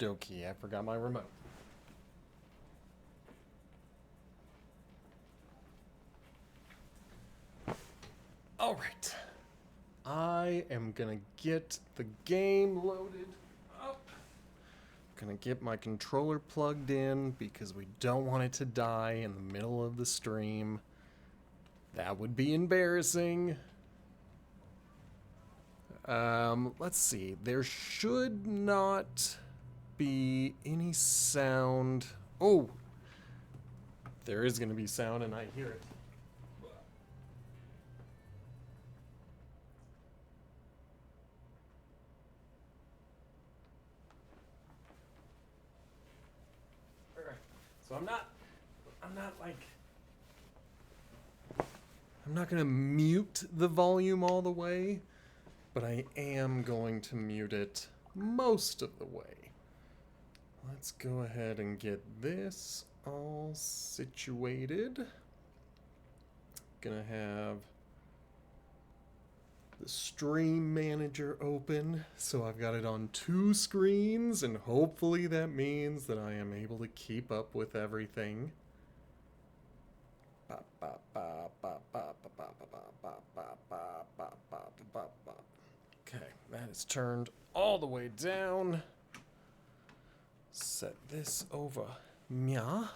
Dokie, I forgot my remote. Alright. I am gonna get the game loaded up. Gonna get my controller plugged in because we don't want it to die in the middle of the stream. That would be embarrassing. Let's see. There should not be any sound. Oh! There is gonna be sound and I hear it. So I'm not gonna mute the volume all the way, but I am going to mute it most of the way. Let's go ahead and get this all situated. Gonna have the stream manager open, so I've got it on 2 screens, and hopefully that means that I am able to keep up with everything. Okay, that is turned all the way down. Set this over. Mia.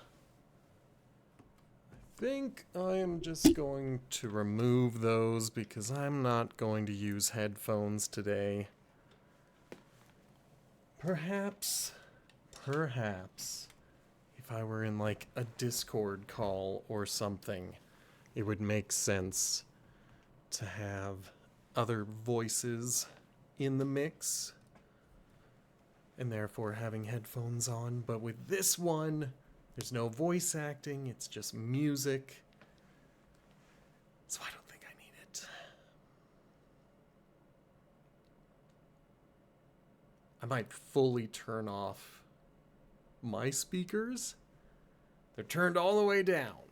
I think I am just going to remove those because I'm not going to use headphones today. Perhaps, if I were in like a Discord call or something, it would make sense to have other voices in the mix and therefore having headphones on. But with this one, there's no voice acting, it's just music. So I don't think I need it. I might fully turn off my speakers. They're turned all the way down,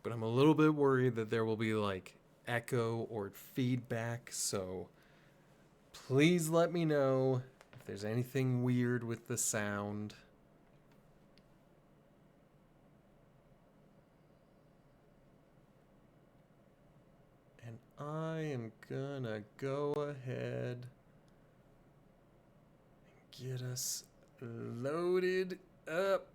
but I'm a little bit worried that there will be like echo or feedback, so please let me know if there's anything weird with the sound. And I am gonna go ahead and get us loaded up.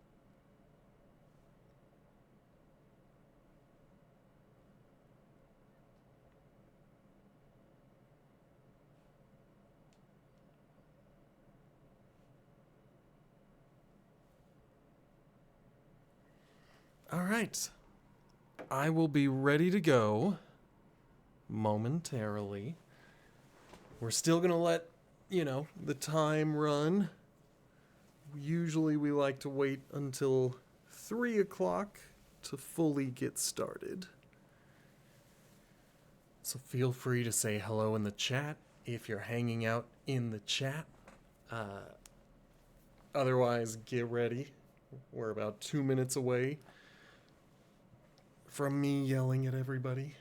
All right. I will be ready to go momentarily. We're still going to let, the time run. Usually we like to wait until 3 o'clock to fully get started. So feel free to say hello in the chat if you're hanging out in the chat. Otherwise, get ready. We're about 2 minutes away from me yelling at everybody.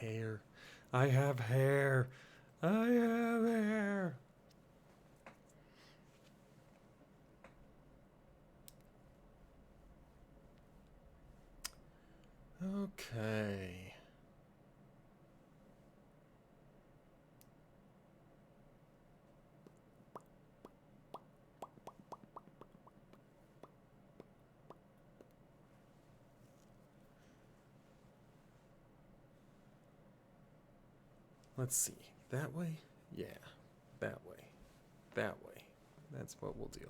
Hair. I have hair. I have hair. Okay. Let's see. That way? Yeah. That way. That way. That's what we'll do.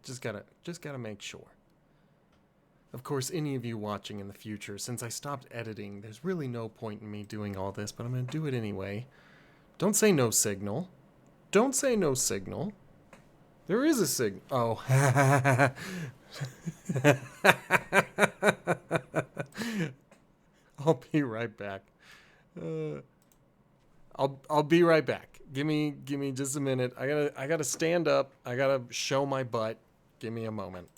Just gotta make sure. Of course, any of you watching in the future, since I stopped editing, there's really no point in me doing all this, but I'm gonna do it anyway. Don't say no signal. Don't say no signal. There is a signal. Oh. I'll be right back. I'll be right back. Give me just a minute. I gotta stand up. I gotta show my butt. Give me a moment.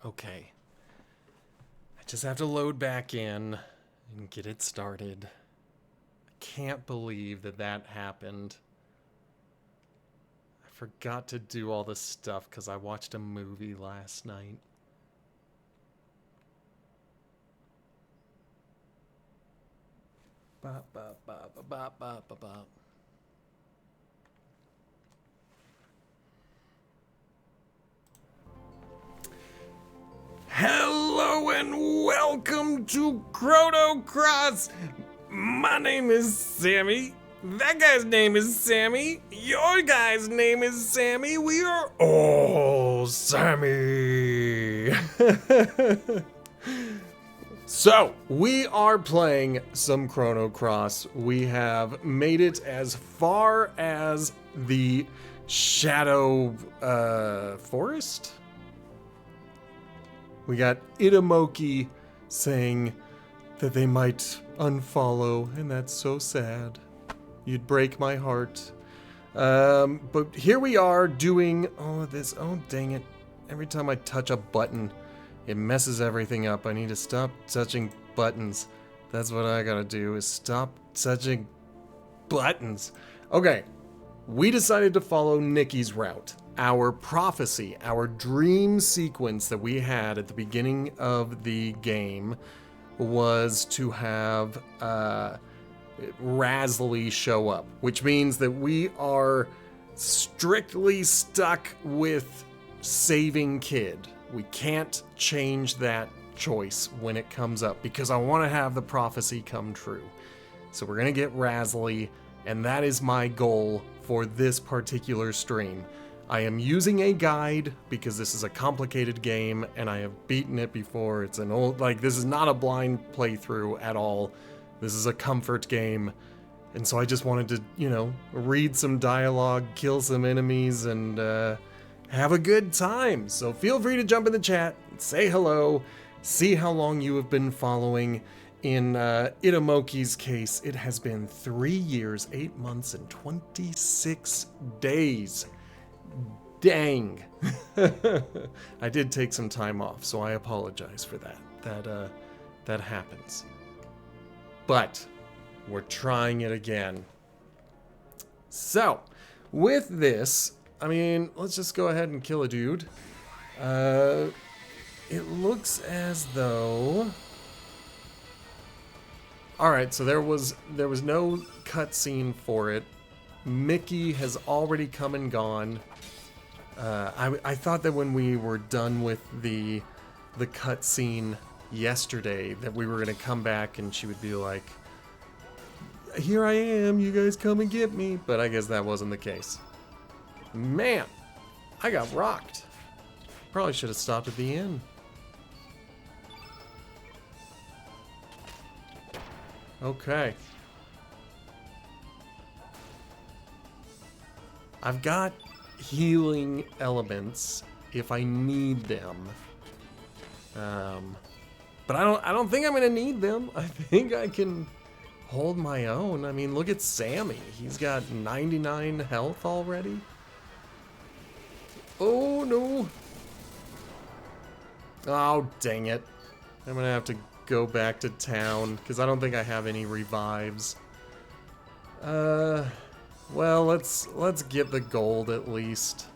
Okay. I just have to load back in and get it started. I can't believe that happened. I forgot to do all this stuff because I watched a movie last night. Bop, bop, bop, bop, bop, bop, bop. Hello and welcome to Chrono Cross. My name is Sammy. That guy's name is Sammy. Your guy's name is Sammy. We are all Sammy. So, we are playing some Chrono Cross. We have made it as far as the Shadow Forest? We got Itamoki saying that they might unfollow, and that's so sad. You'd break my heart. But here we are doing all of this. Oh, dang it. Every time I touch a button, it messes everything up. I need to stop touching buttons. That's what I gotta do, is stop touching buttons. Okay, we decided to follow Nikki's route. Our prophecy, our dream sequence that we had at the beginning of the game was to have Rasley show up, which means that we are strictly stuck with saving Kid. We can't change that choice when it comes up because I want to have the prophecy come true. So we're going to get Rasley, and that is my goal for this particular stream. I am using a guide because this is a complicated game and I have beaten it before. It's an old, this is not a blind playthrough at all. This is a comfort game. And so I just wanted to, read some dialogue, kill some enemies, and have a good time. So feel free to jump in the chat, say hello, see how long you have been following. In Itamoki's case, it has been 3 years, 8 months, and 26 days. Dang. I did take some time off, so I apologize for that. That happens. But we're trying it again. So, with this, let's just go ahead and kill a dude. It looks as though... Alright, so there was no cutscene for it. Mickey has already come and gone. I thought that when we were done with the cutscene yesterday that we were going to come back and she would be like, here I am, you guys come and get me. But I guess that wasn't the case. Man, I got rocked. Probably should have stopped at the inn. Okay. I've got healing elements if I need them. But I don't think I'm gonna need them. I think I can hold my own. I mean, look at Sammy. He's got 99 health already. Oh no. Oh, dang it. I'm gonna have to go back to town because I don't think I have any revives. Well, let's get the gold at least.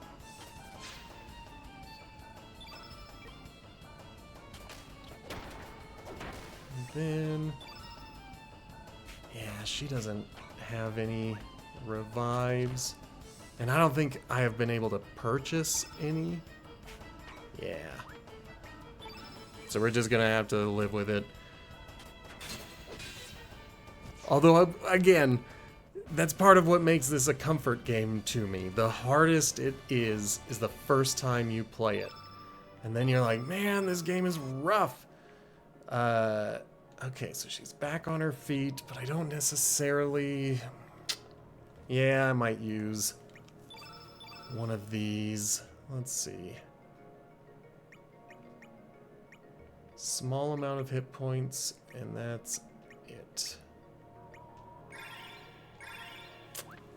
And then, yeah, she doesn't have any revives. And I don't think I have been able to purchase any. Yeah. So we're just gonna have to live with it. Although, again, that's part of what makes this a comfort game to me. The hardest it is the first time you play it. And then you're like, man, this game is rough. Okay, so she's back on her feet, but I don't necessarily... Yeah, I might use one of these. Let's see. Small amount of hit points, and that's it.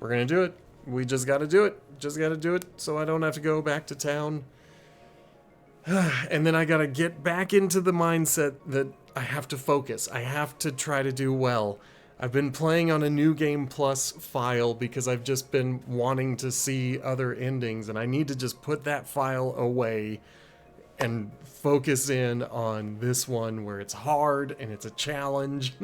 We're gonna do it. We just gotta do it. Just gotta do it so I don't have to go back to town. And then I gotta get back into the mindset that I have to focus. I have to try to do well. I've been playing on a New Game Plus file because I've just been wanting to see other endings, and I need to just put that file away and focus in on this one where it's hard and it's a challenge.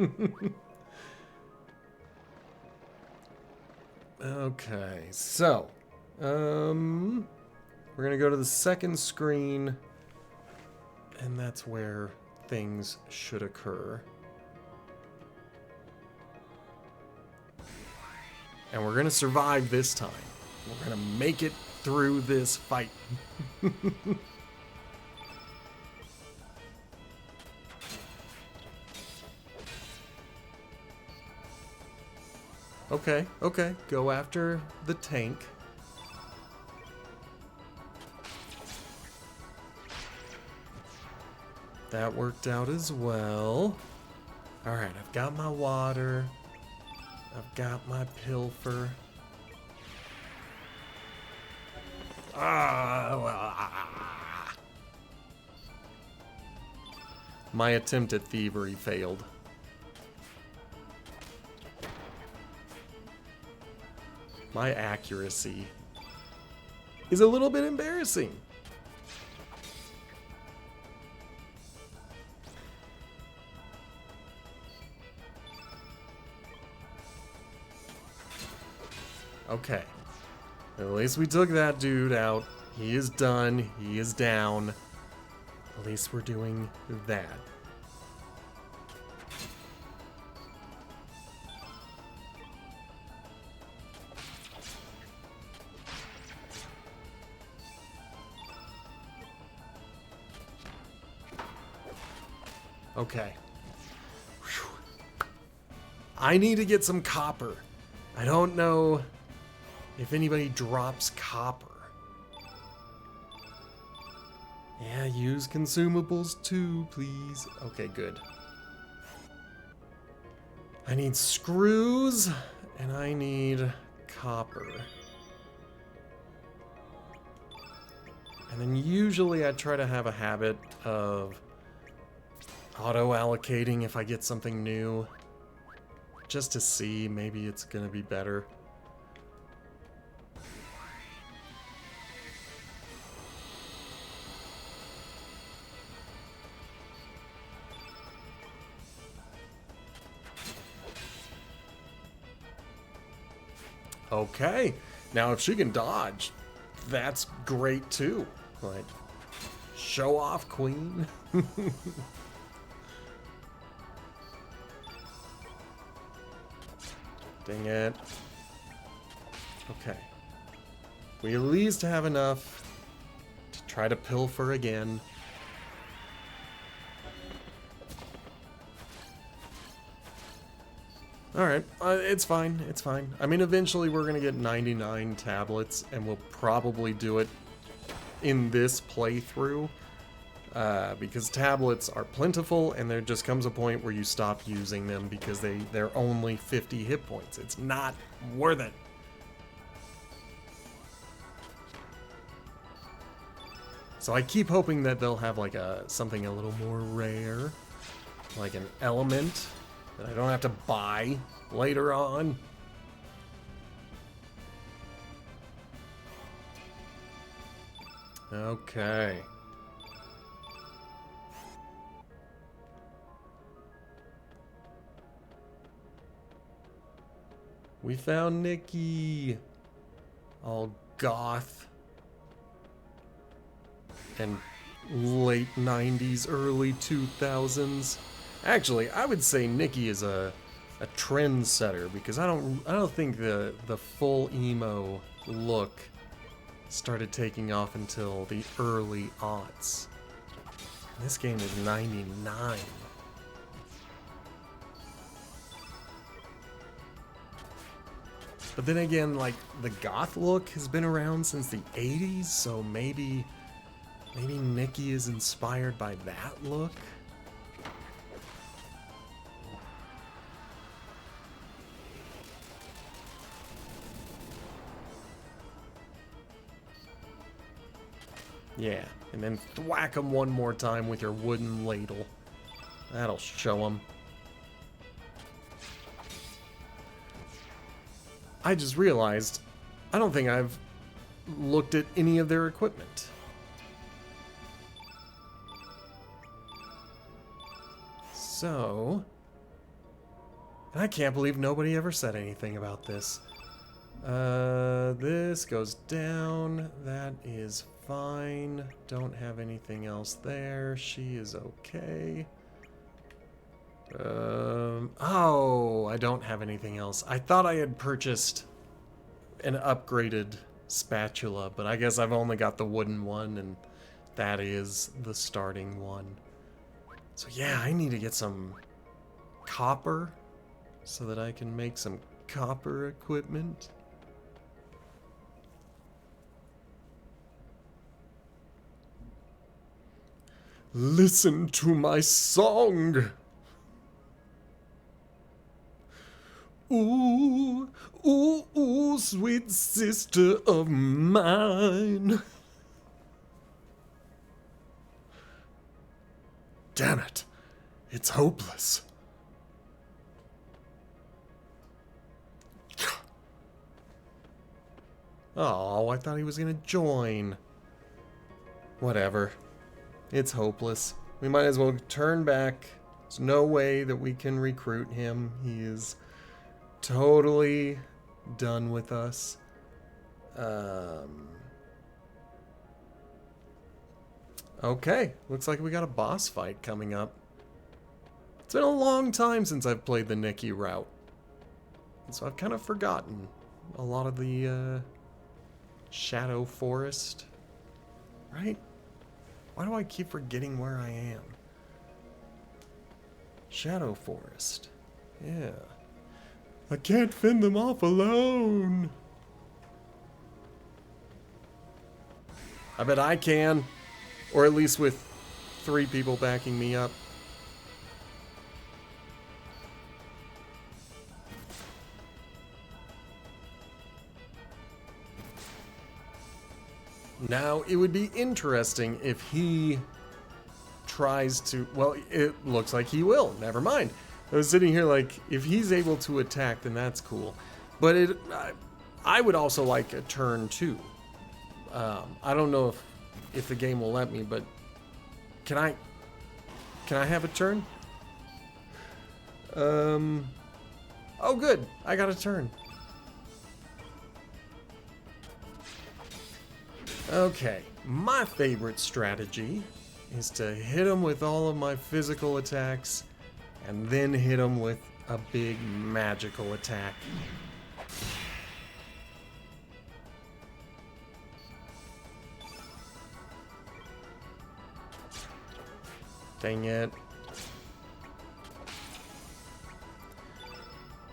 Okay, so we're gonna go to the second screen, and that's where things should occur. And we're gonna survive this time. We're gonna make it through this fight. Okay, okay, go after the tank. That worked out as well. Alright, I've got my water. I've got my pilfer. My attempt at thievery failed. My accuracy is a little bit embarrassing. Okay. At least we took that dude out. He is done. He is down. At least we're doing that. Okay. Whew. I need to get some copper. I don't know if anybody drops copper. Yeah, use consumables too, please. Okay, good. I need screws, and I need copper. And then usually I try to have a habit of auto-allocating if I get something new. Just to see, maybe it's gonna be better. Okay, now if she can dodge, that's great too. Like, show off, queen. Dang it. Okay. We at least have enough to try to pilfer again. Alright, it's fine, it's fine. I mean, eventually we're gonna get 99 tablets, and we'll probably do it in this playthrough. because tablets are plentiful, and there just comes a point where you stop using them because they're only 50 hit points. It's not worth it. So I keep hoping that they'll have like something a little more rare, like an element that I don't have to buy later on. Okay. We found Nikki. All goth. And late 90s, early 2000s. Actually, I would say Nikki is a trendsetter because I don't think the full emo look started taking off until the early aughts. This game is 99. But then again, like, the goth look has been around since the 80s, so maybe Nikki is inspired by that look? Yeah, and then thwack him one more time with your wooden ladle. That'll show him. I just realized, I don't think I've looked at any of their equipment. So, and I can't believe nobody ever said anything about this. This goes down. That is fine. Don't have anything else there. She is okay. Oh, I don't have anything else. I thought I had purchased an upgraded spatula, but I guess I've only got the wooden one, and that is the starting one. So yeah, I need to get some copper so that I can make some copper equipment. Listen to my song. Ooh, ooh, ooh, sweet sister of mine. Damn it, it's hopeless. Oh, I thought he was gonna join. Whatever. It's hopeless. We might as well turn back. There's no way that we can recruit him. He is totally done with us. Okay, looks like we got a boss fight coming up. It's been a long time since I've played the Nikki route, and so I've kind of forgotten a lot of the Shadow Forest, right? Why do I keep forgetting where I am? Shadow Forest. Yeah. I can't fend them off alone. I bet I can. Or at least with 3 people backing me up. Now, it would be interesting if he tries to... Well, it looks like he will. Never mind. I was sitting here like, if he's able to attack, then that's cool. But I would also like a turn, too. I don't know if the game will let me, but... Can I have a turn? Oh, good. I got a turn. Okay, my favorite strategy is to hit him with all of my physical attacks and then hit him with a big magical attack. Dang it.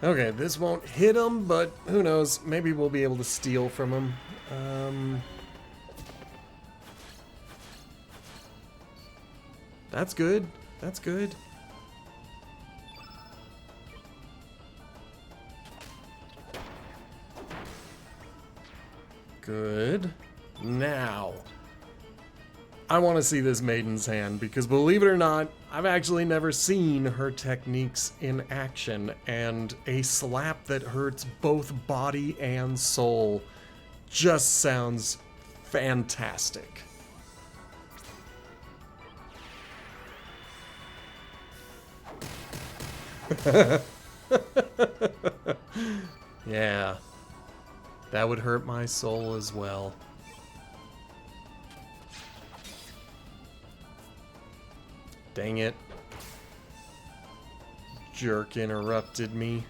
Okay, this won't hit him, but who knows? Maybe we'll be able to steal from him. That's good. That's good. Good. Now, I want to see this Maiden's Hand because, believe it or not, I've actually never seen her techniques in action, and a slap that hurts both body and soul just sounds fantastic. Yeah, that would hurt my soul as well. Dang it. Jerk interrupted me.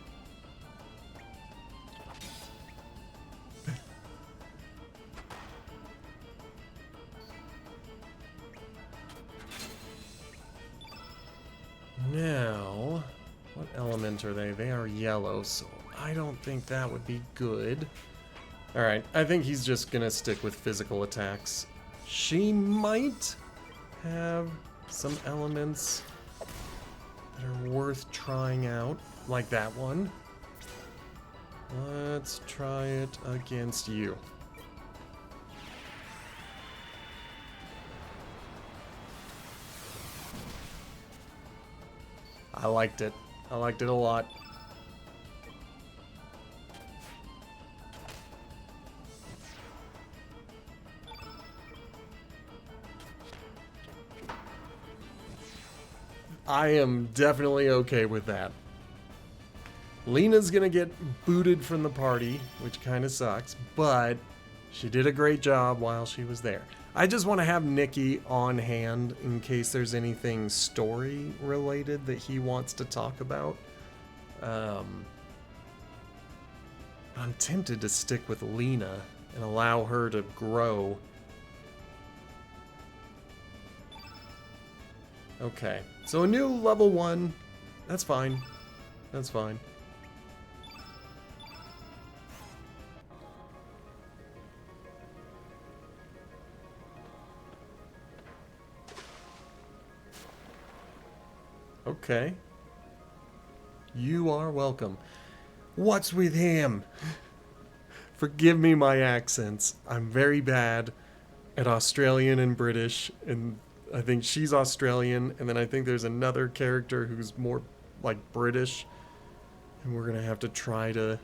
Now, what element are they? They are yellow, so I don't think that would be good. Alright, I think he's just gonna stick with physical attacks. She might have some elements that are worth trying out, like that one. Let's try it against you. I liked it. I liked it a lot. I am definitely okay with that. Lena's gonna get booted from the party, which kind of sucks, but she did a great job while she was there. I just want to have Nikki on hand in case there's anything story related that he wants to talk about. I'm tempted to stick with Lena and allow her to grow. Okay, so a new level 1. That's fine. That's fine. Okay. You are welcome. What's with him? Forgive me my accents. I'm very bad at Australian and British, and I think she's Australian, and then I think there's another character who's more like British, and we're gonna have to try to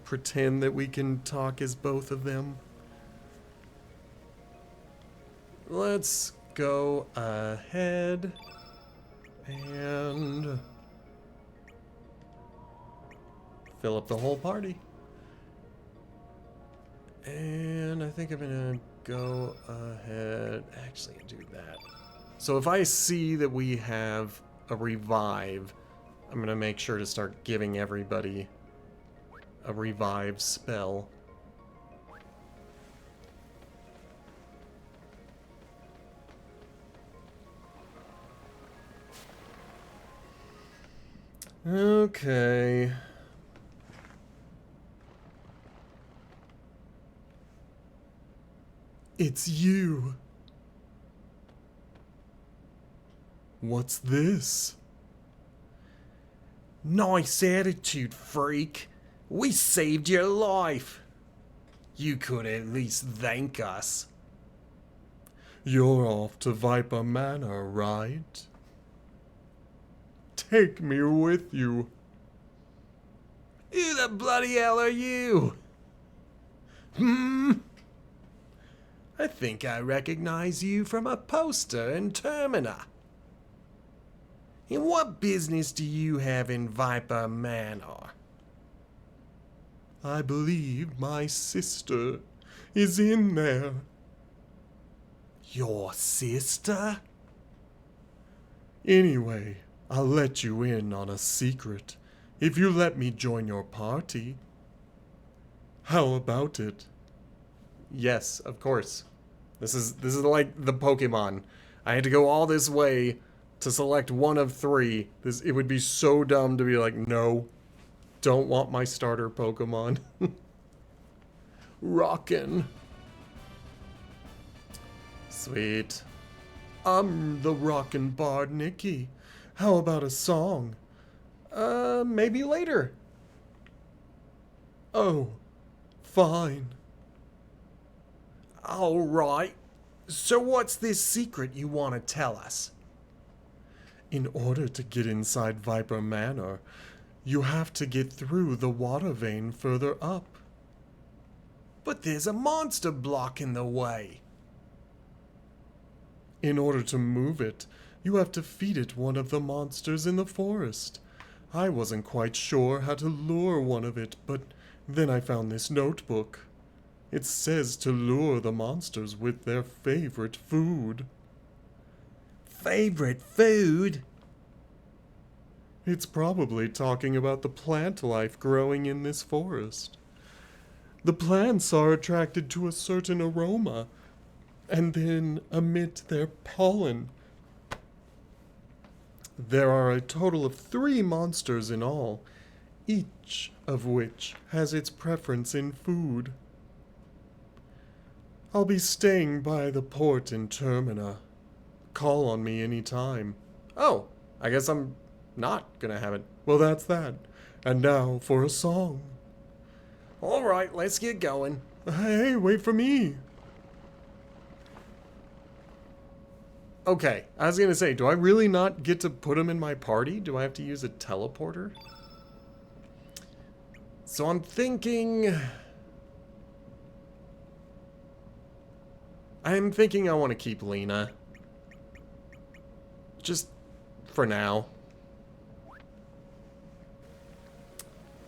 pretend that we can talk as both of them. Let's go ahead and fill up the whole party. And I think I'm gonna go ahead actually and do that. So if I see that we have a revive, I'm gonna make sure to start giving everybody a revive spell. Okay. It's you. What's this? Nice attitude, freak. We saved your life. You could at least thank us. You're off to Viper Manor, right? Take me with you. Who the bloody hell are you? I think I recognize you from a poster in Termina. And what business do you have in Viper Manor? I believe my sister is in there. Your sister? Anyway, I'll let you in on a secret if you let me join your party. How about it? Yes, of course. This is like the Pokemon. I had to go all this way to select one of 3. It would be so dumb to be like, no, don't want my starter Pokemon. Rockin'. Sweet. I'm the rockin' bard Nicky. How about a song? Maybe later. Oh, fine. All right. So what's this secret you want to tell us? In order to get inside Viper Manor, you have to get through the water vein further up. But there's a monster blocking the way. In order to move it, you have to feed it one of the monsters in the forest. I wasn't quite sure how to lure one of it, but then I found this notebook. It says to lure the monsters with their favorite food. Favorite food? It's probably talking about the plant life growing in this forest. The plants are attracted to a certain aroma and then emit their pollen. There are a total of 3 monsters in all, each of which has its preference in food. I'll be staying by the port in Termina. Call on me anytime. Oh, I guess I'm not gonna have it. Well, that's that. And now for a song. All right, let's get going. Hey, wait for me. Okay, I was gonna say, do I really not get to put him in my party? Do I have to use a teleporter? So I'm thinking I want to keep Lena. Just for now.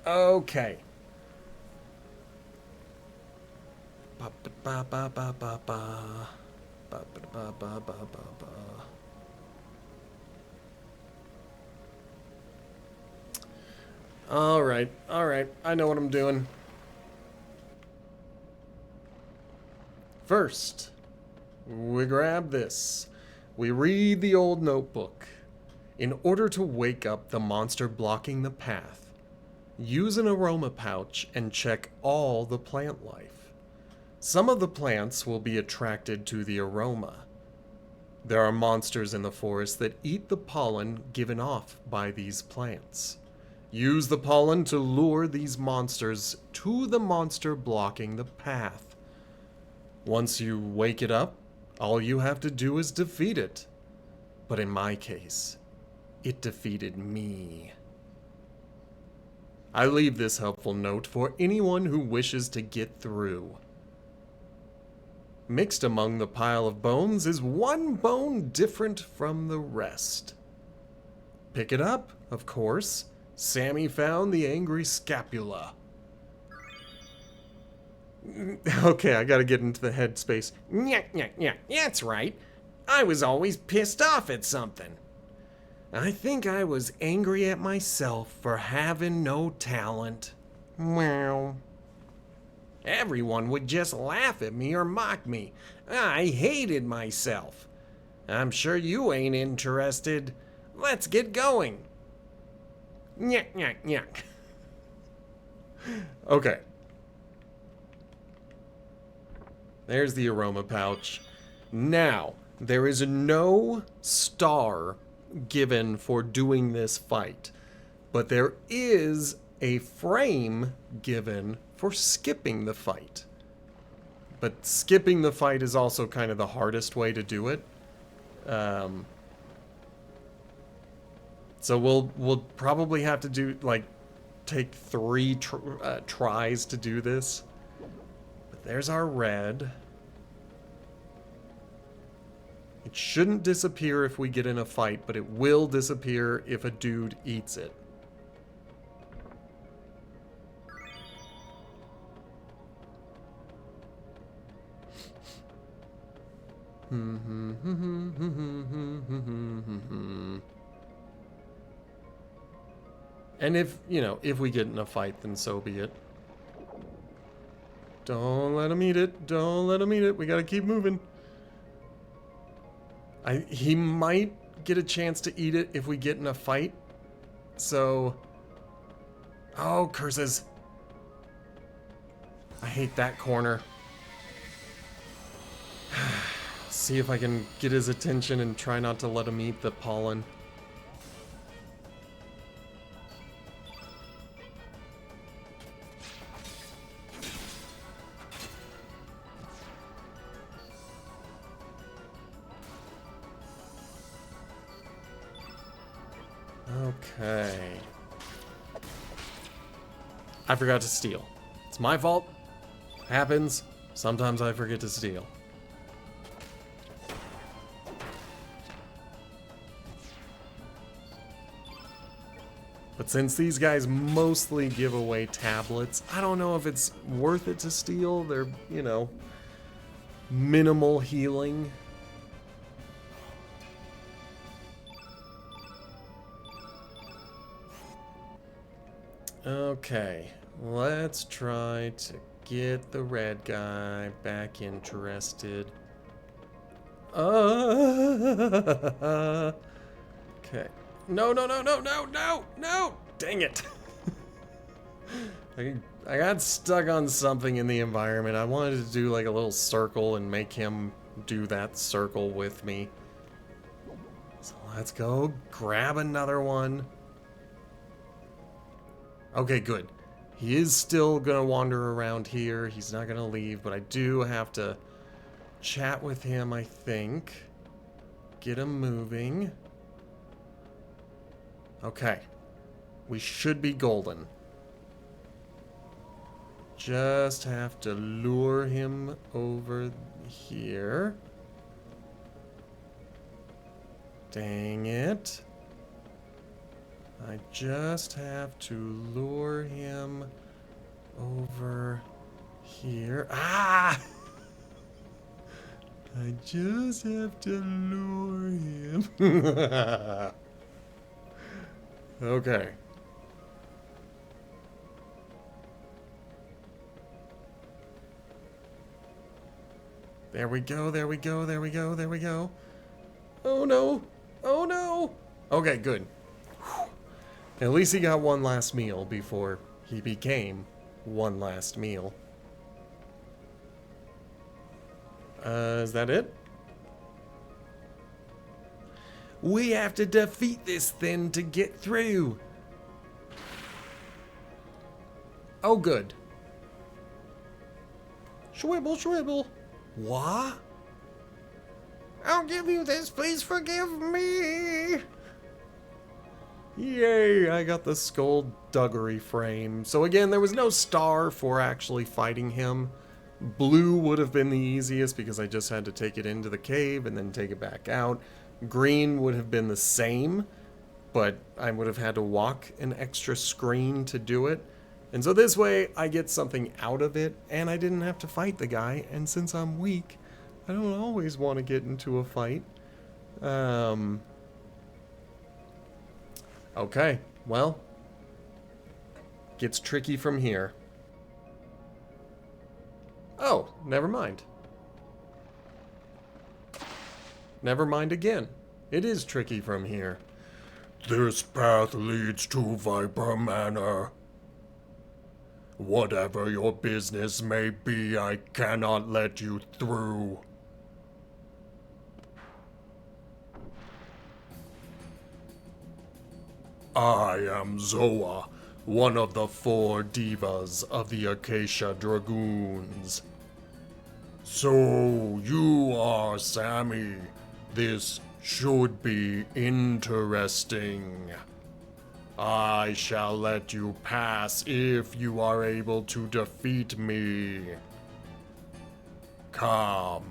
Okay. Ba ba ba ba ba ba. Ba ba ba ba ba ba ba. All right. I know what I'm doing. First, we grab this. We read the old notebook. In order to wake up the monster blocking the path, use an aroma pouch and check all the plant life. Some of the plants will be attracted to the aroma. There are monsters in the forest that eat the pollen given off by these plants. Use the pollen to lure these monsters to the monster blocking the path. Once you wake it up, all you have to do is defeat it. But in my case, it defeated me. I leave this helpful note for anyone who wishes to get through. Mixed among the pile of bones is one bone different from the rest. Pick it up, of course. Sammy found the angry scapula. Okay, I gotta get into the headspace. Yeah, that's right. I was always pissed off at something. I think I was angry at myself for having no talent. Well, everyone would just laugh at me or mock me. I hated myself. I'm sure you ain't interested. Let's get going. Yeah. Okay. There's the aroma pouch. Now, there is no star given for doing this fight, but there is a frame given for skipping the fight. But skipping the fight is also kind of the hardest way to do it. So we'll probably have to do, like, take 3 tries to do this. But there's our red. It shouldn't disappear if we get in a fight, but it will disappear if a dude eats it. And if we get in a fight, then so be it. Don't let him eat it. Don't let him eat it. We gotta keep moving. He might get a chance to eat it if we get in a fight. So... Oh, curses. I hate that corner. See if I can get his attention and try not to let him eat the pollen. Okay. I forgot to steal. It's my fault. Happens. Sometimes I forget to steal. But since these guys mostly give away tablets, I don't know if it's worth it to steal. They're, you know, minimal healing. Okay, let's try to get the red guy back interested. Okay. No, no, no, no, no, no, no! Dang it! I got stuck on something in the environment. I wanted to do like a little circle and make him do that circle with me. So let's go grab another one. Okay, good. He is still gonna wander around here. He's not gonna leave, but I do have to chat with him, I think. Get him moving. Okay. We should be golden. Just have to lure him over here. Dang it. I just have to lure him over here. Ah! I just have to lure him. Okay. There we go, there we go, there we go, there we go. Oh no! Oh no! Okay, good. Whew. At least he got one last meal before he became one last meal. Is that it? We have to defeat this thing to get through. Oh, good. Schwibble, schwibble. What? I'll give you this. Please forgive me. Yay, I got the skullduggery frame. So again, there was no star for actually fighting him. Blue would have been the easiest because I just had to take it into the cave and then take it back out. Green would have been the same, but I would have had to walk an extra screen to do it. And so this way, I get something out of it, and I didn't have to fight the guy. And since I'm weak, I don't always want to get into a fight. Okay, well, gets tricky from here. Oh, never mind. Never mind again. It is tricky from here. This path leads to Viper Manor. Whatever your business may be, I cannot let you through. I am Zoa, one of the 4 divas of the Acacia Dragoons. So, you are Sammy. This should be interesting. I shall let you pass if you are able to defeat me. Come.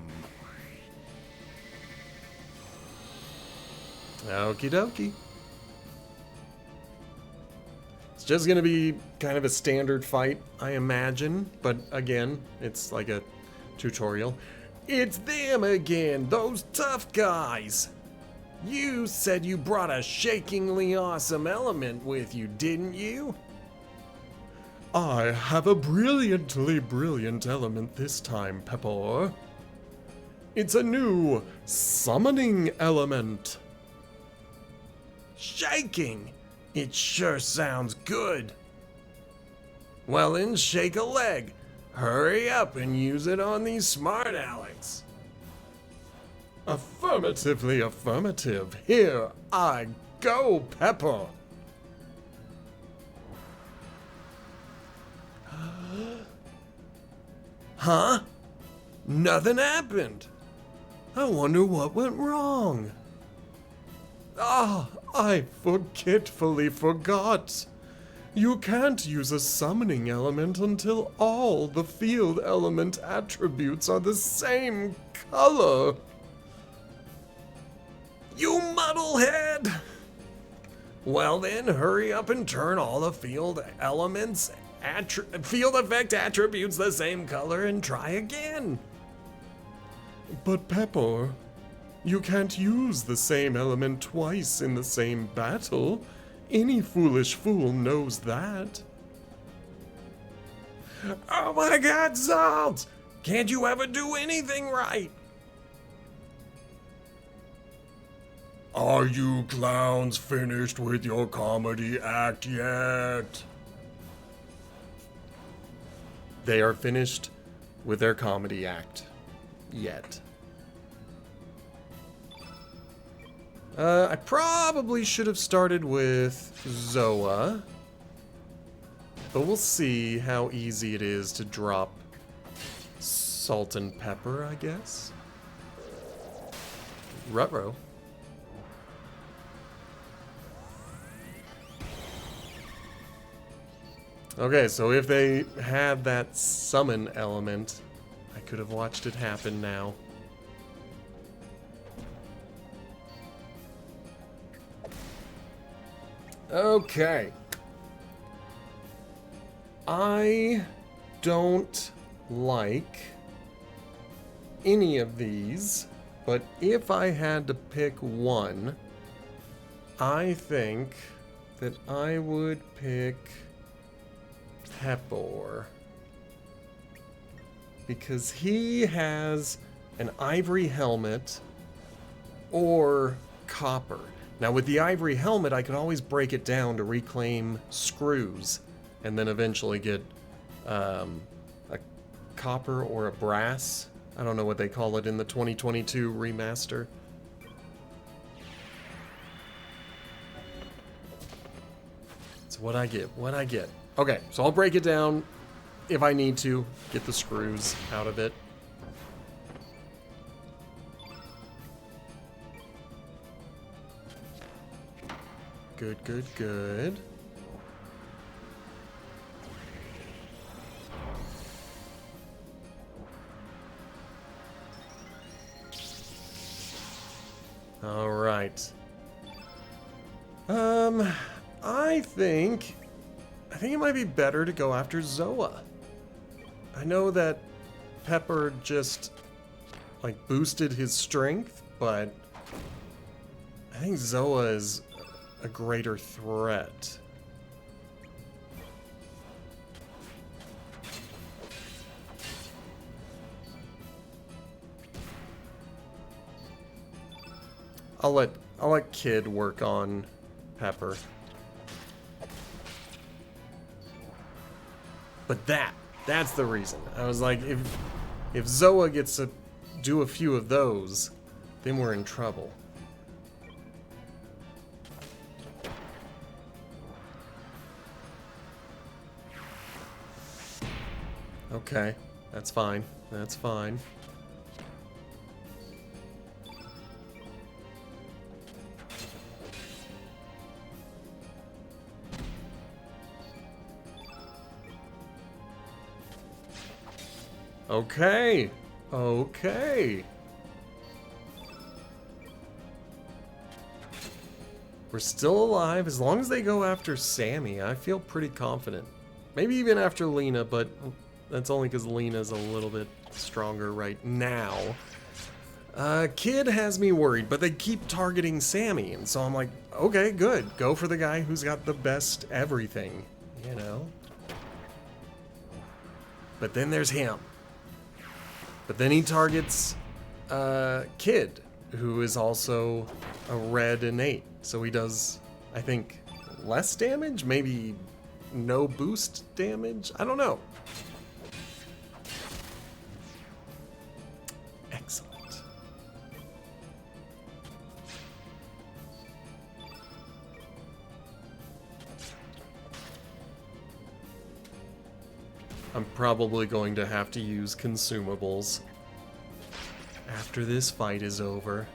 Okie dokie. It's just gonna be kind of a standard fight, I imagine. But again, it's like a tutorial. It's them again, those tough guys. You said you brought a shakingly awesome element with you, didn't you? I have a brilliantly brilliant element this time, Pepper. It's a new summoning element. Shaking? It sure sounds good. Well then, shake a leg. Hurry up and use it on these smart Alex. Affirmatively affirmative. Here I go, Pepper. Huh? Nothing happened. I wonder what went wrong. Ah, I forgetfully forgot. You can't use a summoning element until all the field element attributes are the same color. You muddlehead! Well then, hurry up and turn all the field elements, field effect attributes the same color and try again. But Pepper, you can't use the same element twice in the same battle. Any foolish fool knows that. Oh my god, Salt! Can't you ever do anything right? Are you clowns finished with your comedy act yet? They are finished with their comedy act. Yet. I probably should have started with Zoa. But we'll see how easy it is to drop Salt and Pepper, I guess. Ruh-roh. Okay, so if they had that summon element, I could have watched it happen now. Okay. I don't like any of these, but if I had to pick one, I think that I would pick Pepper. Because he has an ivory helmet or copper. Now with the ivory helmet, I could always break it down to reclaim screws and then eventually get a copper or a brass. I don't know what they call it in the 2022 remaster. It's what I get, what I get. Okay, so I'll break it down if I need to, get the screws out of it. Good, good, good. All right. I think it might be better to go after Zoa. I know that Pepper just, like, boosted his strength, but I think Zoa is a greater threat. I'll let Kid work on Pepper. But that's the reason. I was like, if Zoa gets to do a few of those, then we're in trouble. Okay, that's fine. That's fine. Okay. Okay. We're still alive. As long as they go after Sammy, I feel pretty confident. Maybe even after Lena, but that's only because Lena's a little bit stronger right now. Kid has me worried, but they keep targeting Sammy, and so I'm like, okay, good. Go for the guy who's got the best everything, you know? But then there's him. But then he targets Kid, who is also a red innate. So he does, I think, less damage? Maybe no boost damage? I don't know. Excellent. I'm probably going to have to use consumables after this fight is over.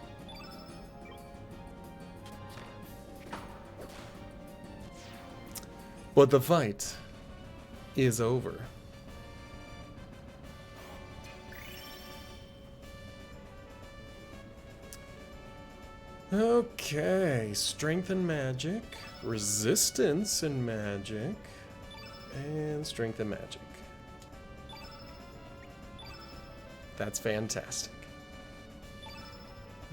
But the fight is over. Okay, strength and magic, resistance and magic, and strength and magic. That's fantastic.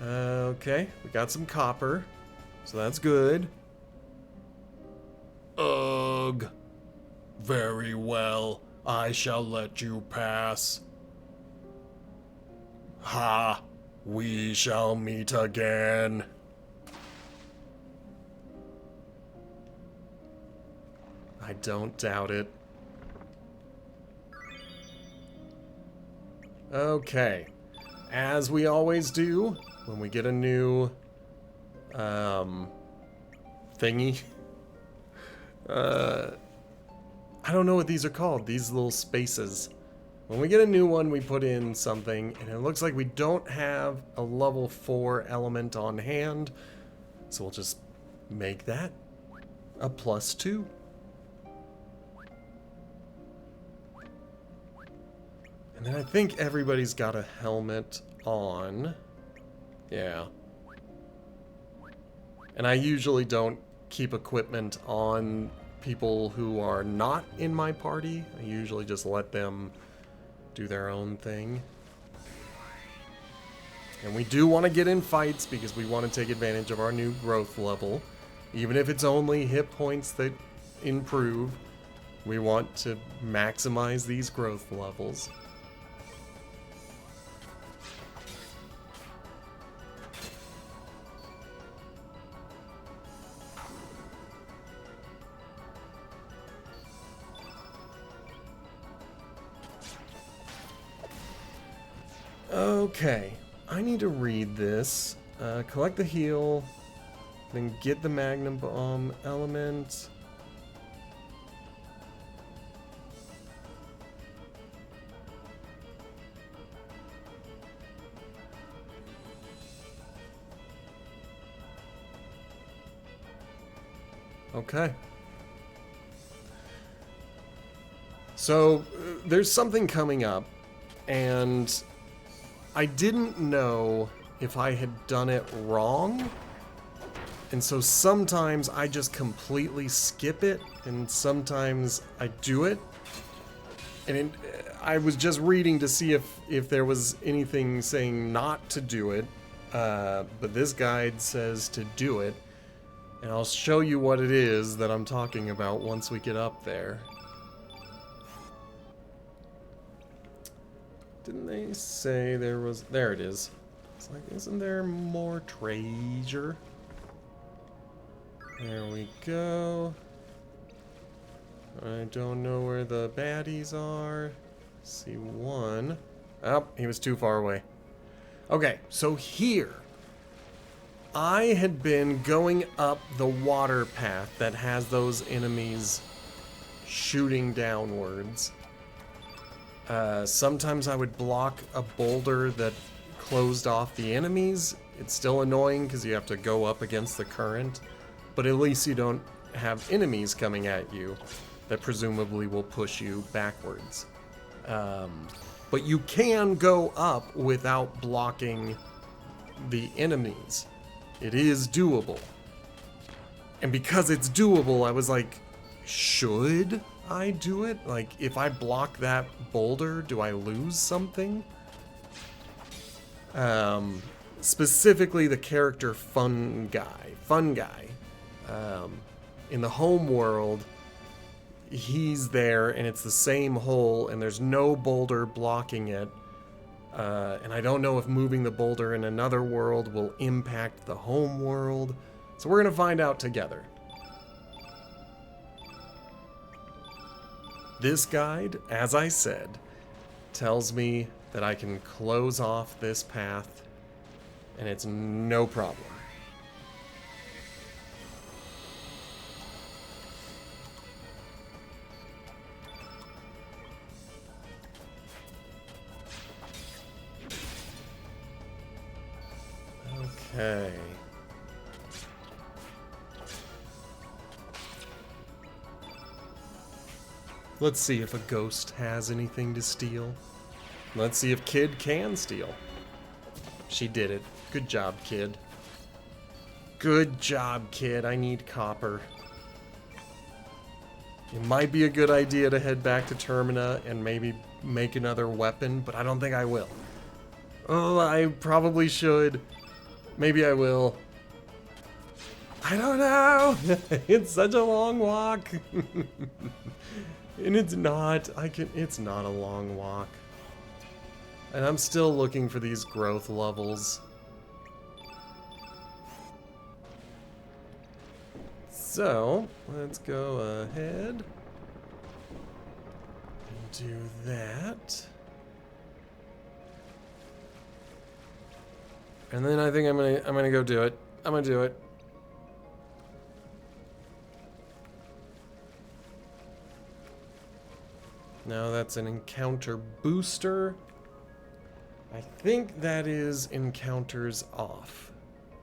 Okay, we got some copper, so that's good. Ugh. Very well. I shall let you pass. Ha! We shall meet again. I don't doubt it. Okay. As we always do, when we get a new thingy. I don't know what these are called, these little spaces. When we get a new one, we put in something, and it looks like we don't have a level 4 element on hand, so we'll just make that a +2. And then I think everybody's got a helmet on. Yeah. And I usually don't keep equipment on people who are not in my party. I usually just let them do their own thing. And we do want to get in fights because we want to take advantage of our new growth level. Even if it's only hit points that improve, we want to maximize these growth levels. Okay, I need to read this. Collect the heal, then get the Magnum Bomb element. Okay. So, there's something coming up, and I didn't know if I had done it wrong, and so sometimes I just completely skip it, and sometimes I do it. And I was just reading to see if there was anything saying not to do it, but this guide says to do it, and I'll show you what it is that I'm talking about once we get up there. Didn't they say there was... There it is. It's like, isn't there more treasure? There we go. I don't know where the baddies are. See one. Oh, he was too far away. Okay, so here. I had been going up the water path that has those enemies shooting downwards. Sometimes I would block a boulder that closed off the enemies. It's still annoying because you have to go up against the current, but at least you don't have enemies coming at you that presumably will push you backwards. But you can go up without blocking the enemies. It is doable. And because it's doable, I was like, should I do it? Like, if I block that boulder, do I lose something? Specifically the character Fun Guy. In the home world, he's there and it's the same hole and there's no boulder blocking it. And I don't know if moving the boulder in another world will impact the home world. So we're gonna find out together. This guide, as I said, tells me that I can close off this path and it's no problem. Okay. Let's see if a ghost has anything to steal. Let's see if Kid can steal. She did it. Good job, Kid. Good job, Kid. I need copper. It might be a good idea to head back to Termina and maybe make another weapon, but I don't think I will. Oh, I probably should. Maybe I will. I don't know. It's such a long walk. And it's not. It's not a long walk. And I'm still looking for these growth levels. So, let's go ahead and do that. And then I think I'm gonna go do it. I'm gonna do it. Now that's an encounter booster. I think that is encounters off.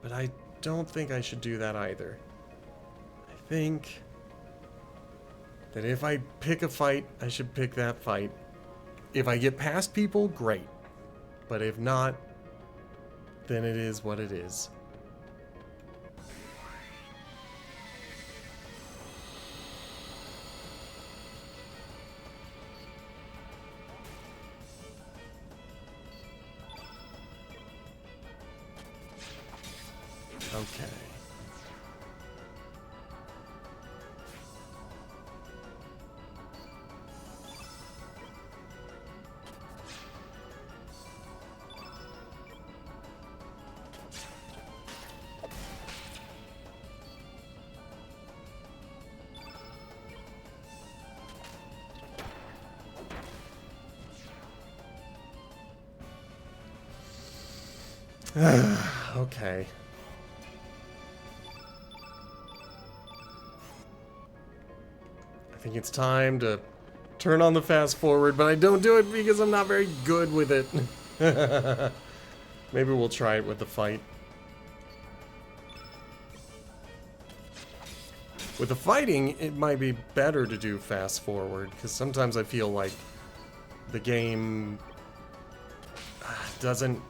But I don't think I should do that either. I think that if I pick a fight, I should pick that fight. If I get past people, great. But if not, then it is what it is. Okay. Okay. I think it's time to turn on the fast forward, but I don't do it because I'm not very good with it. Maybe we'll try it with the fight. With the fighting, it might be better to do fast forward, because sometimes I feel like the game doesn't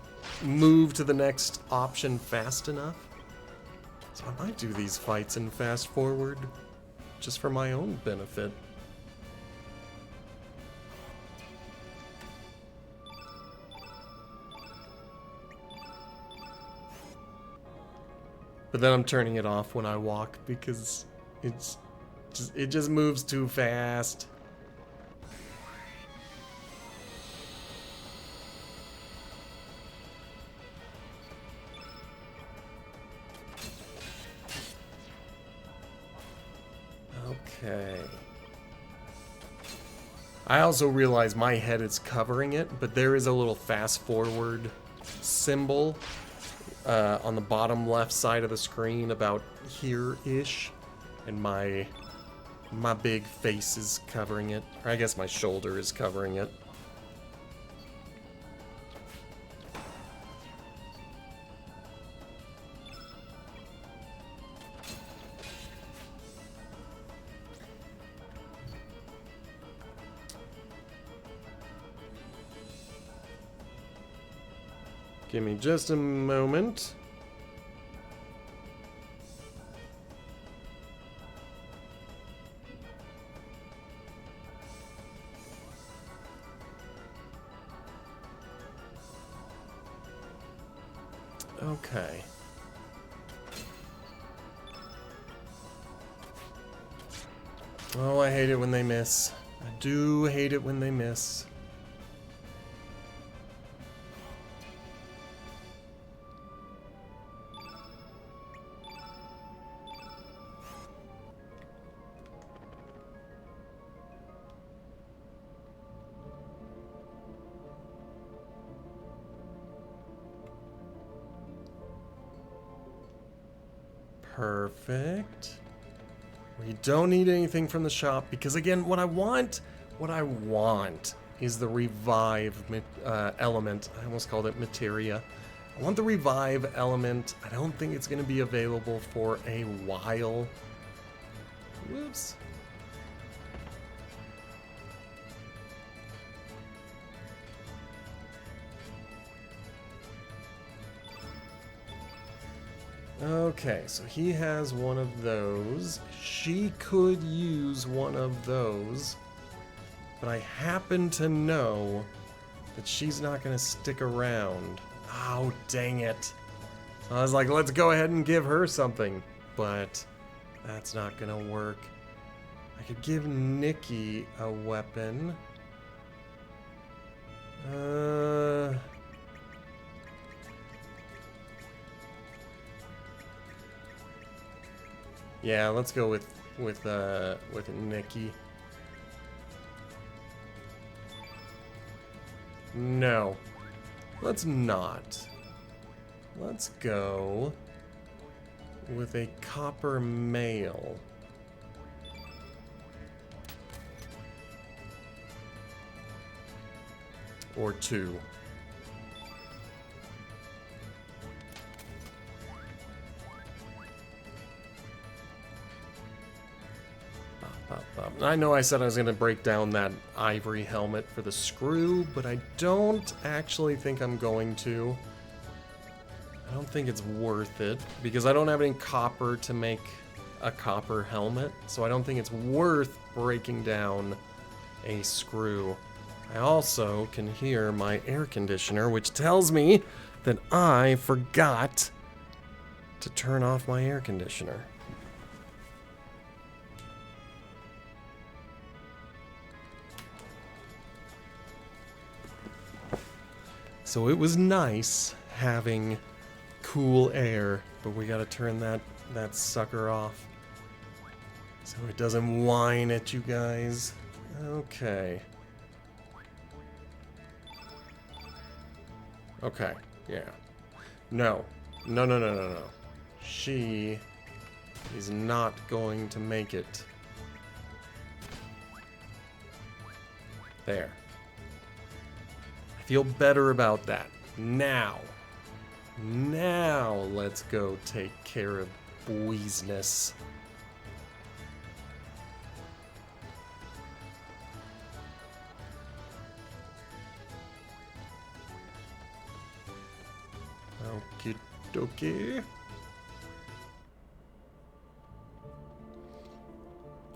move to the next option fast enough. So I might do these fights in fast forward, just for my own benefit. But then I'm turning it off when I walk because it just moves too fast. Okay. I also realize my head is covering it, but there is a little fast forward symbol on the bottom left side of the screen about here-ish, and my big face is covering it. Or I guess my shoulder is covering it. Give me just a moment. Okay. Oh, I hate it when they miss. I do hate it when they miss. Perfect. We don't need anything from the shop because, again, what I want is the revive element. I almost called it materia. I I want the revive element. I don't think it's going to be available for a while. Whoops. Okay, so he has one of those. She could use one of those. But I happen to know that she's not going to stick around. Oh, dang it. So I was like, let's go ahead and give her something. But that's not going to work. I could give Nikki a weapon. Yeah, let's go with Nikki. No. Let's not. Let's go with a copper male. Or two. I know I said I was going to break down that ivory helmet for the screw, but I don't actually think I'm going to. I don't think it's worth it, because I don't have any copper to make a copper helmet, so I don't think it's worth breaking down a screw. I also can hear my air conditioner, which tells me that I forgot to turn off my air conditioner. So it was nice having cool air, but we gotta turn that sucker off so it doesn't whine at you guys. Okay. Okay, yeah. No. No, no, no, no, no. She is not going to make it. There. I feel better about that. Now let's go take care of business. Okie dokie.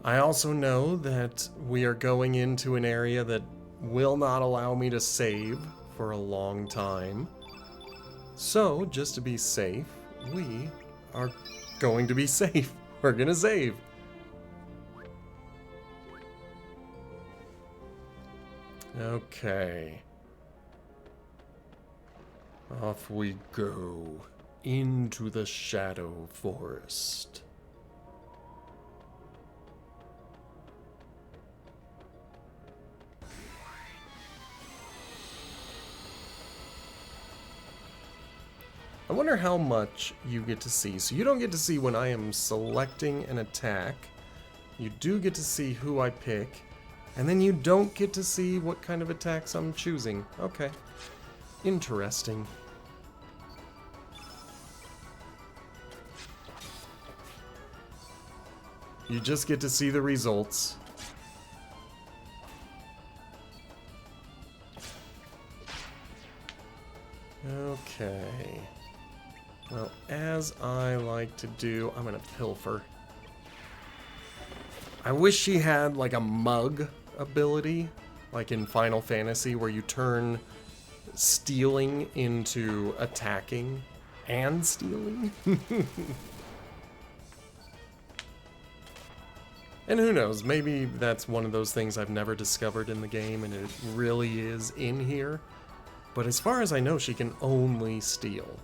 I also know that we are going into an area that will not allow me to save for a long time. So, just to be safe, we are going to be safe. We're gonna save. Okay. Off we go into the Shadow Forest. I wonder how much you get to see. So you don't get to see when I am selecting an attack. You do get to see who I pick. And then you don't get to see what kind of attacks I'm choosing. Okay. Interesting. You just get to see the results. Okay. Well, as I like to do, I'm gonna pilfer. I wish she had like a mug ability, like in Final Fantasy, where you turn stealing into attacking and stealing. And who knows, maybe that's one of those things I've never discovered in the game and it really is in here. But as far as I know, she can only steal.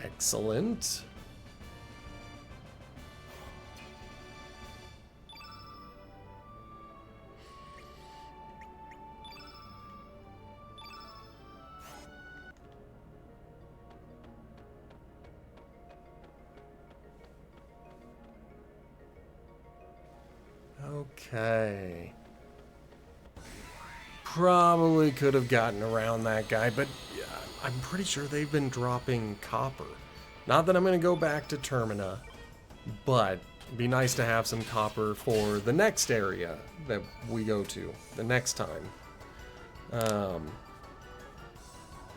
Excellent. Okay. Probably could have gotten around that guy, but I'm pretty sure they've been dropping copper. Not that I'm going to go back to Termina, but it'd be nice to have some copper for the next area that we go to the next time.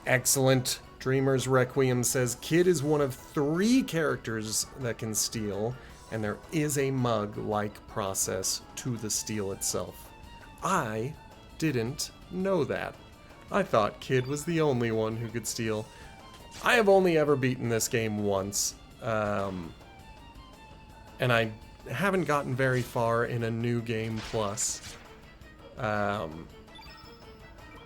Excellent. Dreamer's Requiem says Kid is one of 3 characters that can steal, and there is a mug-like process to the steal itself. I didn't know that. I thought Kid was the only one who could steal. I have only ever beaten this game once, and I haven't gotten very far in a new game plus.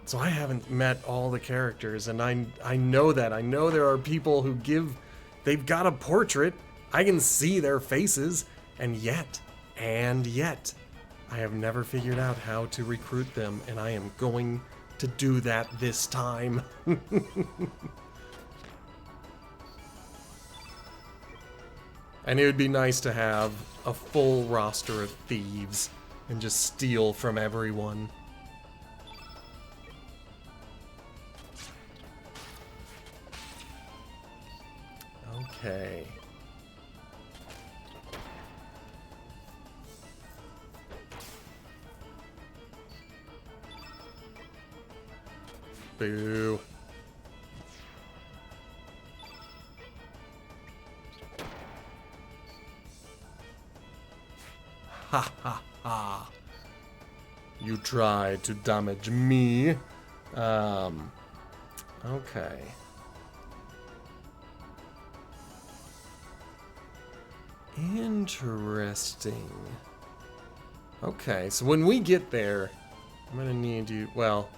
So I haven't met all the characters, and I know that. I know there are people who they've got a portrait. I can see their faces, and yet, I have never figured out how to recruit them, and I am going to do that this time. And it would be nice to have a full roster of thieves and just steal from everyone. Okay. Boo. Ha ha ha. You tried to damage me. Okay. Interesting. Okay, so when we get there, I'm gonna need you. Well,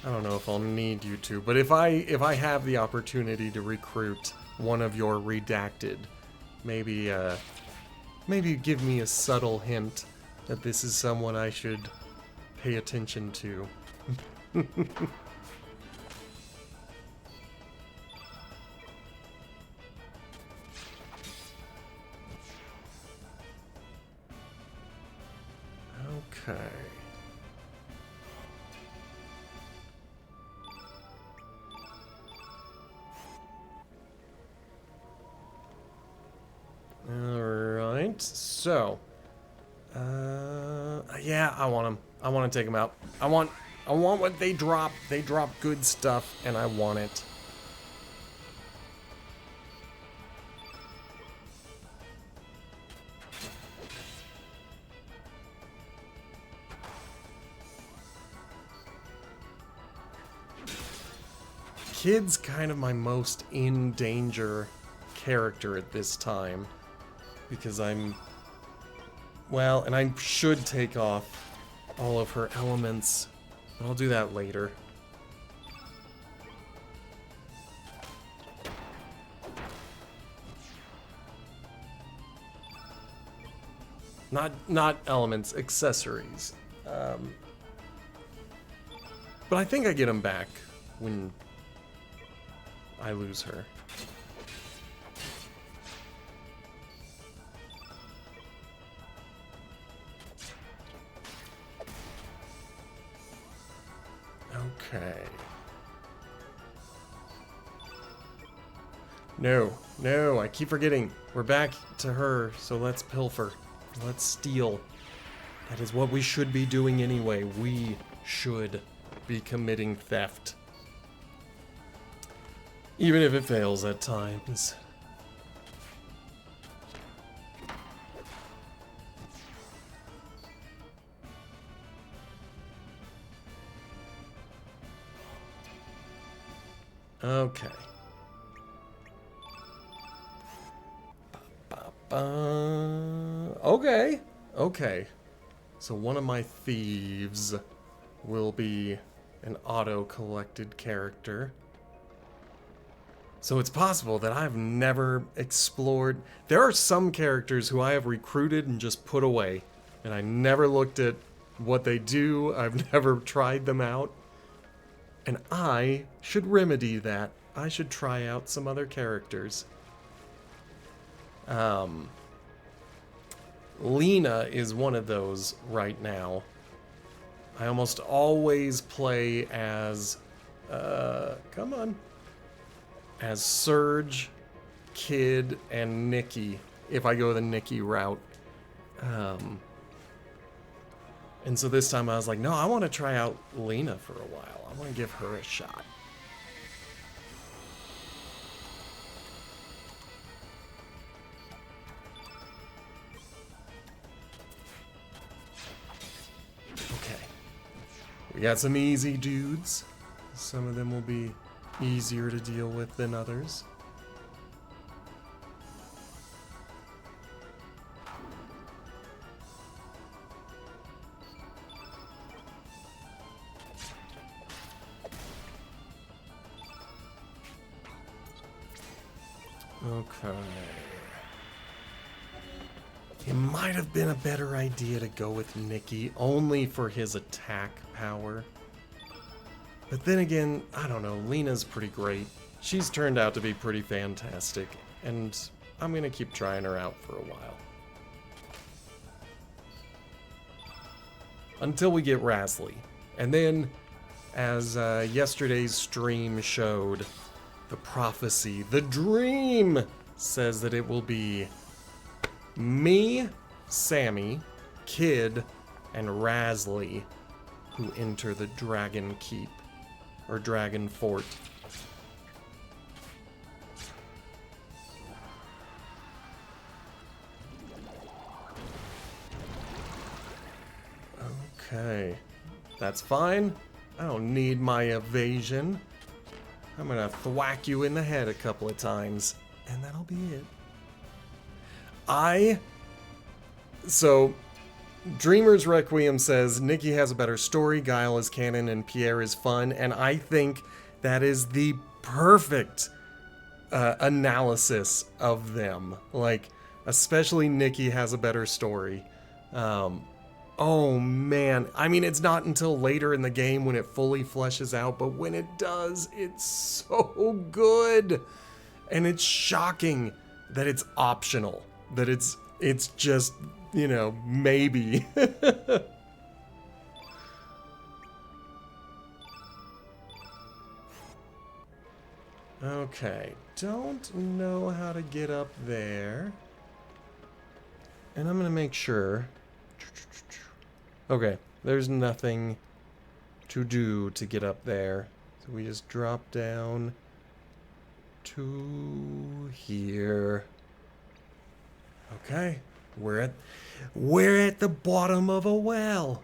I don't know if I'll need you to, but if I have the opportunity to recruit one of your redacted, maybe give me a subtle hint that this is someone I should pay attention to. Okay. Alright, so yeah, I want them. I want to take them out. I want what they drop. They drop good stuff, and I want it. Kid's kind of my most in danger character at this time, because well, and I should take off all of her elements, but I'll do that later. Not elements, accessories. But I think I get them back when I lose her. Okay. No, I keep forgetting. We're back to her, so let's pilfer. Let's steal. That is what we should be doing anyway. We should be committing theft. Even if it fails at times. Okay. Okay. So one of my thieves will be an auto-collected character. So it's possible that I've never explored. There are some characters who I have recruited and just put away, and I never looked at what they do. I've never tried them out. And I should remedy that. I should try out some other characters. Lena is one of those right now. I almost always play as, come on, as Surge, Kid, and Nikki, if I go the Nikki route. And so this time I was like, no, I want to try out Lena for a while. I want to give her a shot. Okay. We got some easy dudes. Some of them will be easier to deal with than others. Okay. It might have been a better idea to go with Nikki, only for his attack power. But then again, I don't know, Lena's pretty great. She's turned out to be pretty fantastic, and I'm gonna keep trying her out for a while. Until we get Rasley. And then, as yesterday's stream showed, the prophecy, the dream, says that it will be me, Sammy, Kid, and Rasley who enter the Dragon Keep, or Dragon Fort. Okay, that's fine. I don't need my evasion. I'm gonna thwack you in the head a couple of times, and that'll be it. So, Dreamer's Requiem says, Nikki has a better story, Guile is canon, and Pierre is fun, and I think that is the perfect analysis of them. Like, especially Nikki has a better story. Oh man, I mean, it's not until later in the game when it fully fleshes out, but when it does, it's so good. And it's shocking that it's optional, that it's just, you know, maybe. Okay, don't know how to get up there. And I'm gonna make sure. Okay, there's nothing to do to get up there. So we just drop down to here. Okay, we're at the bottom of a well.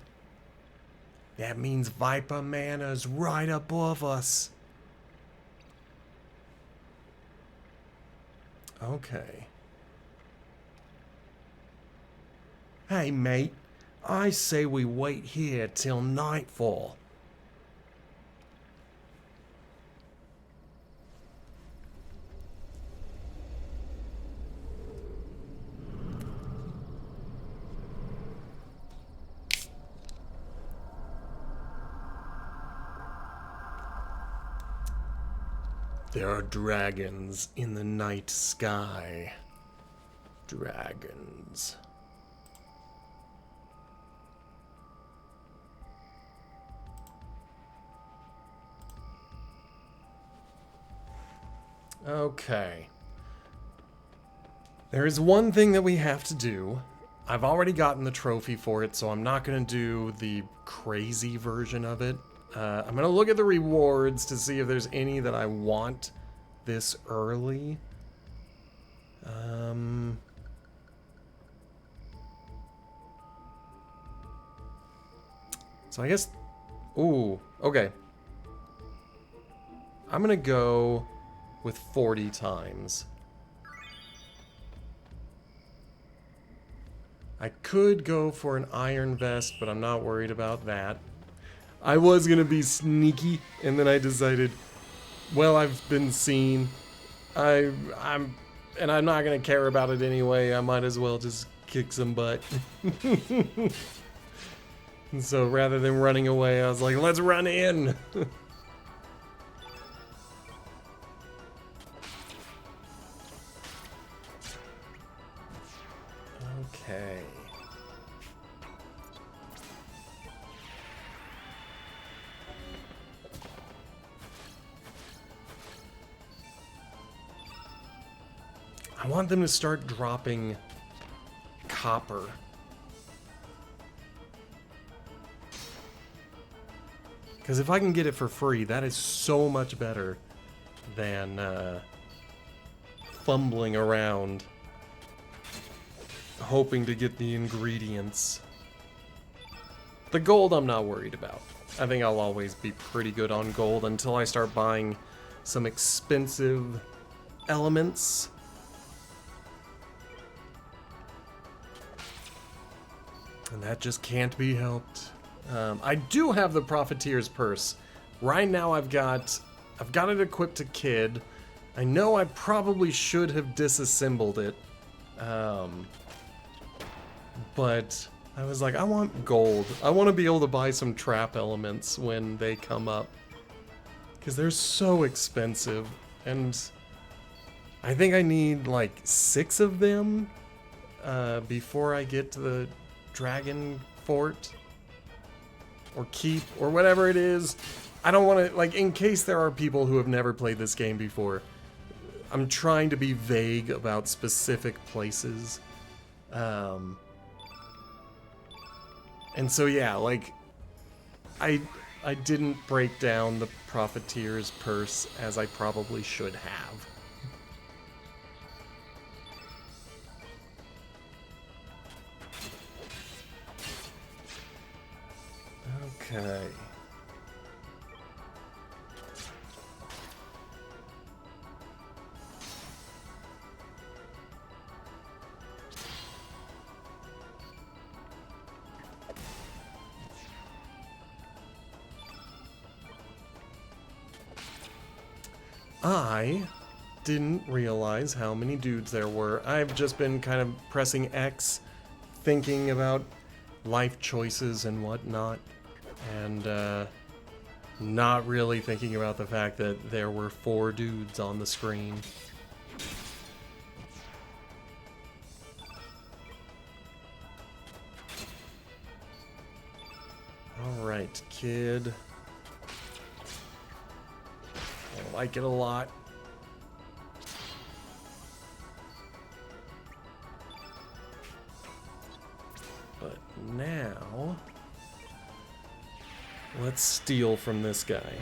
That means Viper Mana's right above us. Okay. Hey, mate. I say we wait here till nightfall. There are dragons in the night sky. Dragons. Okay. There is one thing that we have to do. I've already gotten the trophy for it, so I'm not going to do the crazy version of it. I'm going to look at the rewards to see if there's any that I want this early. So I guess... Ooh, okay. I'm going to go with 40 times. I could go for an iron vest, but I'm not worried about that. I was gonna be sneaky, and then I decided, well, I've been seen. I'm not gonna care about it anyway. I might as well just kick some butt. And so rather than running away, I was like, let's run in. Okay. I want them to start dropping copper. Because if I can get it for free, that is so much better than fumbling around hoping to get the ingredients. The gold I'm not worried about. I think I'll always be pretty good on gold until I start buying some expensive elements. And that just can't be helped. I do have the Profiteer's Purse. Right now I've got it equipped to Kid. I know I probably should have disassembled it. But I was like, I want gold. I want to be able to buy some trap elements when they come up. Because they're so expensive. And I think I need like 6 of them before I get to the Dragon Fort. Or keep, or whatever it is. I don't want to, like, in case there are people who have never played this game before, I'm trying to be vague about specific places. And so, yeah, like, I didn't break down the Profiteer's Purse as I probably should have. Okay. I didn't realize how many dudes there were. I've just been kind of pressing X, thinking about life choices and whatnot. And not really thinking about the fact that there were 4 dudes on the screen. Alright, Kid. I like it a lot. But now... let's steal from this guy.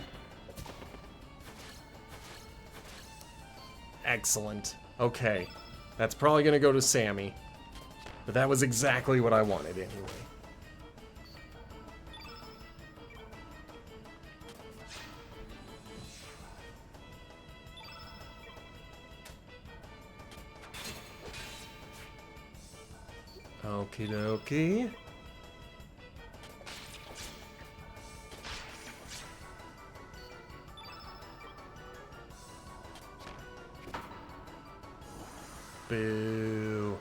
Excellent. Okay. That's probably gonna go to Sammy. But that was exactly what I wanted anyway. Okie dokie. Boo.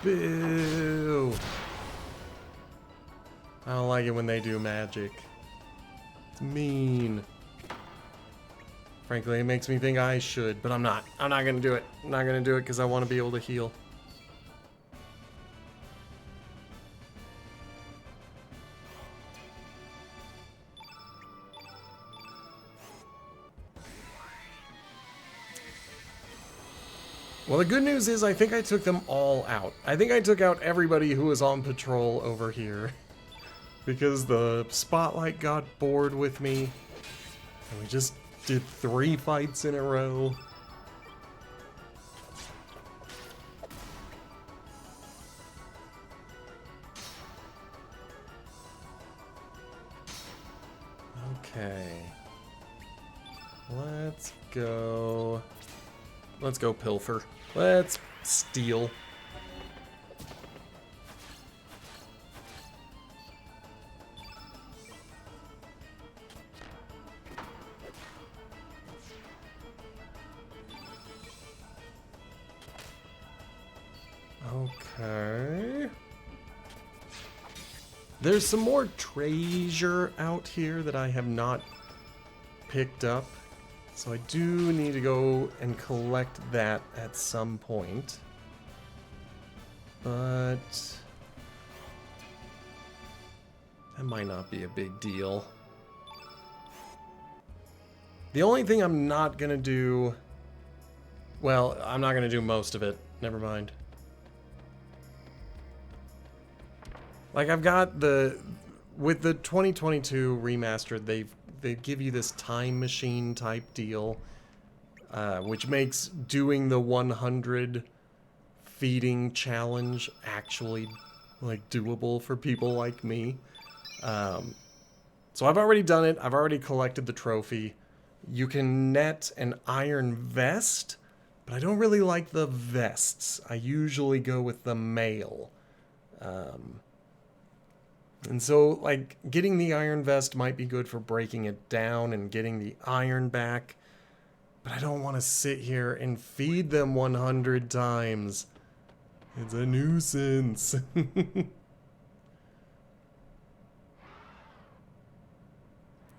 Boo. I don't like it when they do magic. It's mean. Frankly, it makes me think I should, but I'm not. I'm not gonna do it. I'm not gonna do it because I want to be able to heal. Well, the good news is I think I took them all out. I think I took out everybody who was on patrol over here. Because the spotlight got bored with me. And we just did 3 fights in a row. Okay. Let's go... let's go pilfer. Let's steal. Okay. There's some more treasure out here that I have not picked up. So I do need to go and collect that at some point. But that might not be a big deal. The only thing I'm not gonna do Well, I'm not going to do most of it. Never mind. Like, I've got the... With the 2022 remastered, they give you this time machine type deal, which makes doing the 100 feeding challenge actually, like, doable for people like me. So I've already done it. I've already collected the trophy. You can net an iron vest, but I don't really like the vests. I usually go with the mail. And so, like, getting the iron vest might be good for breaking it down and getting the iron back. But I don't want to sit here and feed them 100 times. It's a nuisance.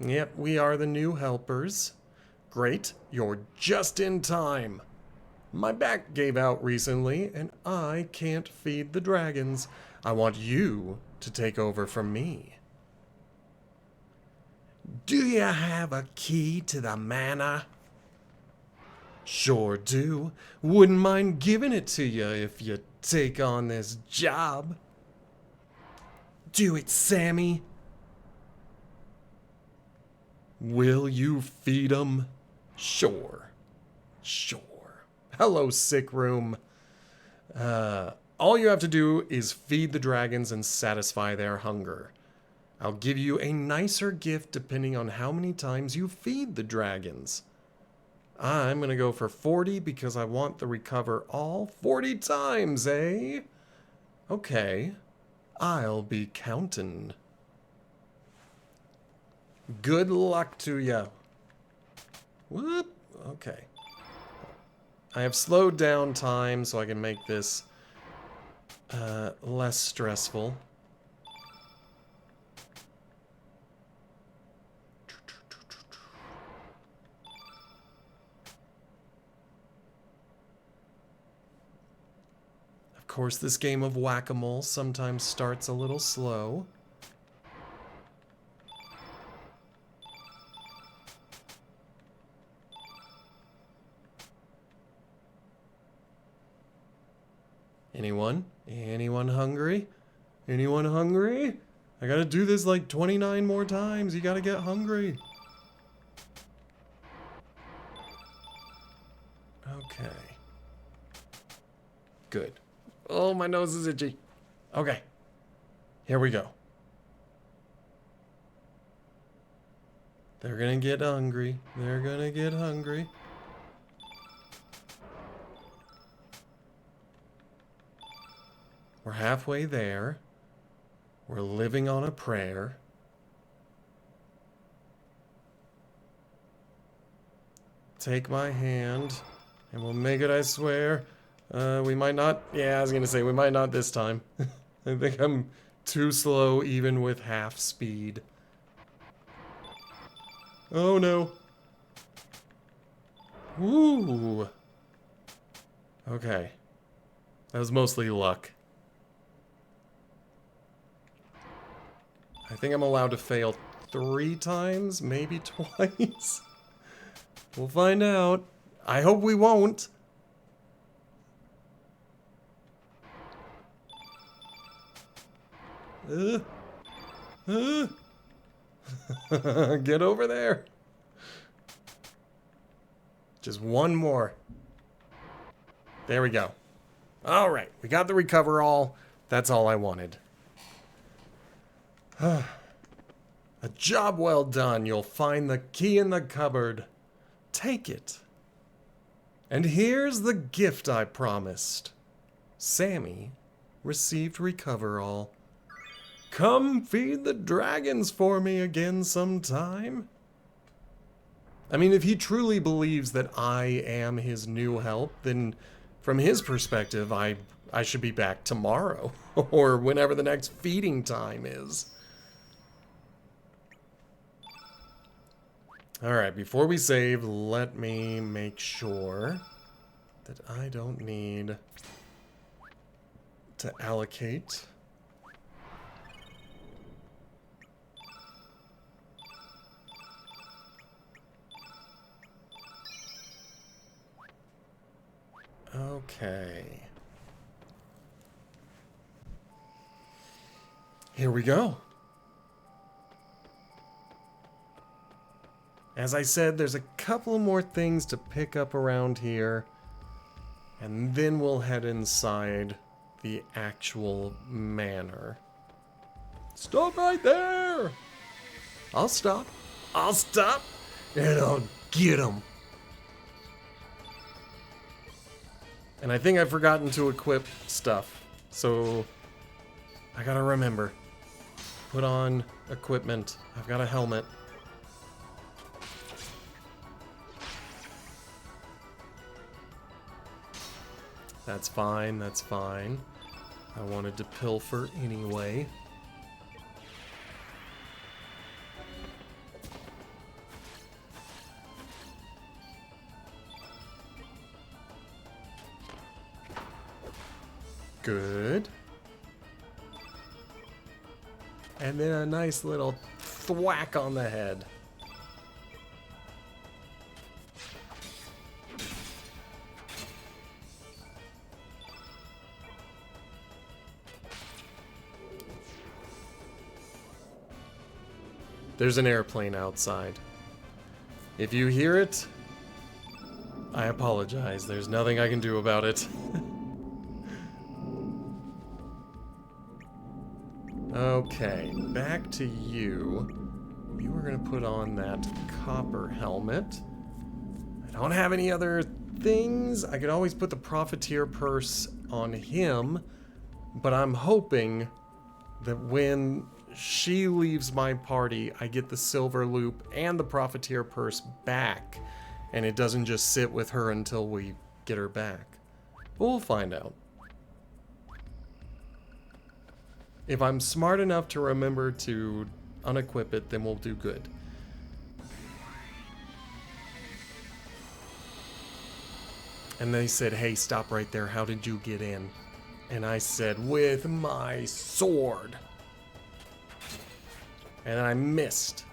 Yep, we are the new helpers. Great, you're just in time. My back gave out recently, and I can't feed the dragons. I want you to take over from me. Do you have a key to the manor? Sure do. Wouldn't mind giving it to you if you take on this job. Do it, Sammy. Will you feed 'em? Sure. Sure. Hello, sick room. All you have to do is feed the dragons and satisfy their hunger. I'll give you a nicer gift depending on how many times you feed the dragons. I'm gonna go for 40 because I want the recover all 40 times, eh? Okay. I'll be counting. Good luck to ya. Whoop. Okay. I have slowed down time so I can make this less stressful. Of course, this game of whack-a-mole sometimes starts a little slow. Anyone? Anyone hungry? Anyone hungry? I gotta do this like 29 more times. You gotta get hungry. Okay. Good. Oh, my nose is itchy. Okay. Here we go. They're gonna get hungry. They're gonna get hungry. We're halfway there. We're living on a prayer. Take my hand, and we'll make it, I swear. We might not... Yeah, I was gonna say, we might not this time. I think I'm too slow even with half speed. Oh no. Woo! Okay. That was mostly luck. I think I'm allowed to fail 3 times, maybe twice. We'll find out. I hope we won't. Get over there. Just one more. There we go. All right, we got the recover all. That's all I wanted. A job well done. You'll find the key in the cupboard. Take it. And here's the gift I promised. Sammy received recover all. Come feed the dragons for me again sometime. I mean, if he truly believes that I am his new help, then from his perspective, I should be back tomorrow or whenever the next feeding time is. Alright, before we save, let me make sure that I don't need to allocate. Okay. Here we go. As I said, there's a couple more things to pick up around here. And then we'll head inside the actual manor. Stop right there! I'll stop. I'll stop and I'll get him. And I think I've forgotten to equip stuff. So I gotta remember. Put on equipment. I've got a helmet. That's fine, that's fine. I wanted to pilfer anyway. Good. And then a nice little thwack on the head. There's an airplane outside. If you hear it, I apologize. There's nothing I can do about it. Okay, back to you. You were gonna put on that copper helmet. I don't have any other things. I could always put the profiteer purse on him, but I'm hoping that when she leaves my party, I get the silver loop and the profiteer purse back, and it doesn't just sit with her until we get her back. But we'll find out. If I'm smart enough to remember to unequip it, then we'll do good. And they said, hey, stop right there. How did you get in? And I said, with my sword. And I missed.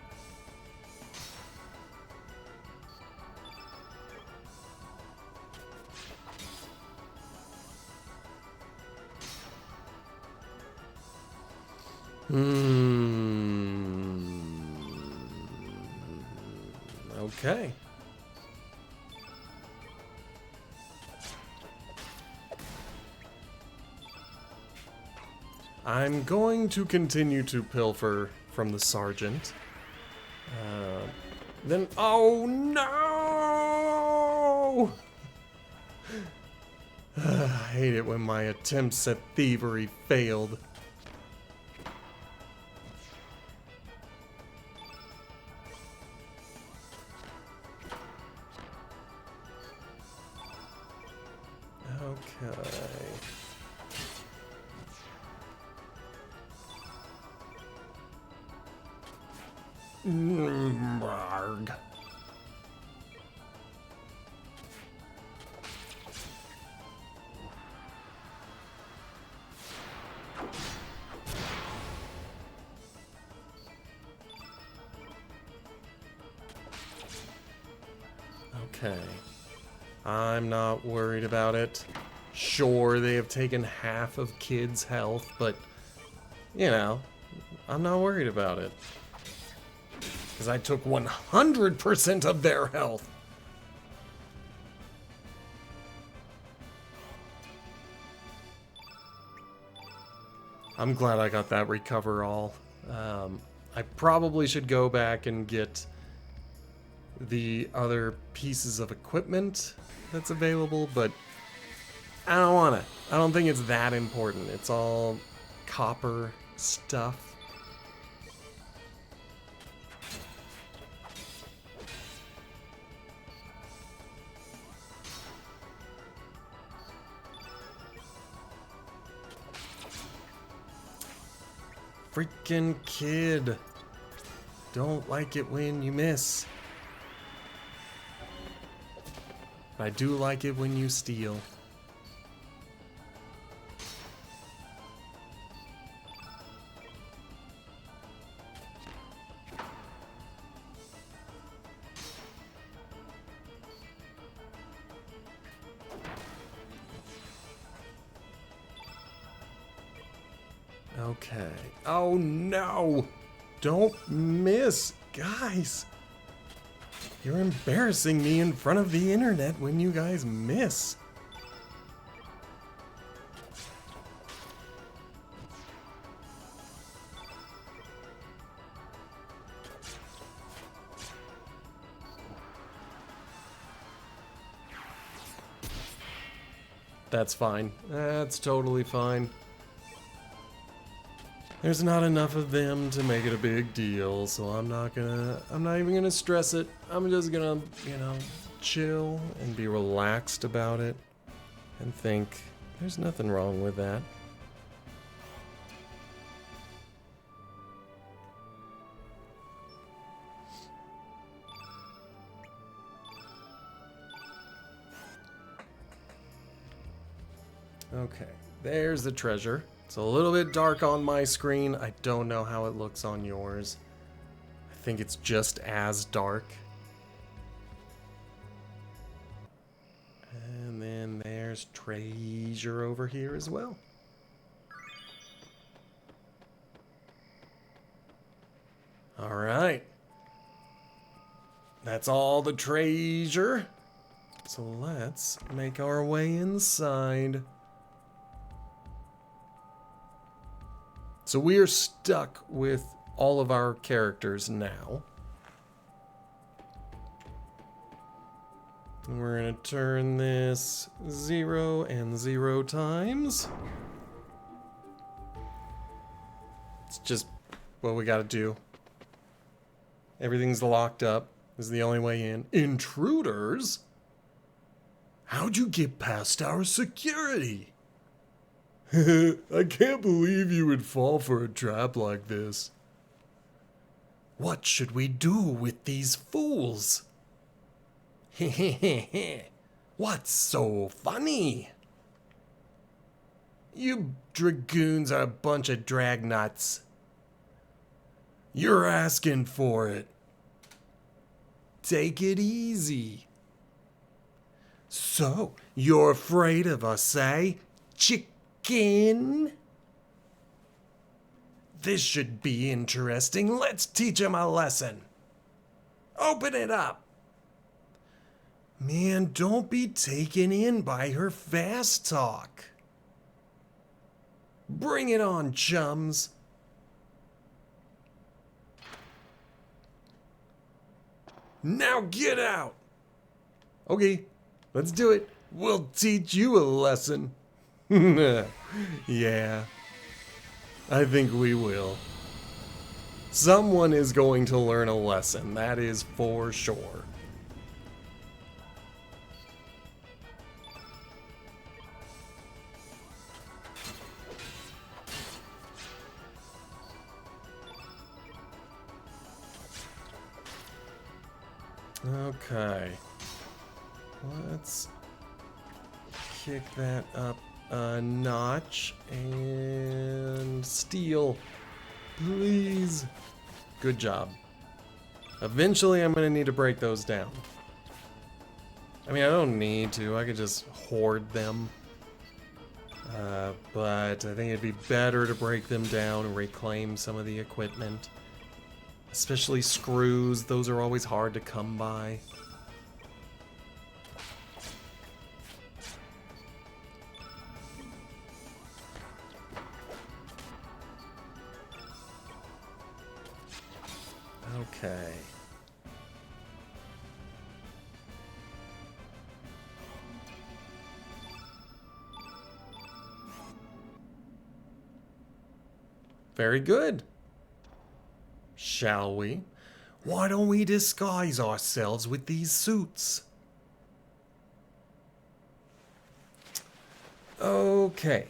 Okay. I'm going to continue to pilfer from the sergeant. Then, oh no! I hate it when my attempts at thievery failed. Okay. Marg. Okay. I'm not worried about it. Sure, they have taken half of kids' health, but, you know, I'm not worried about it. Because I took 100% of their health. I'm glad I got that recover all. I probably should go back and get the other pieces of equipment that's available, but I don't want to. I don't think it's that important. It's all copper stuff. Freaking kid. Don't like it when you miss. I do like it when you steal. Okay. Oh no! Don't miss, guys! You're embarrassing me in front of the internet when you guys miss. That's fine. That's totally fine. There's not enough of them to make it a big deal, so I'm not even gonna stress it. I'm just gonna, chill and be relaxed about it and think there's nothing wrong with that. Okay, there's the treasure. It's a little bit dark on my screen. I don't know how it looks on yours. I think it's just as dark. And then there's treasure over here as well. All right. That's all the treasure. So let's make our way inside. So we are stuck with all of our characters now. And we're gonna turn this 0 and 0 times. It's just what we gotta do. Everything's locked up. This is the only way in. Intruders? How'd you get past our security? I can't believe you would fall for a trap like this. What should we do with these fools? What's so funny? You dragoons are a bunch of dragnuts. You're asking for it. Take it easy. So, you're afraid of us, eh? Chicken? This should be interesting. Let's teach him a lesson. Open it up. Man, don't be taken in by her fast talk. Bring it on, chums. Now get out. Okay, let's do it. We'll teach you a lesson. Yeah, I think we will. Someone is going to learn a lesson, that is for sure. Okay, let's kick that up a notch and steal, please. Good job. Eventually I'm gonna need to break those down. I mean, I don't need to, I could just hoard them. But I think it'd be better to break them down and reclaim some of the equipment. Especially screws, those are always hard to come by. Okay. Very good. Shall we? Why don't we disguise ourselves with these suits? Okay.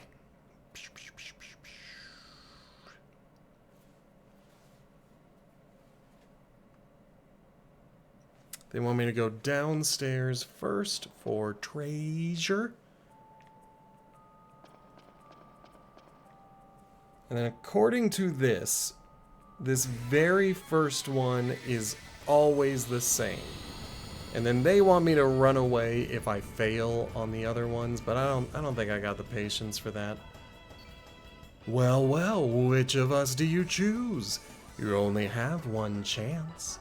They want me to go downstairs first for treasure. And then according to this very first one is always the same. And then they want me to run away if I fail on the other ones, but I don't think I got the patience for that. Well, well, which of us do you choose? You only have one chance.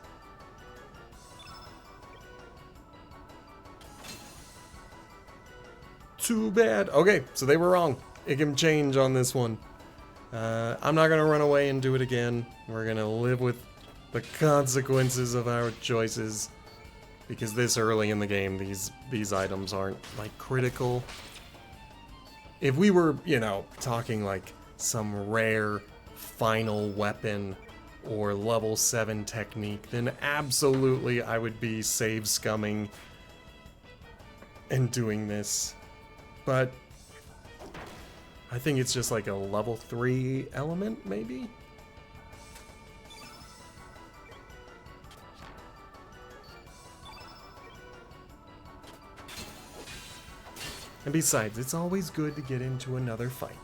Too bad. Okay, so they were wrong. It can change on this one. I'm not gonna run away and do it again. We're gonna live with the consequences of our choices. Because this early in the game, these items aren't, like, critical. If we were, you know, talking, like, some rare final weapon or level 7 technique, then absolutely I would be save scumming and doing this. But I think it's just like a level 3 element, maybe? And besides, it's always good to get into another fight.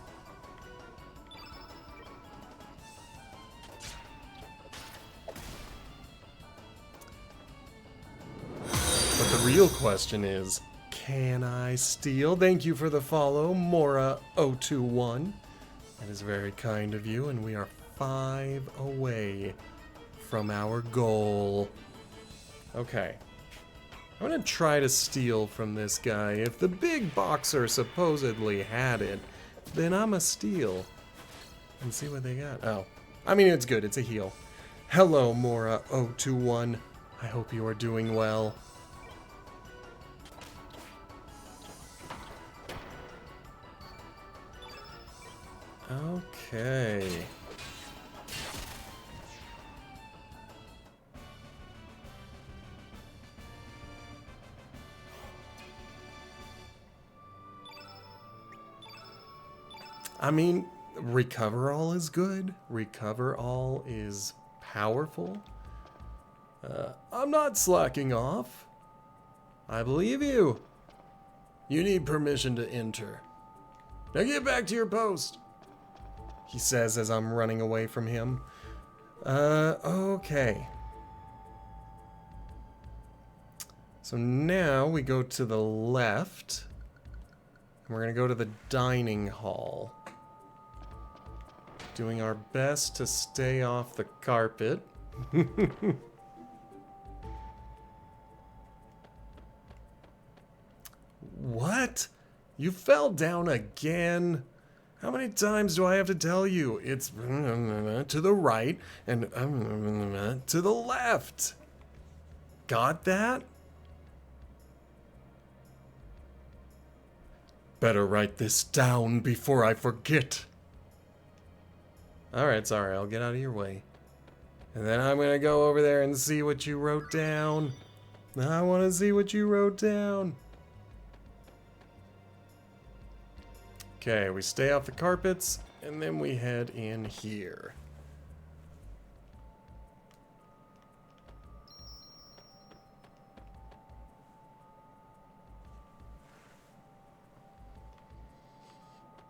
But the real question is, can I steal? Thank you for the follow, Mora021. That is very kind of you, and we are 5 away from our goal. Okay. I'm gonna try to steal from this guy. If the big boxer supposedly had it, then I'm a steal. And see what they got. Oh. I mean, it's good. It's a heal. Hello, Mora021. I hope you are doing well. Okay. I mean, recover all is good. Recover all is powerful. I'm not slacking off. I believe you. You need permission to enter. Now get back to your post, he says as I'm running away from him. Okay. So now we go to the left. And we're gonna go to the dining hall. Doing our best to stay off the carpet. What? You fell down again? How many times do I have to tell you? It's to the right and to the left. Got that? Better write this down before I forget. Alright, sorry, I'll get out of your way. And then I'm gonna go over there and see what you wrote down. I wanna see what you wrote down. Okay, we stay off the carpets, and then we head in here.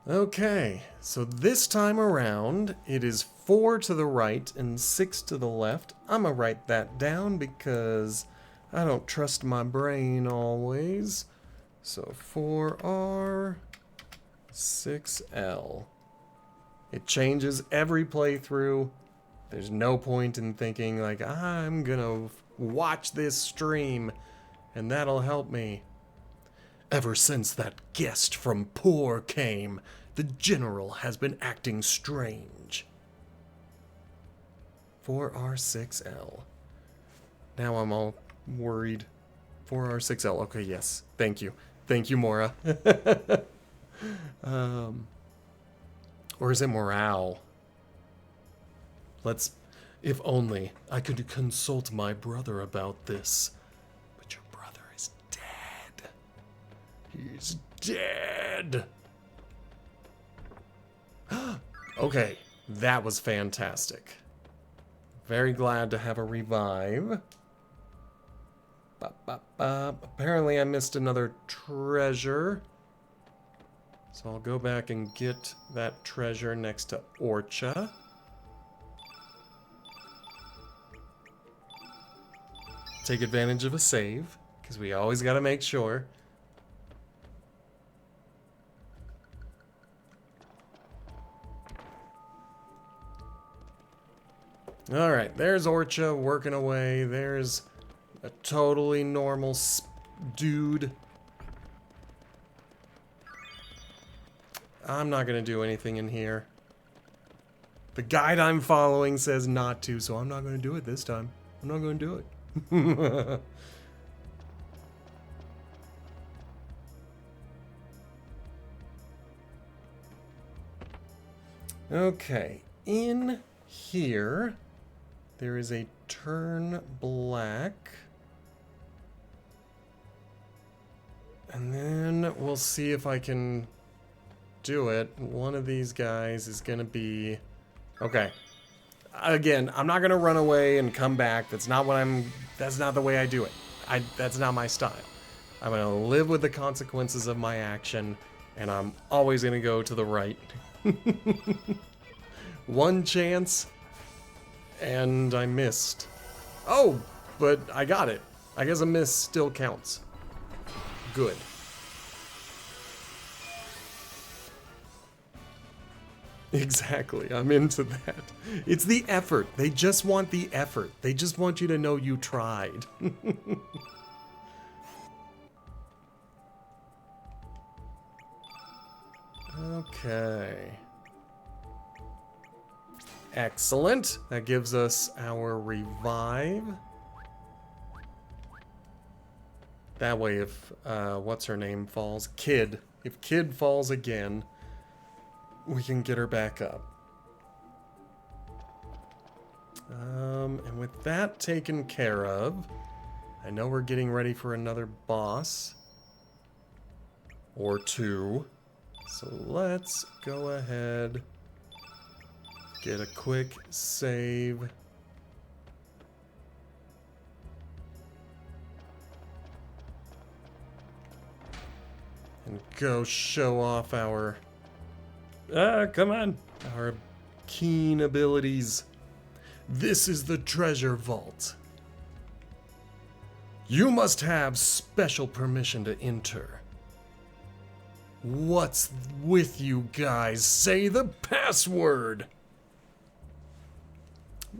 Okay, so this time around, it is 4 to the right and 6 to the left. I'm gonna write that down because I don't trust my brain always. So 4R, 6L. It changes every playthrough. There's no point in thinking like, I'm gonna watch this stream and that'll help me. Ever since that guest from Poor came, the general has been acting strange. 4R6L. Now I'm all worried. 4R6L. Okay, yes. Thank you. Thank you, Mora. Or is it morale? If only I could consult my brother about this. But your brother is dead. He's dead. Okay, that was fantastic. Very glad to have a revive. Apparently I missed another treasure. So I'll go back and get that treasure next to Orcha. Take advantage of a save, because we always got to make sure. Alright, there's Orcha working away. There's a totally normal dude. I'm not gonna do anything in here. The guide I'm following says not to, so I'm not gonna do it this time. I'm not gonna do it. Okay, in here, there is a turn black. And then we'll see if I can do it. One of these guys is gonna be... Okay. Again, I'm not gonna run away and come back. That's not the way I do it. That's not my style. I'm gonna live with the consequences of my action, and I'm always gonna go to the right. One chance, and I missed. Oh, but I got it. I guess a miss still counts. Good. Exactly, I'm into that. It's the effort. They just want the effort. They just want you to know you tried. Okay. Excellent. That gives us our revive. That way if, what's her name falls? Kid. If Kid falls again, we can get her back up. And with that taken care of, I know we're getting ready for another boss. Or two. So let's go ahead, get a quick save. And go show off our... come on. Our keen abilities. This is the treasure vault. You must have special permission to enter. What's with you guys? Say the password!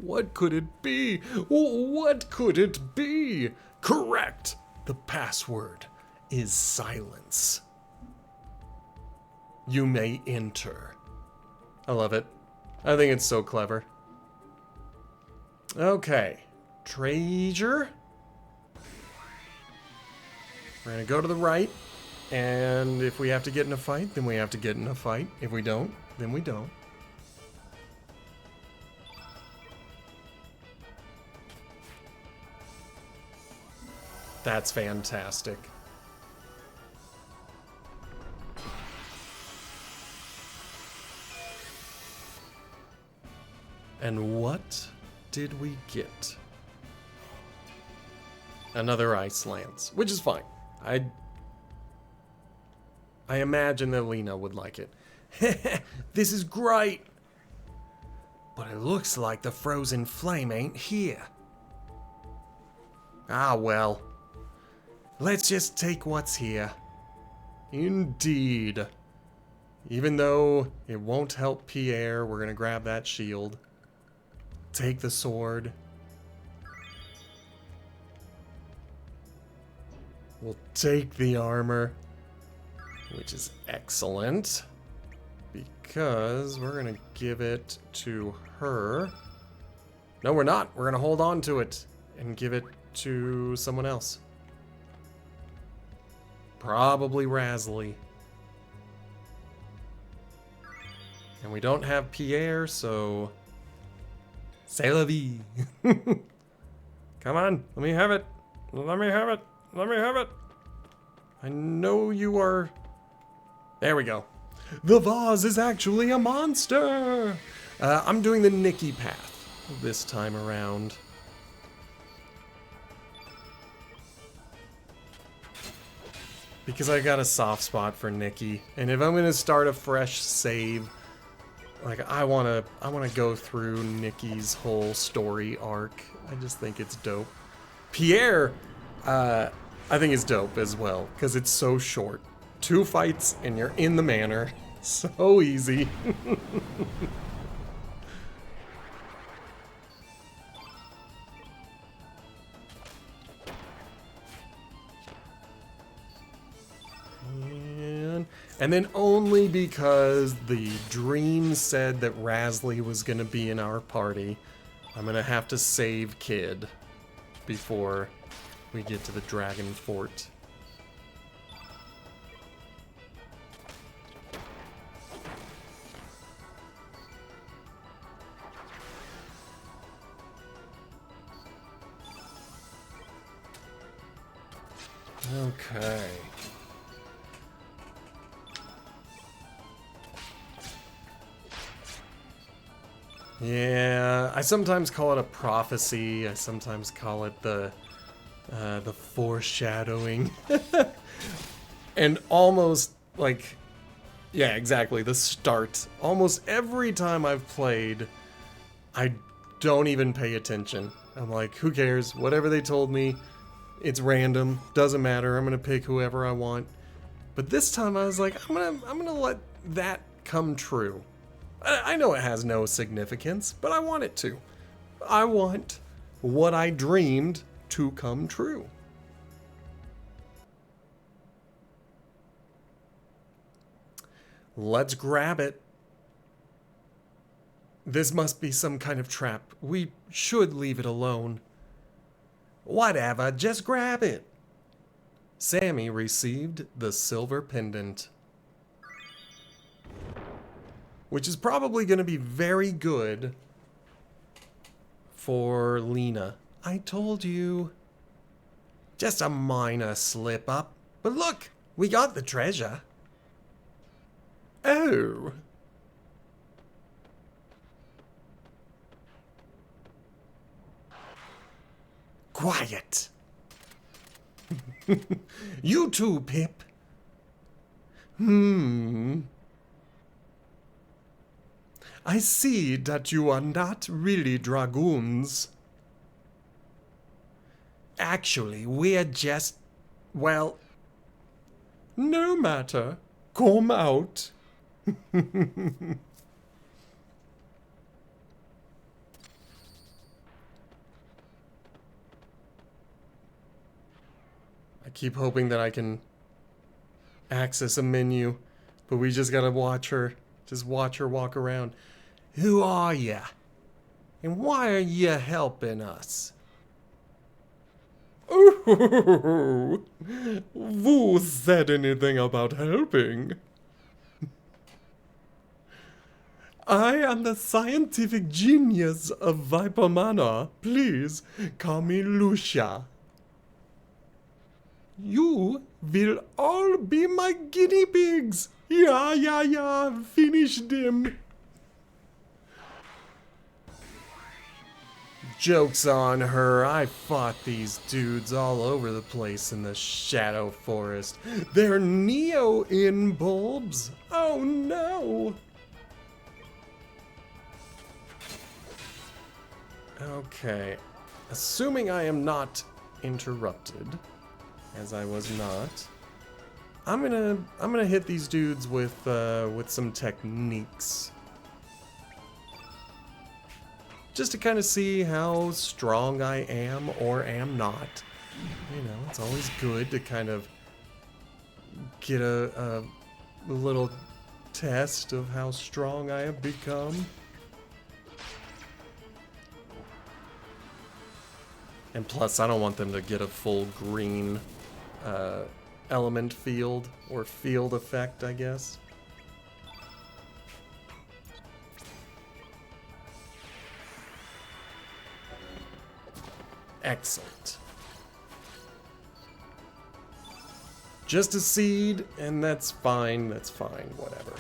What could it be? What could it be? Correct! The password is silence. You may enter. I love it. I think it's so clever. Okay. Treasure. We're gonna go to the right. And if we have to get in a fight, then we have to get in a fight. If we don't, then we don't. That's fantastic. And what did we get? Another ice lance, which is fine. I imagine that Lena would like it. This is great! But it looks like the frozen flame ain't here. Ah, well. Let's just take what's here. Indeed. Even though it won't help Pierre, we're gonna grab that shield. Take the sword. We'll take the armor, which is excellent, because we're gonna give it to her. No, we're not. We're gonna hold on to it and give it to someone else. Probably Rasley. And we don't have Pierre, so... C'est la vie. Come on, let me have it. Let me have it. Let me have it. I know you are... There we go. The vase is actually a monster! I'm doing the Nikki path this time around. Because I got a soft spot for Nikki. And if I'm gonna start a fresh save, like I wanna go through Nikki's whole story arc. I just think it's dope. Pierre, I think is dope as well, because it's so short. 2 fights and you're in the manor. So easy. And then only because the dream said that Rasley was going to be in our party, I'm going to have to save Kid before we get to the Dragon Fort. Okay. Yeah, I sometimes call it a prophecy. I sometimes call it the foreshadowing. And almost like, yeah, exactly, the start. Almost every time I've played, I don't even pay attention. I'm like, who cares? Whatever they told me, it's random. Doesn't matter. I'm gonna pick whoever I want. But this time I was like, I'm gonna let that come true. I know it has no significance, but I want it to. I want what I dreamed to come true. Let's grab it. This must be some kind of trap. We should leave it alone. Whatever, just grab it. Sammy received the silver pendant, which is probably going to be very good for Lena. I told you. Just a minor slip up. But look, we got the treasure. Oh. Quiet. You too, Pip. I see that you are not really dragoons. Actually, we're just, well, no matter. Come out. I keep hoping that I can access a menu, but we just gotta watch her. Just watch her walk around. Who are ya? And why are ya helping us? Ooh, who said anything about helping? I am the scientific genius of Viper Mana. Please call me Lucia. You will all be my guinea pigs. Yeah, finish them. Joke's on her. I fought these dudes all over the place in the Shadow Forest. They're Neo-In bulbs. Oh no. Okay. Assuming I am not interrupted, as I was not, I'm gonna hit these dudes with some techniques. Just to kind of see how strong I am or am not. You know, it's always good to kind of get a little test of how strong I have become. And plus, I don't want them to get a full green element field, or field effect, I guess. Excellent. Just a seed, and that's fine, whatever.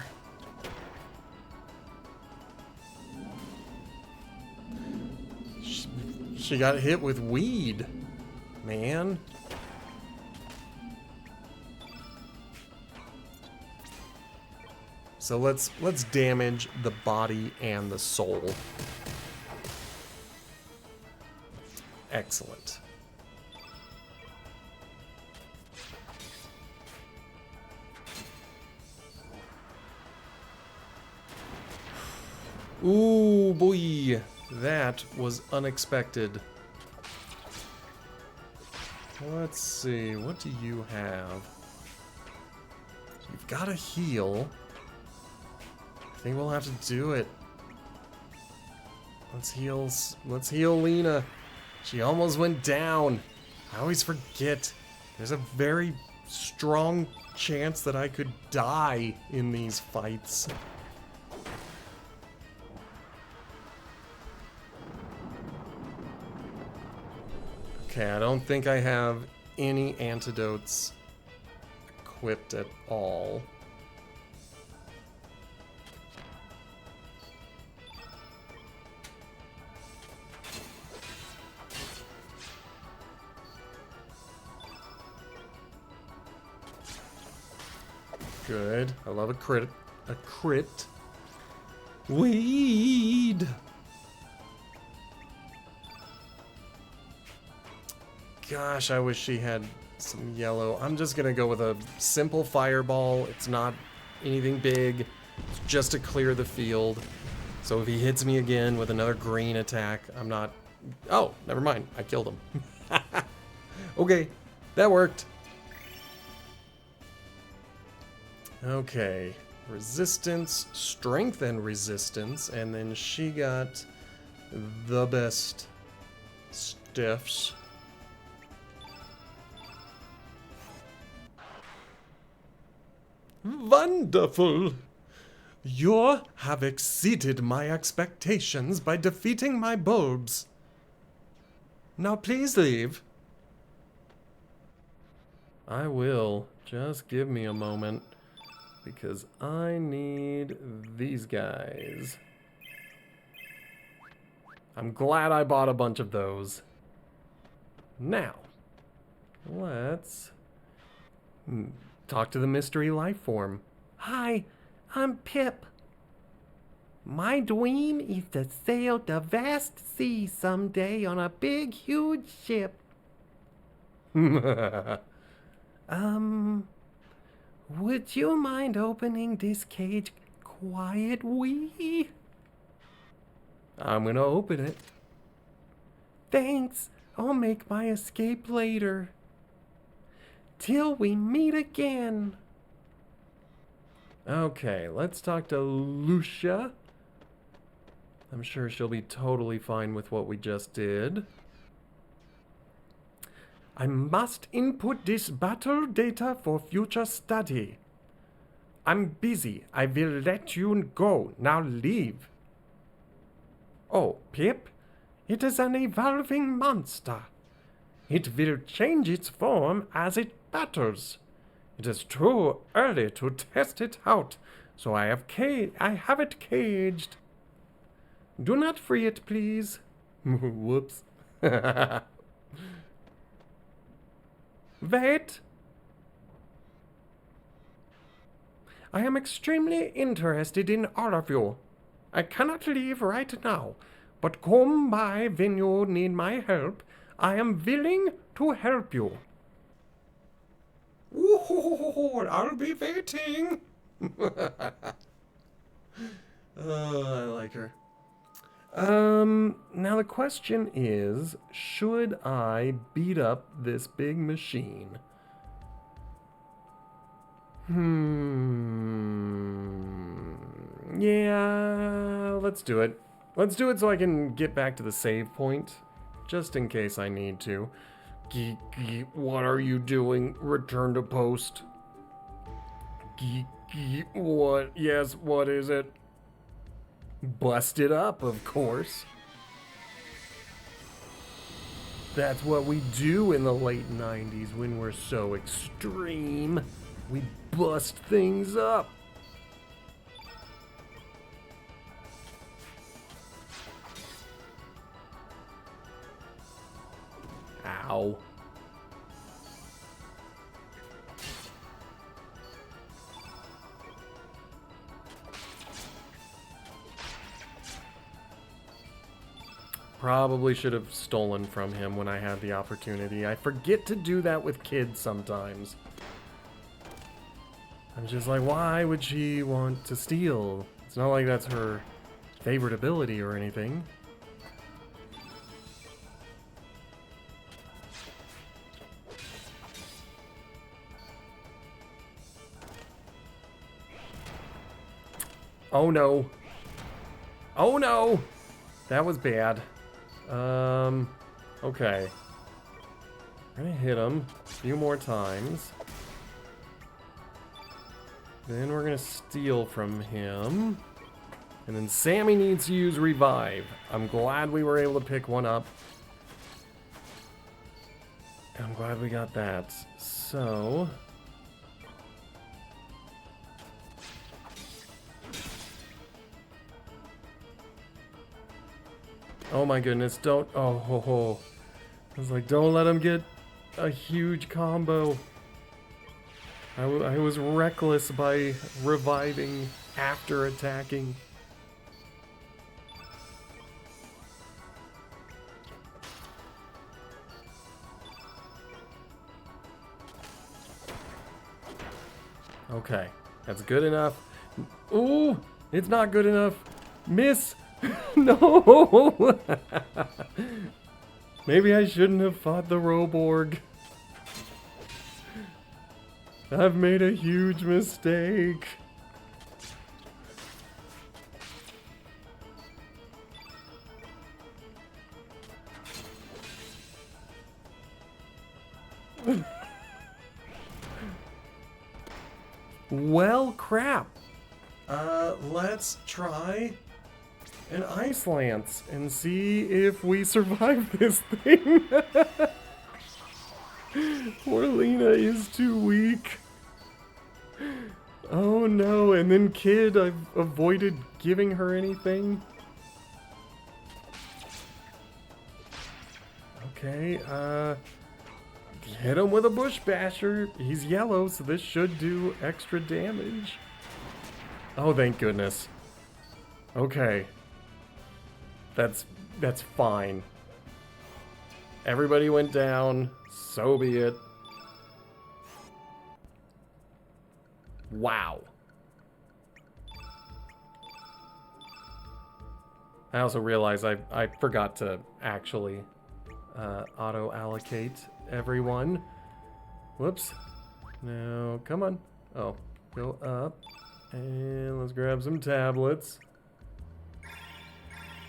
She got hit with weed, man. So let's damage the body and the soul. Excellent. Ooh, boy. That was unexpected. Let's see, what do you have? You've got to heal. I think we'll have to do it. Let's heal Lena. She almost went down. I always forget. There's a very strong chance that I could die in these fights. Okay, I don't think I have any antidotes equipped at all. Good. I love a crit. A crit. Weed! Gosh, I wish she had some yellow. I'm just gonna go with a simple fireball. It's not anything big. It's just to clear the field. So if he hits me again with another green attack, I'm not... Oh, never mind. I killed him. Okay, that worked. Okay, resistance, strength and resistance, and then she got the best stiffs. Wonderful! You have exceeded my expectations by defeating my bulbs. Now please leave. I will. Just give me a moment. Because I need these guys. I'm glad I bought a bunch of those. Now, let's talk to the mystery life form. Hi, I'm Pip. My dream is to sail the vast sea someday on a big, huge ship. Would you mind opening this cage quietly? I'm gonna open it. Thanks. I'll make my escape later. Till we meet again. Okay, let's talk to Lucia. I'm sure she'll be totally fine with what we just did. I must input this battle data for future study. I'm busy. I will let you go. Now leave. Oh, Pip? It is an evolving monster. It will change its form as it battles. It is too early to test it out, so I have it caged. Do not free it, please. Whoops. Wait! I am extremely interested in all of you. I cannot leave right now, but come by when you need my help. I am willing to help you. Ooh, I'll be waiting. Oh, I like her. Now the question is, should I beat up this big machine? Yeah, let's do it. Let's do it so I can get back to the save point, just in case I need to. What are you doing? Return to post. What? Yes, what is it? Bust it up, of course. That's what we do in the late 90s when we're so extreme. We bust things up. Ow. Probably should have stolen from him when I had the opportunity. I forget to do that with kids sometimes. I'm just like, why would she want to steal? It's not like that's her favorite ability or anything. Oh no. Oh no! That was bad. Okay. We're gonna hit him a few more times. Then we're gonna steal from him. And then Sammy needs to use revive. I'm glad we were able to pick one up. I'm glad we got that. So... oh my goodness, don't... oh, ho, ho. I was like, don't let him get a huge combo. I was reckless by reviving after attacking. Okay, that's good enough. Ooh, it's not good enough. Miss. No. Maybe I shouldn't have fought the Roborg. I've made a huge mistake. Well, crap. Let's try an Ice Lance and see if we survive this thing. Poor Lena is too weak. Oh no, and then Kid, I've avoided giving her anything. Okay, hit him with a Bush Basher. He's yellow, so this should do extra damage. Oh, thank goodness. Okay. That's fine. Everybody went down, so be it. Wow. I also realized I forgot to actually auto-allocate everyone. Whoops. Now, come on. Oh, go up. And let's grab some tablets.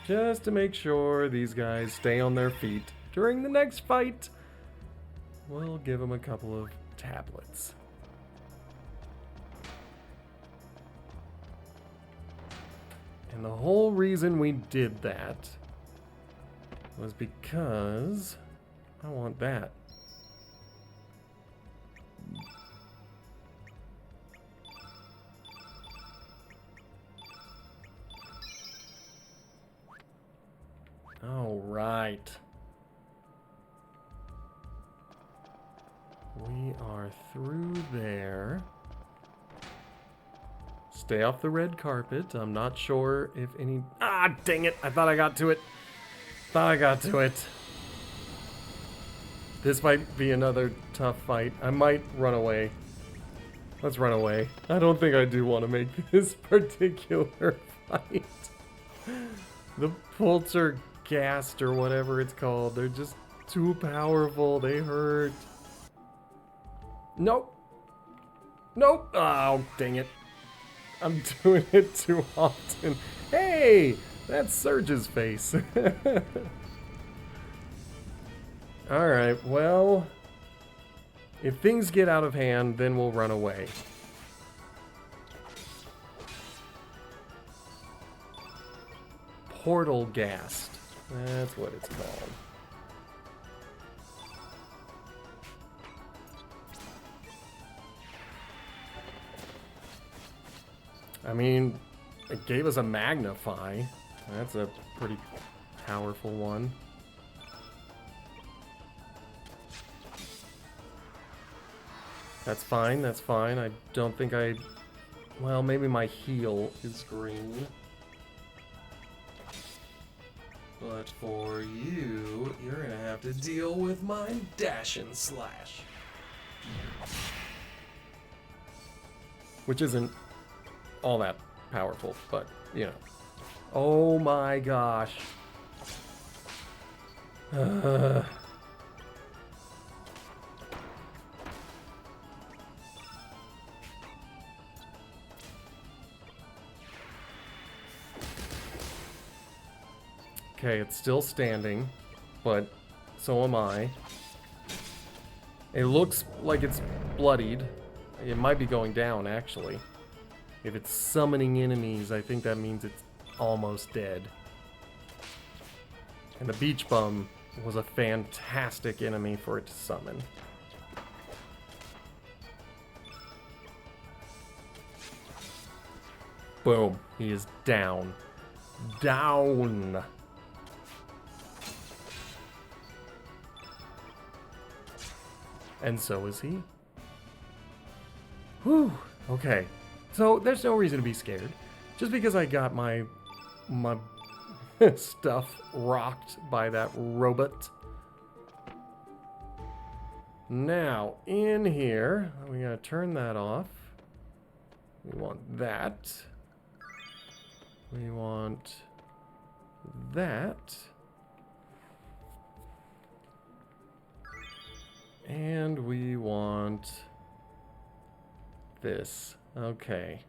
Just to make sure these guys stay on their feet during the next fight. We'll give them a couple of tablets. And the whole reason we did that was because I want that. All right. We are through there. Stay off the red carpet. I'm not sure if any... ah, dang it. I thought I got to it. Thought I got to it. This might be another tough fight. I might run away. Let's run away. I don't think I do want to make this particular fight. The Poltergeist or whatever it's called. They're just too powerful. They hurt. Nope. Nope. Oh, dang it. I'm doing it too often. Hey! That's Surge's face. Alright, well... if things get out of hand, then we'll run away. Portalgeist. That's what it's called. I mean, it gave us a Magnify. That's a pretty powerful one. That's fine, that's fine. I don't think I... well, maybe my heal is green. But for you, you're gonna have to deal with my dash and slash. Which isn't all that powerful, but, you know. Oh my gosh. Okay, it's still standing, but so am I. It looks like it's bloodied. It might be going down, actually. If it's summoning enemies, I think that means it's almost dead. And the beach bum was a fantastic enemy for it to summon. Boom. He is down. Down. And so is he. Whew. Okay. So there's no reason to be scared. Just because I got my stuff rocked by that robot. Now, in here, we gotta turn that off. We want that. We want that. And we want this. Okay.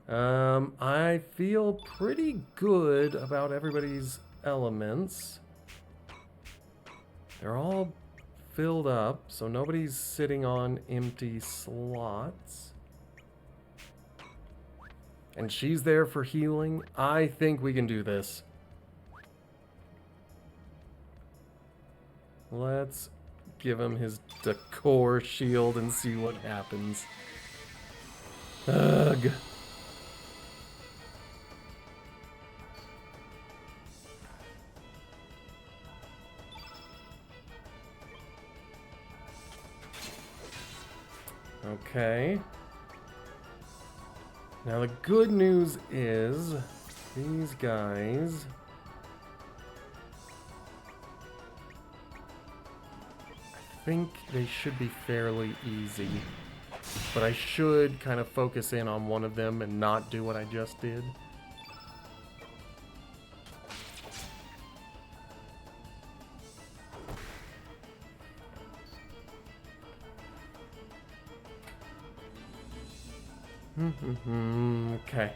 I feel pretty good about everybody's elements. They're all filled up, so nobody's sitting on empty slots. And she's there for healing. I think we can do this. Let's give him his decor shield and see what happens. Ugh. Okay. Now the good news is these guys I think they should be fairly easy. But I should kind of focus in on one of them and not do what I just did. Okay.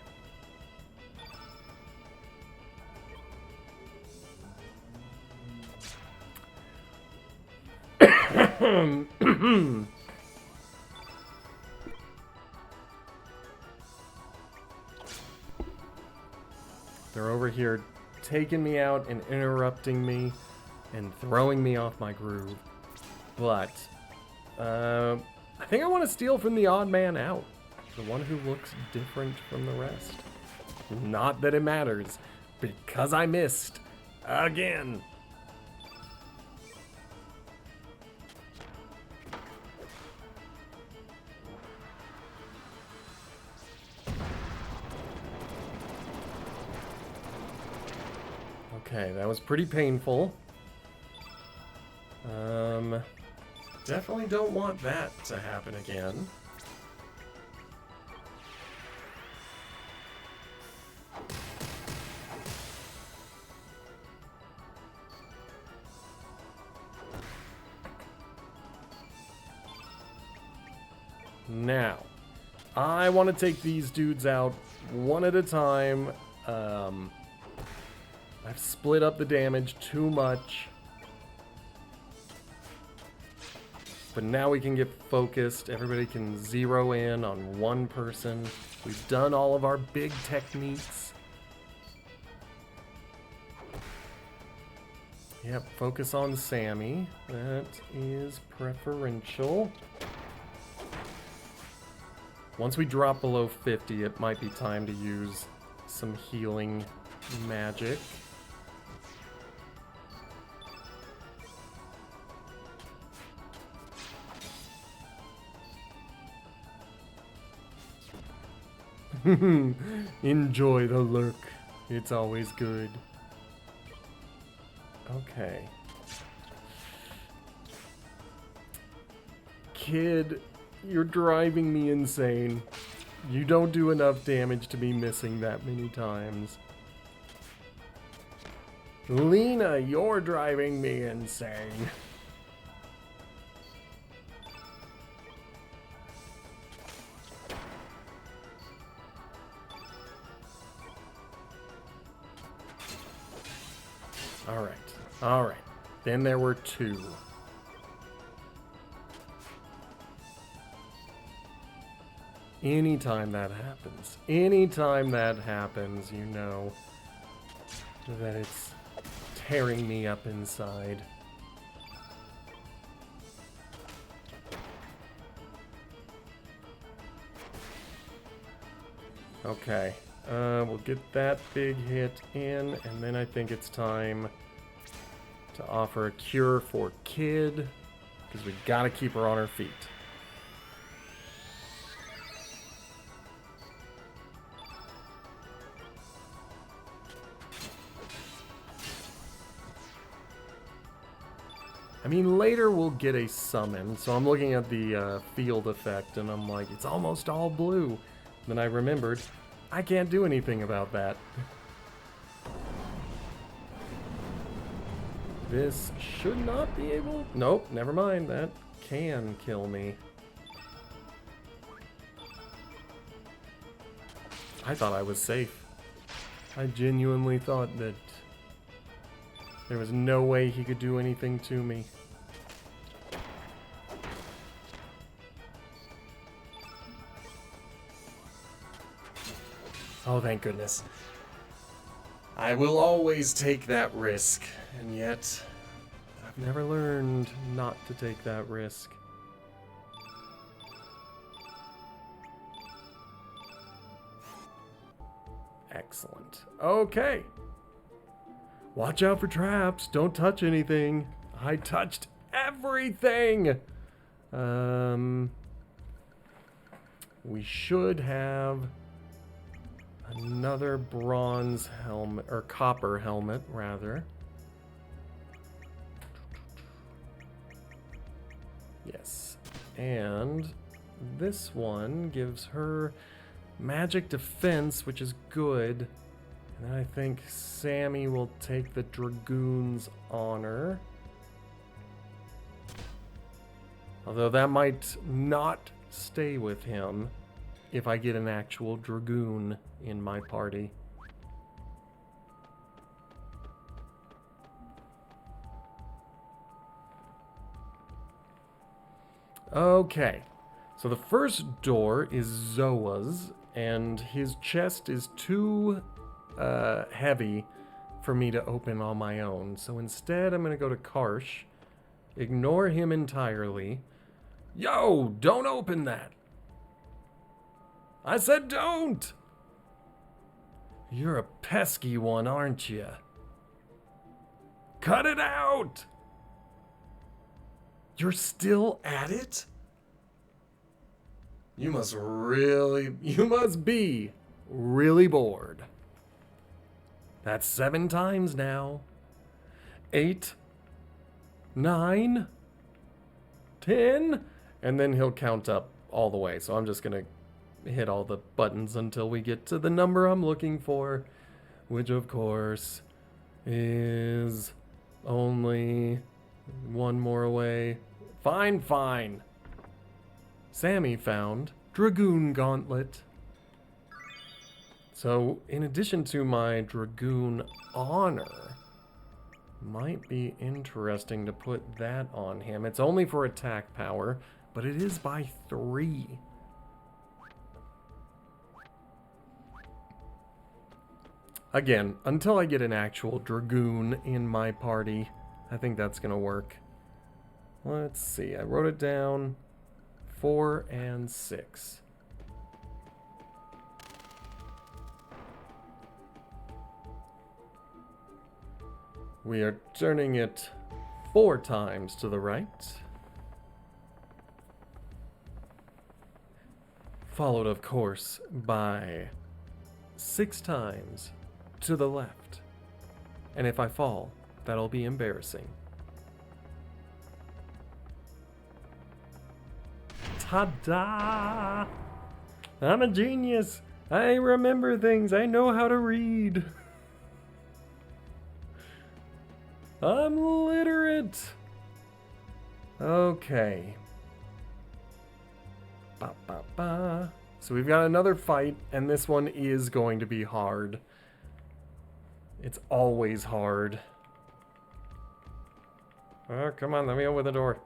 They're over here taking me out and interrupting me and throwing me off my groove. But I think I want to steal from the odd man out. The one who looks different from the rest. Not that it matters, because I missed. Again. Okay, that was pretty painful. Definitely don't want that to happen again. Now, I want to take these dudes out one at a time. I've split up the damage too much. But now we can get focused. Everybody can zero in on one person. We've done all of our big techniques. Yep, focus on Sammy. That is preferential. Once we drop below 50, it might be time to use some healing magic. Enjoy the lurk. It's always good. Okay. Kid, you're driving me insane. You don't do enough damage to be missing that many times. Lena, you're driving me insane. Alright. Alright. Then there were 2. Anytime that happens, you know that it's tearing me up inside. Okay, we'll get that big hit in, and then I think it's time to offer a cure for Kid, because we gotta keep her on her feet. I mean, later we'll get a summon, so I'm looking at the field effect, and I'm like, it's almost all blue. Then I remembered, I can't do anything about that. This should not be able... Nope, never mind, that can kill me. I thought I was safe. I genuinely thought that there was no way he could do anything to me. Oh, thank goodness. I will always take that risk, and yet I've never learned not to take that risk. Excellent. Okay. Watch out for traps. Don't touch anything. I touched everything. We should have another bronze helmet, or copper helmet, rather. Yes. And this one gives her magic defense, which is good. And then I think Sammy will take the Dragoon's honor. Although that might not stay with him if I get an actual Dragoon in my party. Okay, so the first door is Zoa's, and his chest is too heavy for me to open on my own. So instead, I'm going to go to Karsh, ignore him entirely. Yo, don't open that. I said don't! You're a pesky one, aren't you? Cut it out! You're still at it? You must be really bored. That's 7 times now. 8, 9, 10, and then he'll count up all the way. So I'm just gonna hit all the buttons until we get to the number I'm looking for, which of course is only 1 more away. Fine. Sammy found Dragoon Gauntlet. So in addition to my Dragoon Honor, might be interesting to put that on him. It's only for attack power, but it is by 3. Again, until I get an actual Dragoon in my party, I think that's gonna work. Let's see, I wrote it down. 4 and 6. We are turning it 4 times to the right. Followed, of course, by 6 times to the left. And if I fall, that'll be embarrassing. Ta-da! I'm a genius. I remember things. I know how to read. I'm literate. Okay. Ba-ba-ba. So we've got another fight, and this one is going to be hard. It's always hard. Oh, come on, let me open the door.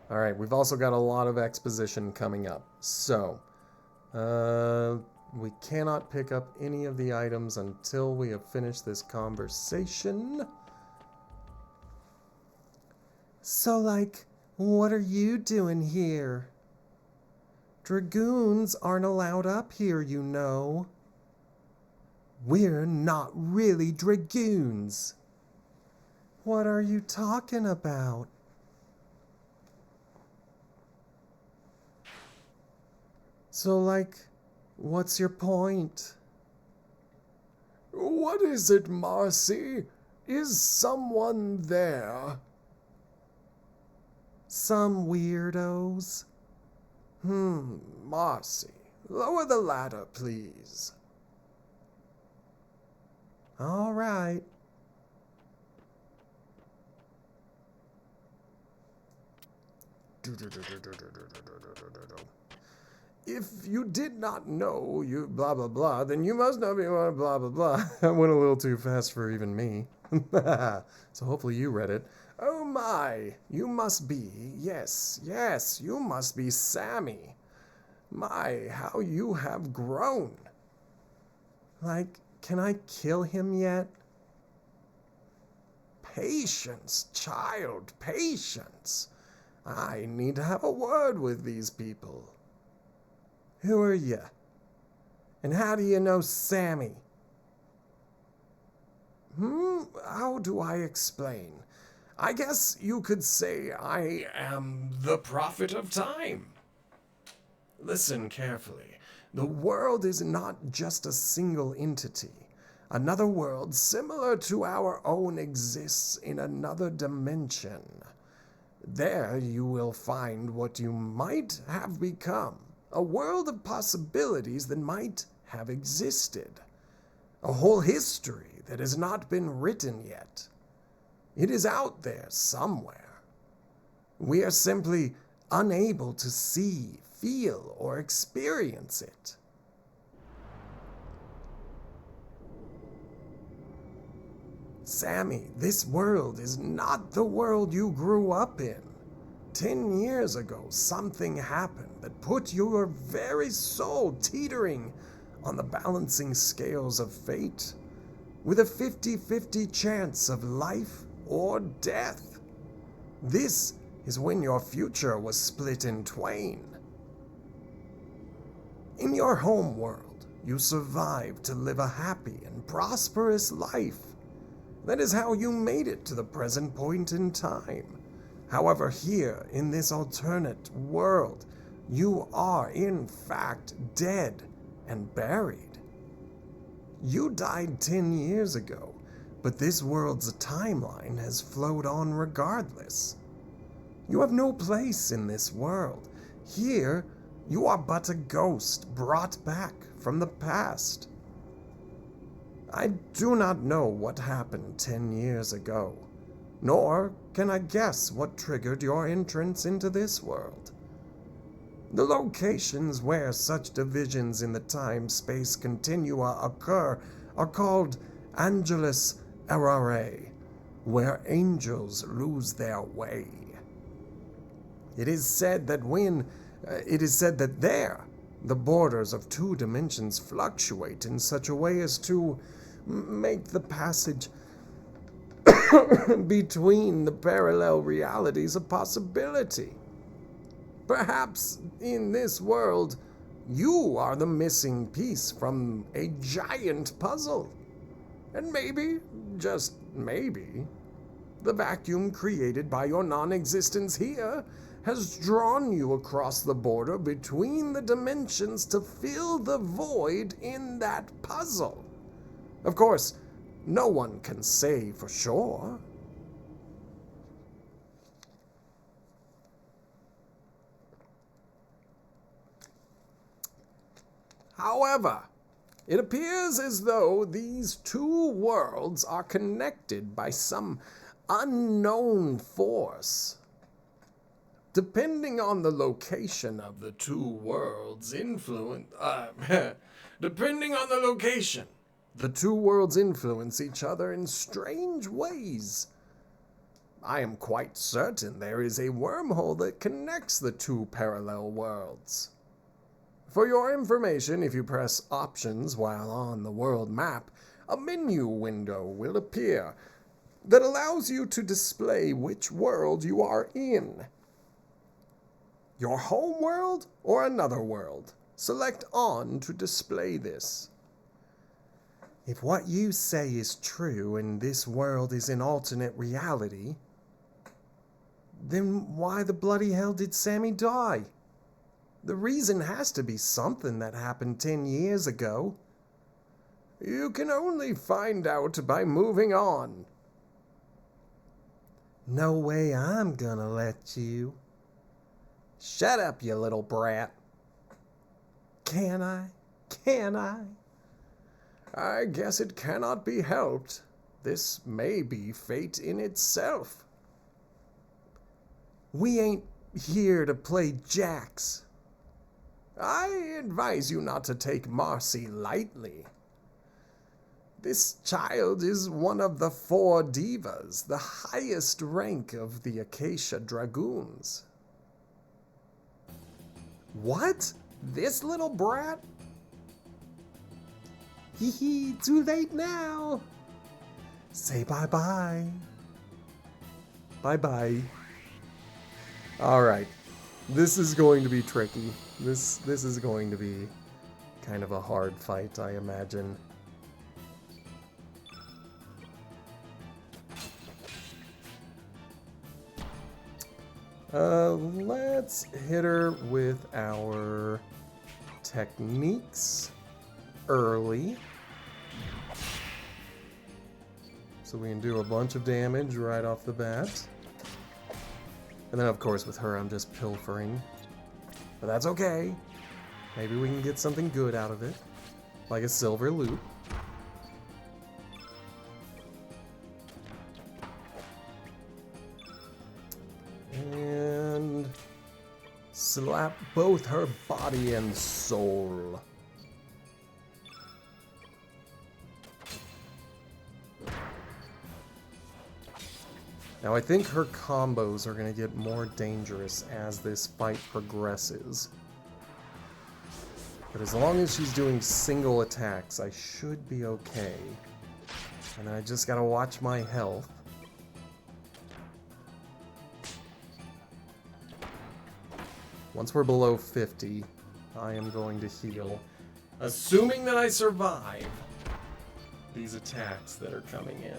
Alright, we've also got a lot of exposition coming up. So, we cannot pick up any of the items until we have finished this conversation. So, like, what are you doing here? Dragoons aren't allowed up here, you know. We're not really dragoons. What are you talking about? So, like, what's your point? What is it, Marcy? Is someone there? Some weirdos. Marcy, lower the ladder, please. All right. If you did not know you blah blah blah, then you must not be blah blah blah. That went a little too fast for even me. So hopefully you read it. Oh my, you must be, yes, you must be Sammy. My, how you have grown. Like, can I kill him yet? Patience, child, patience. I need to have a word with these people. Who are you? And how do you know Sammy? How do I explain? I guess you could say I am the prophet of time. Listen carefully. The world is not just a single entity. Another world similar to our own exists in another dimension. There you will find what you might have become. A world of possibilities that might have existed. A whole history that has not been written yet. It is out there somewhere. We are simply unable to see, feel, or experience it. Sammy, this world is not the world you grew up in. 10 years ago, something happened that put your very soul teetering on the balancing scales of fate, with a 50-50 chance of life or death. This is when your future was split in twain. In your home world, you survived to live a happy and prosperous life. That is how you made it to the present point in time. However, here, in this alternate world, you are in fact dead and buried. You died 10 years ago, but this world's timeline has flowed on regardless. You have no place in this world. Here, you are but a ghost brought back from the past. I do not know what happened 10 years ago, nor can I guess what triggered your entrance into this world. The locations where such divisions in the time-space continua occur are called Angelus Errare, where angels lose their way. It is said that there, the borders of two dimensions fluctuate in such a way as to make the passage between the parallel realities a possibility. Perhaps in this world, you are the missing piece from a giant puzzle. And maybe, just maybe, the vacuum created by your non-existence here has drawn you across the border between the dimensions to fill the void in that puzzle. Of course, no one can say for sure. However, it appears as though these two worlds are connected by some unknown force. Depending on the location of the two worlds influence... depending on the location, the two worlds influence each other in strange ways. I am quite certain there is a wormhole that connects the two parallel worlds. For your information, if you press options while on the world map, a menu window will appear that allows you to display which world you are in. Your home world or another world. Select on to display this. If what you say is true and this world is an alternate reality, then why the bloody hell did Sammy die? The reason has to be something that happened 10 years ago. You can only find out by moving on. No way I'm gonna let you. Shut up, you little brat. Can I? Can I? I guess it cannot be helped. This may be fate in itself. We ain't here to play jacks. I advise you not to take Marcy lightly. This child is one of the 4 divas, the highest rank of the Acacia Dragoons. What? This little brat? Hee hee, too late now. Say bye-bye. Bye-bye. Alright. This is going to be tricky. This is going to be kind of a hard fight, I imagine. Let's hit her with our techniques early. So we can do a bunch of damage right off the bat. And then, of course, with her, I'm just pilfering. But that's okay. Maybe we can get something good out of it. Like a silver loot. And slap both her body and soul. Now I think her combos are going to get more dangerous as this fight progresses. But as long as she's doing single attacks, I should be okay. And I just gotta watch my health. Once we're below 50, I am going to heal. Assuming that I survive these attacks that are coming in.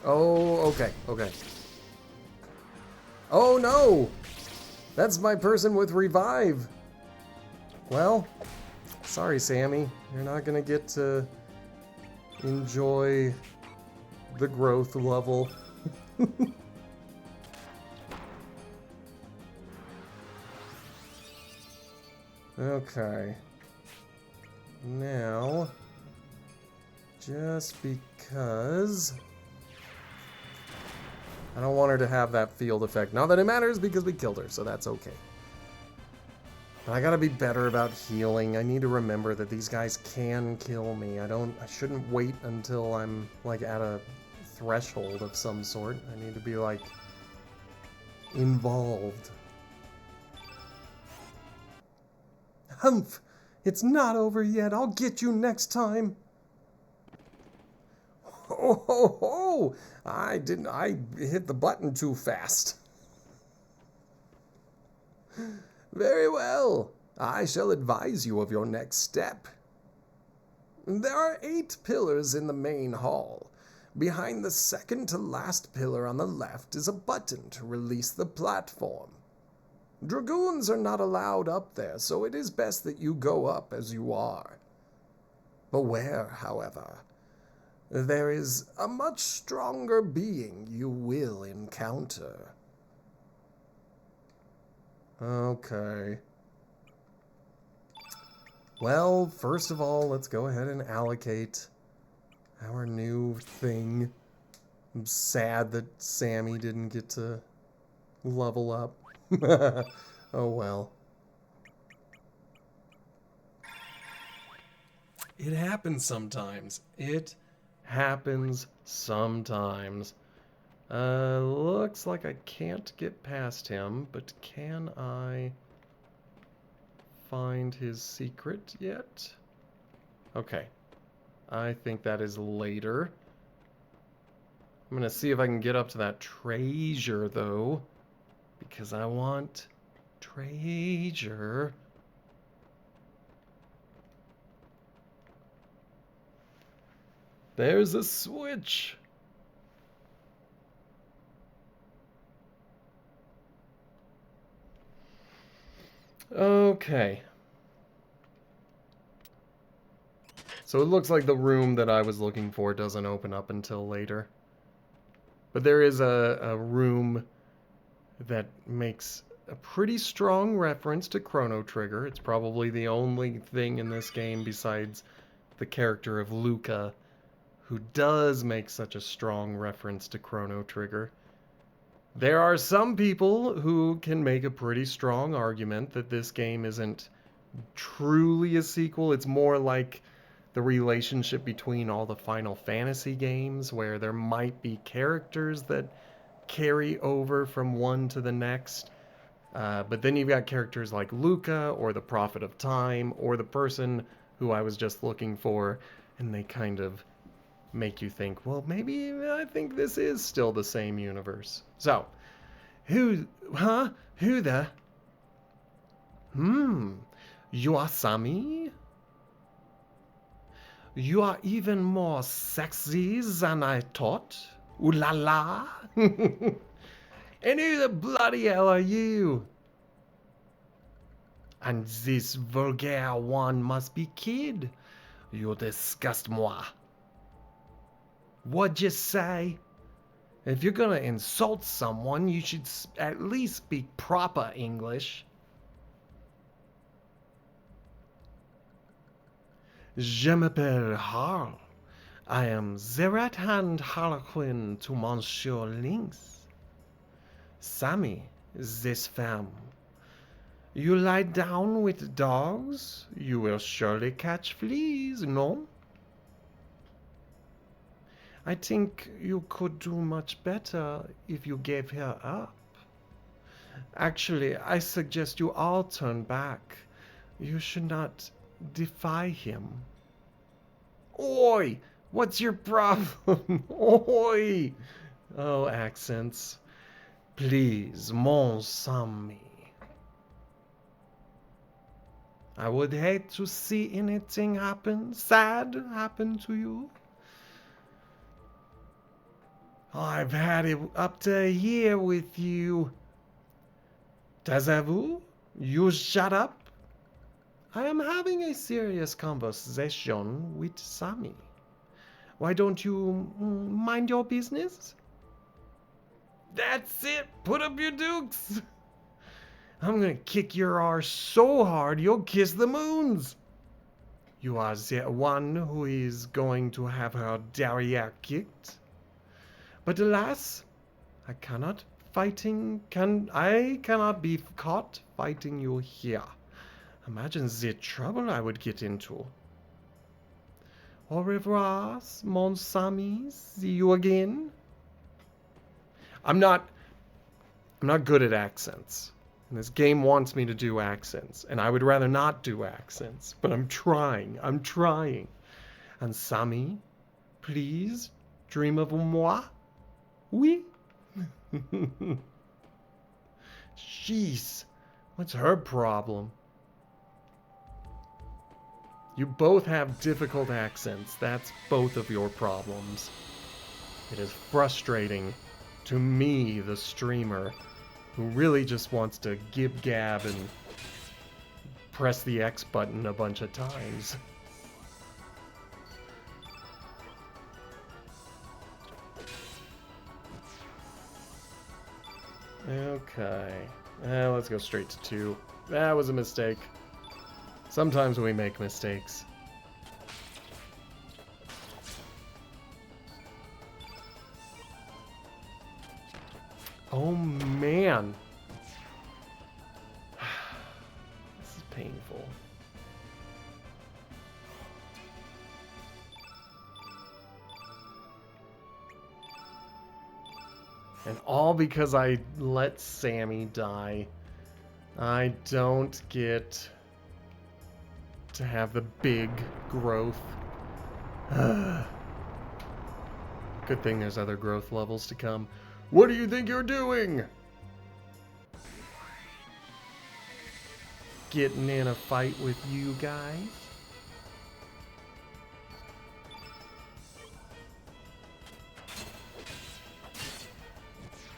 Oh, okay, okay. Oh no! That's my person with revive! Well, sorry Sammy, you're not gonna get to enjoy the growth level. Okay. Now, just because I don't want her to have that field effect. Not that it matters because we killed her, so that's okay. But I gotta be better about healing. I need to remember that these guys can kill me. I shouldn't wait until I'm like at a threshold of some sort. I need to be like involved. Humph! It's not over yet. I'll get you next time. Ho ho ho! I hit the button too fast. Very well. I shall advise you of your next step. There are 8 pillars in the main hall. Behind the second to last pillar on the left is a button to release the platform. Dragoons are not allowed up there, so it is best that you go up as you are. Beware, however. There is a much stronger being you will encounter. Okay. Well, first of all, let's go ahead and allocate Our new thing. I'm sad that Sammy didn't get to level up. Oh well. It happens sometimes. It happens sometimes. Looks like I can't get past him, but can I find his secret yet? Okay. I think that is later. I'm gonna see if I can get up to that treasure, though. Because I want treasure. There's a switch. Okay. So it looks like the room that I was looking for doesn't open up until later. But there is a room that makes a pretty strong reference to Chrono Trigger. It's probably the only thing in this game besides the character of Luca who does make such a strong reference to Chrono Trigger. There are some people who can make a pretty strong argument that this game isn't truly a sequel. It's more like the relationship between all the Final Fantasy games, where there might be characters that carry over from one to the next. But then you've got characters like Luca, or the Prophet of Time, or the person who I was just looking for, and they kind of make you think, well, maybe I think this is still the same universe. So, who the? You are Sammy? You are even more sexy than I thought. Ooh la la. And who the bloody hell are you? And this vulgar one must be Kid. You disgust moi. What'd you say? If you're gonna insult someone, you should at least speak proper English. Je m'appelle Harl. I am the right-hand harlequin to Monsieur Lynx. Sammy, this femme. You lie down with dogs, you will surely catch fleas, no? I think you could do much better if you gave her up. Actually, I suggest you all turn back. You should not defy him. Oi! What's your problem? Oi! Oh, accents. Please, mon Sammy. I would hate to see anything sad happen to you. I've had it up to a year with you. Taisez-vous? You shut up. I am having a serious conversation with Sammy. Why don't you mind your business? That's it. Put up your dukes. I'm gonna kick your arse so hard you'll kiss the moons. You are the one who is going to have her derriere kicked. But alas, I cannot be caught fighting you here. Imagine the trouble I would get into. Au revoir, mon Sammy. See you again. I'm not good at accents. And this game wants me to do accents. And I would rather not do accents. But I'm trying. And Sammy, please dream of moi. Oui. Jeez. What's her problem? You both have difficult accents. That's both of your problems. It is frustrating to me, the streamer, who really just wants to gib-gab and press the X button a bunch of times. Okay. Let's go straight to 2. That was a mistake. Sometimes we make mistakes. Oh, man. This is painful. And all because I let Sammy die. I don't get to have the big growth. Good thing there's other growth levels to come. What do you think you're doing? Getting in a fight with you guys?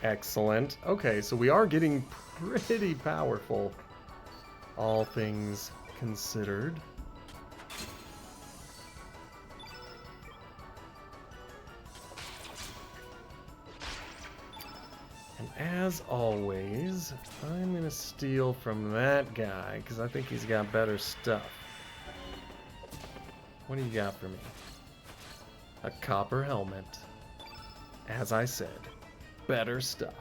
Excellent. Okay, so we are getting pretty powerful, all things considered. And as always, I'm going to steal from that guy, because I think he's got better stuff. What do you got for me? A copper helmet. As I said, better stuff.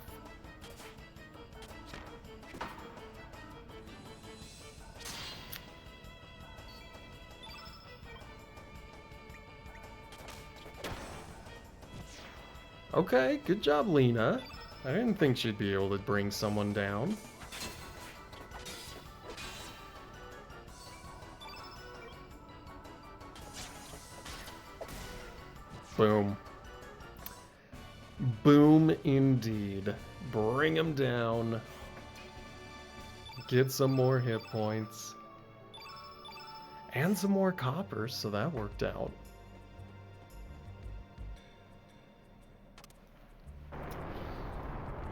Okay, good job, Lena. I didn't think she'd be able to bring someone down. Boom. Boom indeed. Bring him down. Get some more hit points. And some more copper, so that worked out.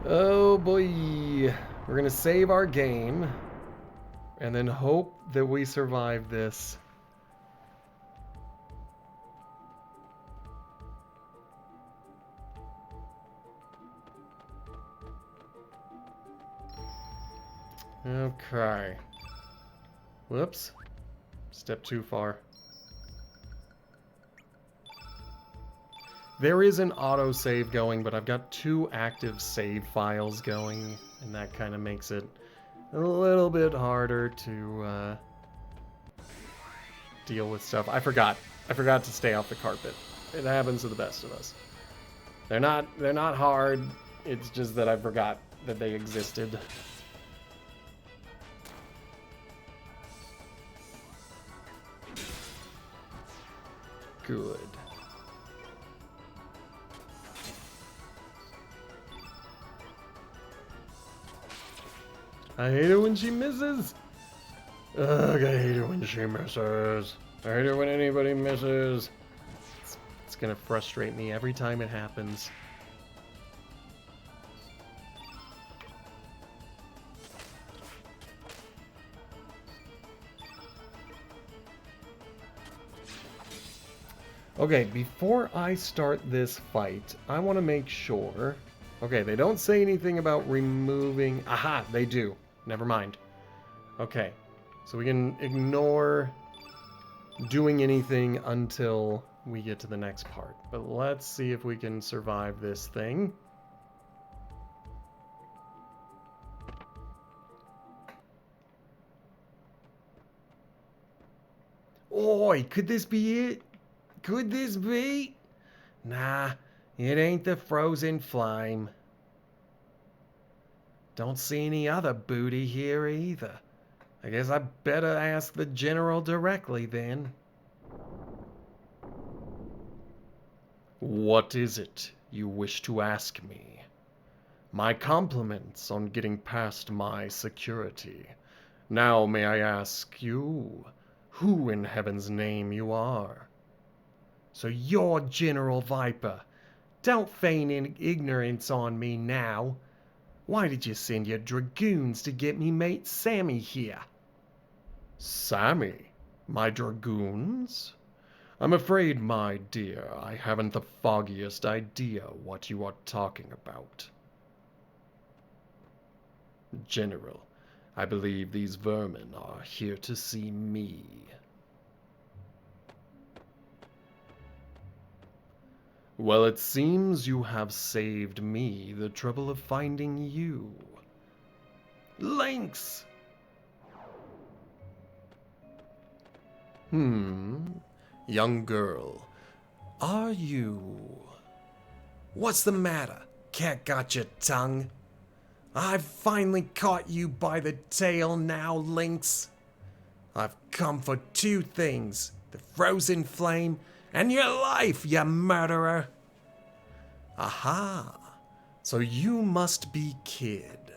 Oh boy. We're gonna save our game. And then hope that we survive this. Okay. Whoops. Step too far. There is an autosave going, but I've got 2 active save files going, and that kind of makes it a little bit harder to deal with stuff. I forgot to stay off the carpet. It happens to the best of us. They're not hard. It's just that I forgot that they existed. Good. I hate it when she misses. Ugh, I hate it when she misses. I hate it when anybody misses. It's gonna frustrate me every time it happens. Okay, before I start this fight, I want to make sure... Okay, they don't say anything about removing... Aha, they do. Never mind. Okay, so we can ignore doing anything until we get to the next part. But let's see if we can survive this thing. Oi, could this be it? Could this be? Nah, it ain't the frozen flame. Don't see any other booty here either. I guess I better ask the general directly then. What is it you wish to ask me? My compliments on getting past my security. Now may I ask you, who in heaven's name you are? So you're General Viper. Don't feign ignorance on me now. Why did you send your dragoons to get me mate Sammy here? Sammy? My dragoons? I'm afraid, my dear, I haven't the foggiest idea what you are talking about. General, I believe these vermin are here to see me. Well, it seems you have saved me the trouble of finding you. Lynx! Young girl, are you... What's the matter? Cat got your tongue? I've finally caught you by the tail now, Lynx. I've come for two things: the frozen flame and your life, you murderer. Aha! So you must be Kid,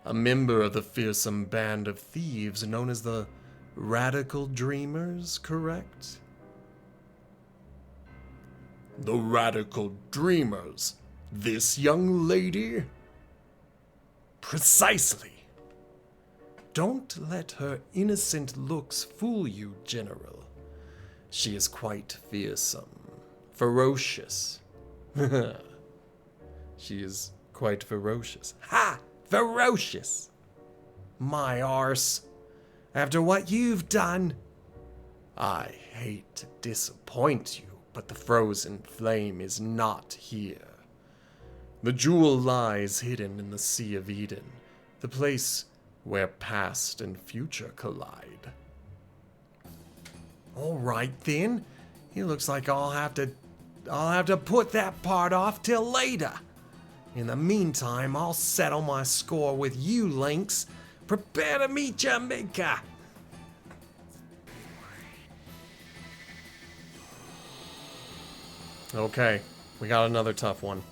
a member of the fearsome band of thieves known as the Radical Dreamers, correct? The Radical Dreamers? This young lady? Precisely. Don't let her innocent looks fool you, General. She is quite fearsome, ferocious. She is quite ferocious. Ha! Ferocious! My arse. After what you've done. I hate to disappoint you, but the frozen flame is not here. The jewel lies hidden in the Sea of Eden, the place where past and future collide. All right then. It looks like I'll have to put that part off till later. In the meantime, I'll settle my score with you, Lynx. Prepare to meet your maker. Okay, we got another tough one.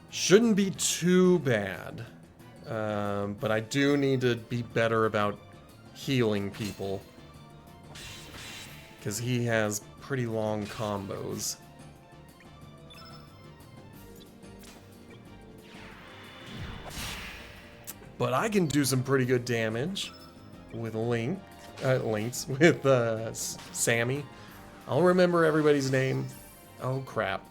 Shouldn't be too bad, but I do need to be better about healing people, because he has pretty long combos. But I can do some pretty good damage with Lynx, with Sammy. I'll remember everybody's name. Oh crap.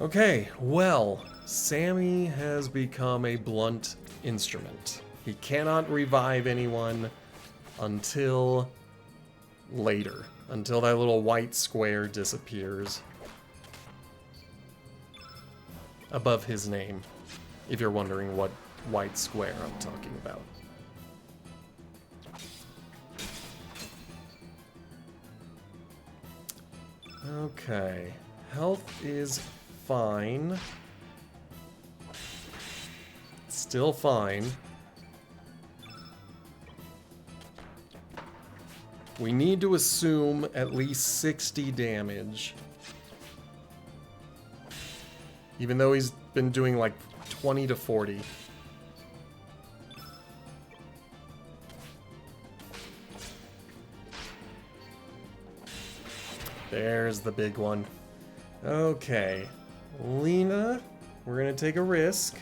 Okay, well, Sammy has become a blunt instrument. He cannot revive anyone until later, until that little white square disappears above his name, if you're wondering what white square I'm talking about. Okay, health is fine. Still fine. We need to assume at least 60 damage. Even though he's been doing like 20 to 40. There's the big one. Okay. Lena, we're gonna take a risk.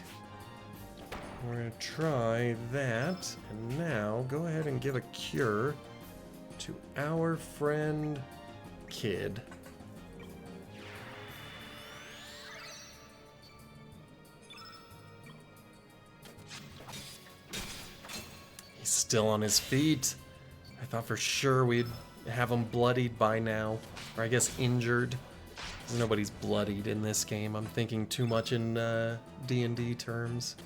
We're gonna try that. And now, go ahead and give a cure to our friend Kid. He's still on his feet. I thought for sure we'd have him bloodied by now. Or I guess injured. Because nobody's bloodied in this game. I'm thinking too much in D&D terms.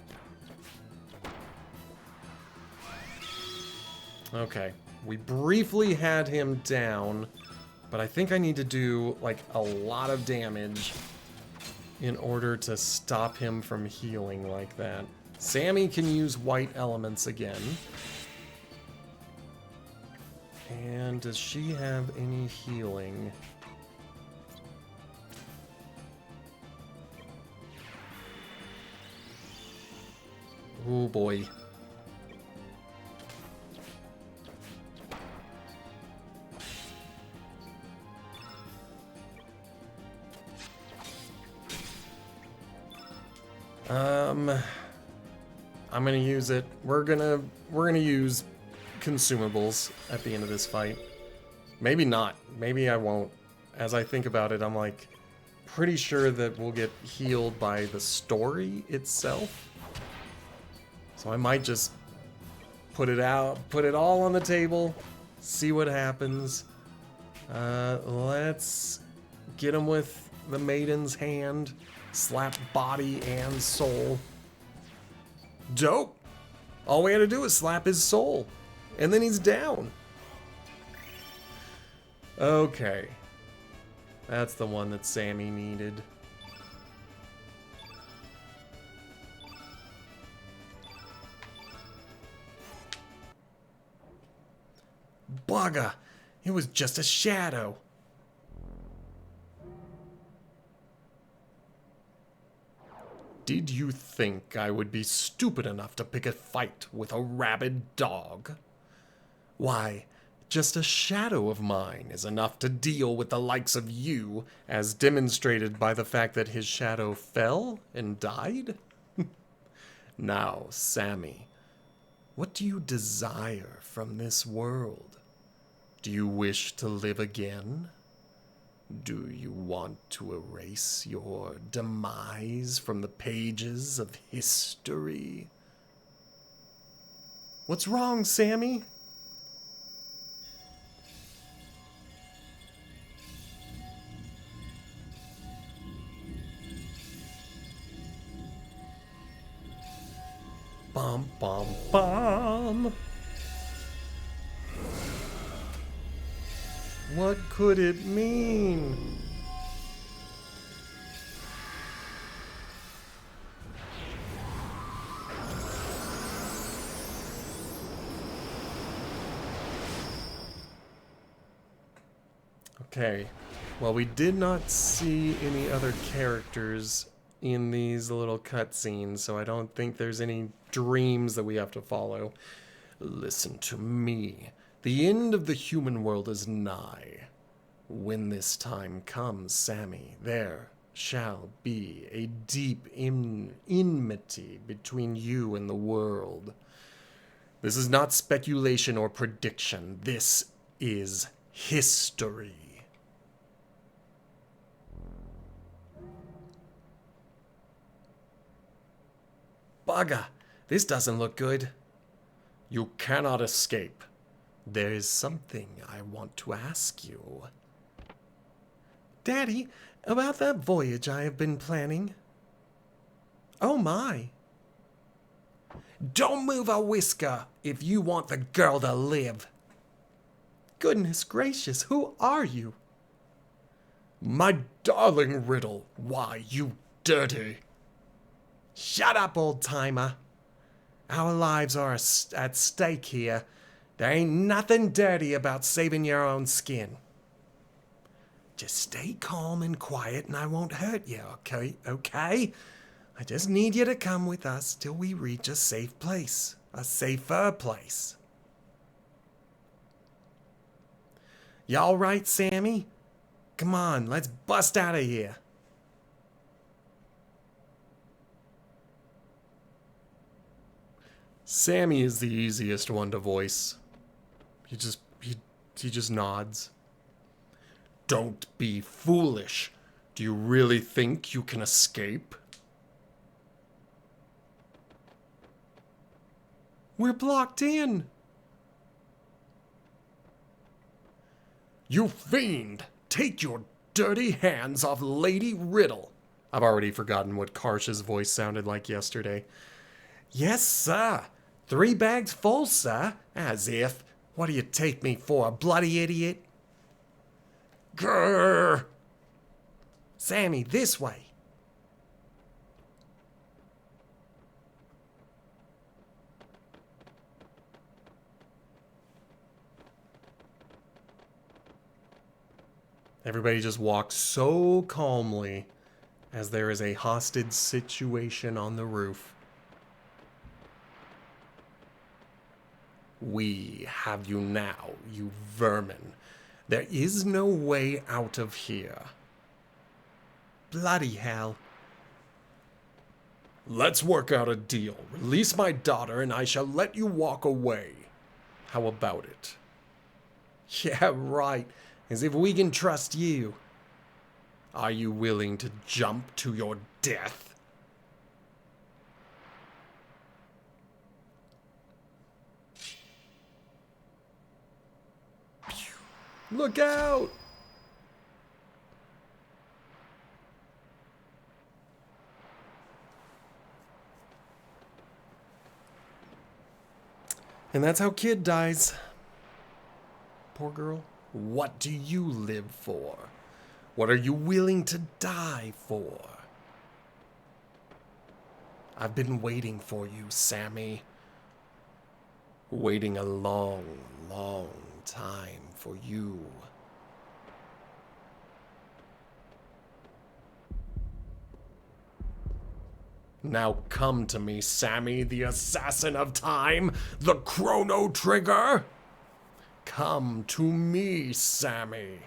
Okay. We briefly had him down. But I think I need to do like a lot of damage in order to stop him from healing like that. Sammy can use white elements again. And does she have any healing? Oh boy. I'm gonna use it. We're gonna use consumables at the end of this fight. Maybe not. Maybe I won't. As I think about it, I'm like pretty sure that we'll get healed by the story itself. So I might just put it all on the table, see what happens. Let's get him with the maiden's hand. Slap body and soul. Dope! All we had to do was slap his soul. And then he's down. Okay. That's the one that Sammy needed. Bugger! It was just a shadow. Did you think I would be stupid enough to pick a fight with a rabid dog? Why, just a shadow of mine is enough to deal with the likes of you, as demonstrated by the fact that his shadow fell and died? Now, Sammy, what do you desire from this world? Do you wish to live again? Do you want to erase your demise from the pages of history? What's wrong, Sammy? Bum, bum, bum. What could it mean? Okay. Well, we did not see any other characters in these little cutscenes, so I don't think there's any dreams that we have to follow. Listen to me. The end of the human world is nigh. When this time comes, Sammy, there shall be a deep enmity between you and the world. This is not speculation or prediction. This is history. Bugger, this doesn't look good. You cannot escape. There is something I want to ask you. Daddy, about that voyage I have been planning. Oh my. Don't move a whisker if you want the girl to live. Goodness gracious, who are you? My darling Riddle, why, you dirty. Shut up, old-timer. Our lives are at stake here. There ain't nothing dirty about saving your own skin. Just stay calm and quiet and I won't hurt you, okay? Okay? I just need you to come with us till we reach a safe place. A safer place. You all right, Sammy? Come on, let's bust out of here. Sammy is the easiest one to voice. He just nods. Don't be foolish. Do you really think you can escape? We're blocked in. You fiend! Take your dirty hands off Lady Riddle. I've already forgotten what Karsh's voice sounded like yesterday. Yes, sir. 3 bags full, sir. As if. What do you take me for, a bloody idiot? Grrr! Sammy, this way. Everybody just walks so calmly as there is a hostage situation on the roof. We have you now, you vermin. There is no way out of here. Bloody hell. Let's work out a deal. Release my daughter and I shall let you walk away. How about it? Yeah, right. As if we can trust you. Are you willing to jump to your death? Look out! And that's how Kid dies. Poor girl. What do you live for? What are you willing to die for? I've been waiting for you, Sammy. Waiting a long, long time for you. Now come to me, Sammy, the assassin of time, the Chrono Trigger. Come to me, Sammy.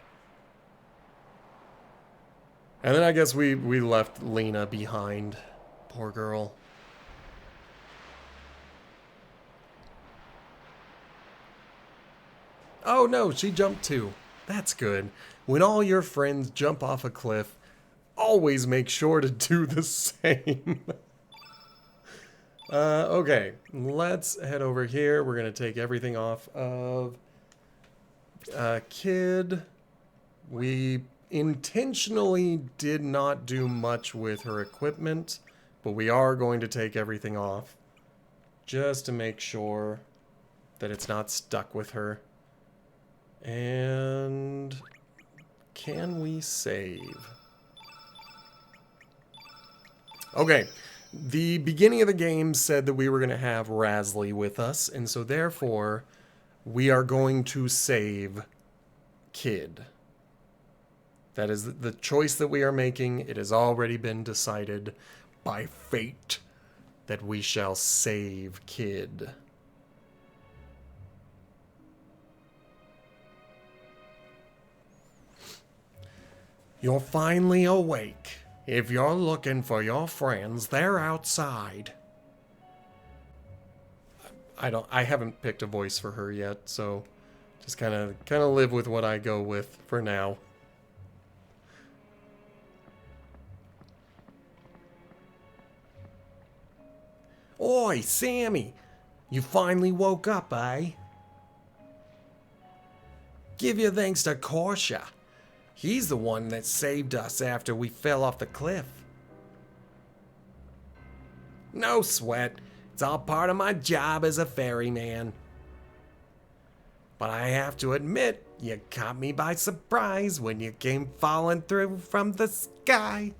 And then I guess we left Lena behind. Poor girl. Oh no, she jumped too. That's good. When all your friends jump off a cliff, always make sure to do the same. Okay, let's head over here. We're going to take everything off of Kid. We intentionally did not do much with her equipment, but we are going to take everything off just to make sure that it's not stuck with her. And can we save? Okay. The beginning of the game said that we were going to have Rasley with us, and so therefore, we are going to save Kid. That is the choice that we are making. It has already been decided by fate that we shall save Kid. You're finally awake. If you're looking for your friends, they're outside. I haven't picked a voice for her yet, so just kind of live with what I go with for now. Oi, Sammy! You finally woke up, eh? Give your thanks to Korsha. He's the one that saved us after we fell off the cliff. No sweat. It's all part of my job as a ferryman. But I have to admit, you caught me by surprise when you came falling through from the sky.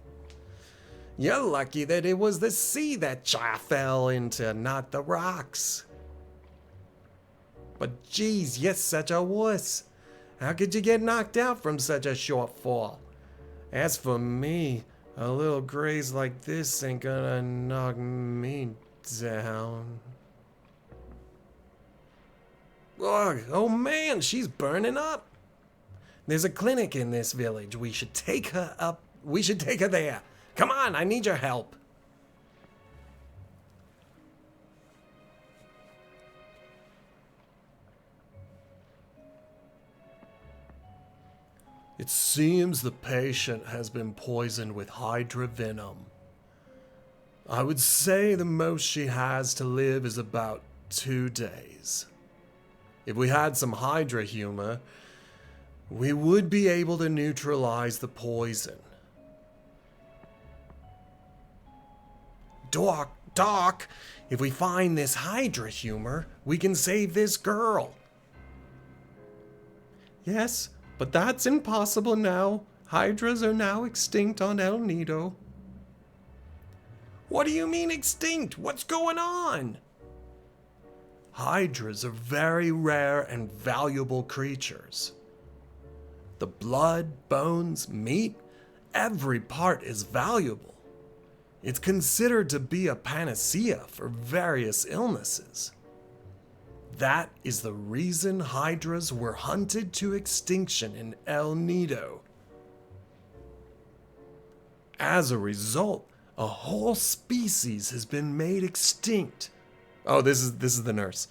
You're lucky that it was the sea that I fell into, not the rocks. But geez, you're such a wuss. How could you get knocked out from such a short fall? As for me, a little graze like this ain't gonna knock me down. Ugh, oh man, she's burning up. There's a clinic in this village. We should take her up. We should take her there. Come on, I need your help. It seems the patient has been poisoned with Hydra venom. I would say the most she has to live is about 2 days. If we had some Hydra humor, we would be able to neutralize the poison. Doc, if we find this Hydra humor, we can save this girl. Yes, but that's impossible now. Hydras are now extinct on El Nido. What do you mean extinct? What's going on? Hydras are very rare and valuable creatures. The blood, bones, meat, every part is valuable. It's considered to be a panacea for various illnesses. That is the reason hydras were hunted to extinction in El Nido. As a result, a whole species has been made extinct. Oh, this is the nurse.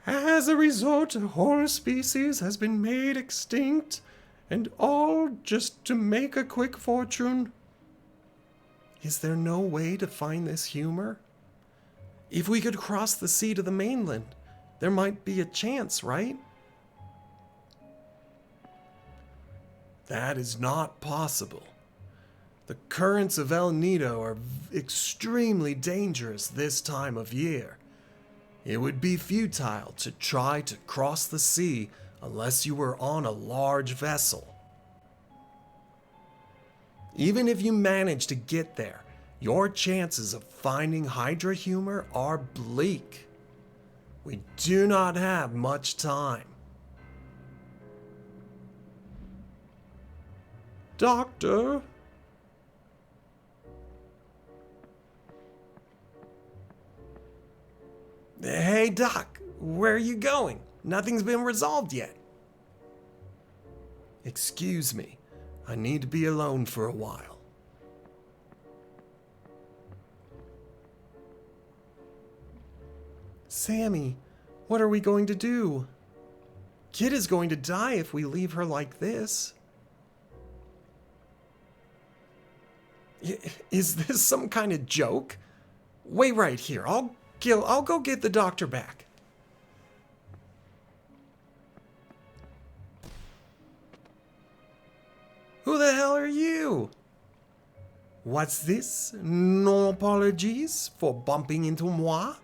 As a result, a whole species has been made extinct, and all just to make a quick fortune. Is there no way to find this humor? If we could cross the sea to the mainland, there might be a chance, right? That is not possible. The currents of El Nido are extremely dangerous this time of year. It would be futile to try to cross the sea unless you were on a large vessel. Even if you manage to get there, your chances of finding Hydra humor are bleak. We do not have much time. Doctor? Hey, Doc, where are you going? Nothing's been resolved yet. Excuse me, I need to be alone for a while. Sammy, what are we going to do? Kid is going to die if we leave her like this. Is this some kind of joke? Wait right here. I'll go get the doctor back. Who the hell are you? What's this? No apologies for bumping into moi?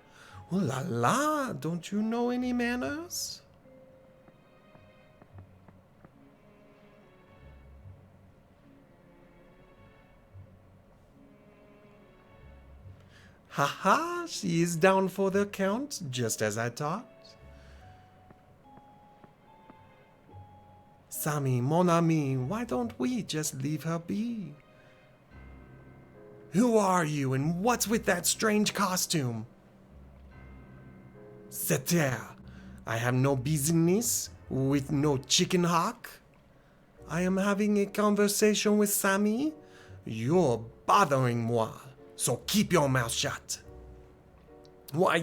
Oh la la, don't you know any manners? Haha, she is down for the count, just as I thought. Sammy, mon ami, why don't we just leave her be? Who are you and what's with that strange costume? C'est-à-dire, I have no business with no chicken hawk. I am having a conversation with Sammy. You're bothering moi. So keep your mouth shut. Why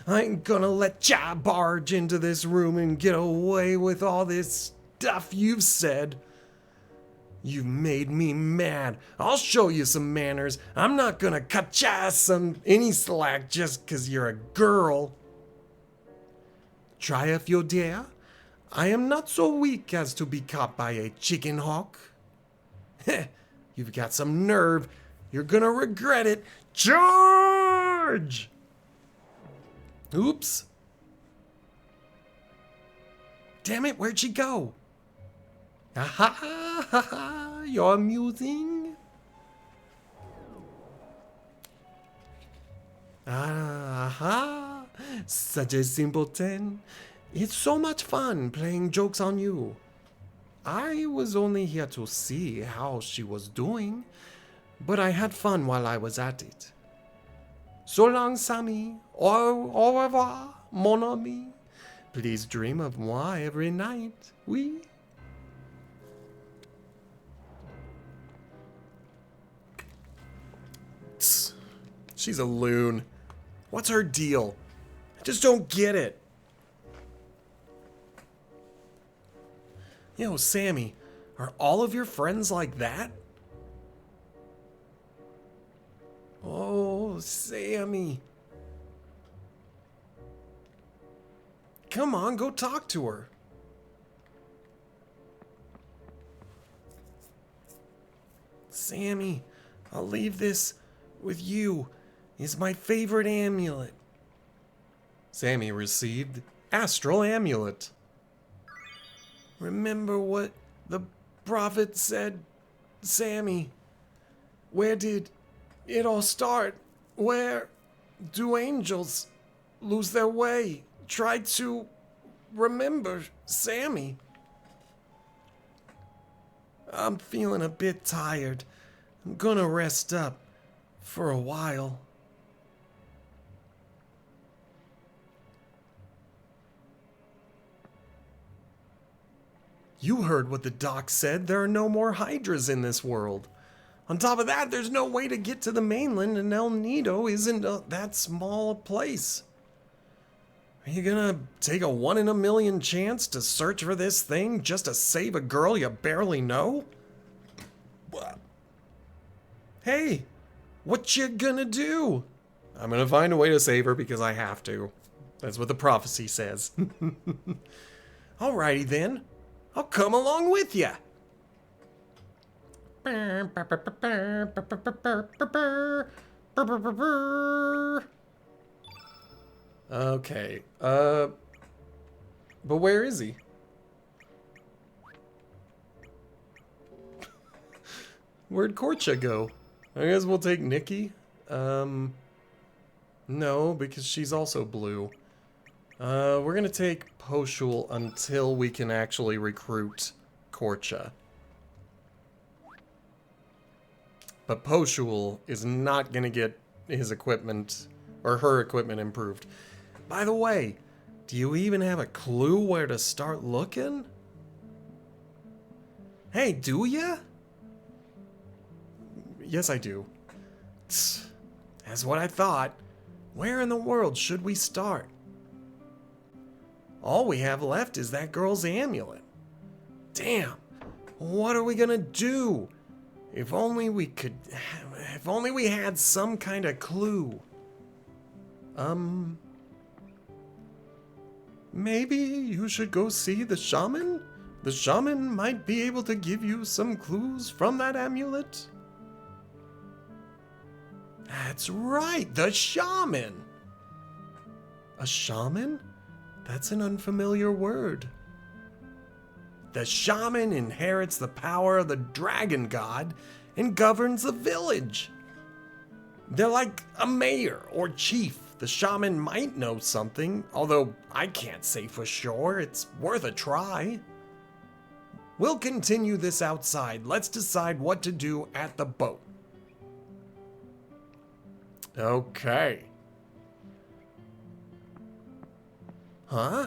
I ain't gonna let ya barge into this room and get away with all this stuff you've said. You've made me mad. I'll show you some manners. I'm not gonna cut ya any slack just 'cause you're a girl. Try if you dare. I am not so weak as to be caught by a chicken hawk. Heh, you've got some nerve. You're gonna regret it. Charge! Oops. Damn it, where'd she go? Aha, ha, ha, you're amusing. Aha, such a simpleton. It's so much fun playing jokes on you. I was only here to see how she was doing. But I had fun while I was at it. So long, Sammy. Au revoir, mon ami. Please dream of moi every night. Oui. She's a loon. What's her deal? I just don't get it. Yo, Sammy, are all of your friends like that? Oh, Sammy. Come on, go talk to her. Sammy, I'll leave this with you. It's my favorite amulet. Sammy received Astral Amulet. Remember what the prophet said, Sammy? Where did it all start? Where do angels lose their way? Try to remember, Sammy. I'm feeling a bit tired. I'm gonna rest up for a while. You heard what the doc said. There are no more Hydras in this world. On top of that, there's no way to get to the mainland, and El Nido isn't that small a place. Are you gonna take a 1 in a million chance to search for this thing just to save a girl you barely know? Hey, what you gonna do? I'm gonna find a way to save her because I have to. That's what the prophecy says. Alrighty then. I'll come along with ya. Okay. But where is he? Where'd Korcha go? I guess we'll take Nikki. No, because she's also blue. We're gonna take Poshul until we can actually recruit Korcha. But Poshul is not gonna get his equipment, or her equipment improved. By the way, do you even have a clue where to start looking? Hey, do ya? Yes, I do. That's what I thought. Where in the world should we start? All we have left is that girl's amulet. Damn, what are we gonna do? If only we could... If only we had some kind of clue. Maybe you should go see the shaman? The shaman might be able to give you some clues from that amulet. That's right, the shaman! A shaman? That's an unfamiliar word. The shaman inherits the power of the dragon god and governs the village. They're like a mayor or chief. The shaman might know something, although I can't say for sure. It's worth a try. We'll continue this outside. Let's decide what to do at the boat. Okay. Huh?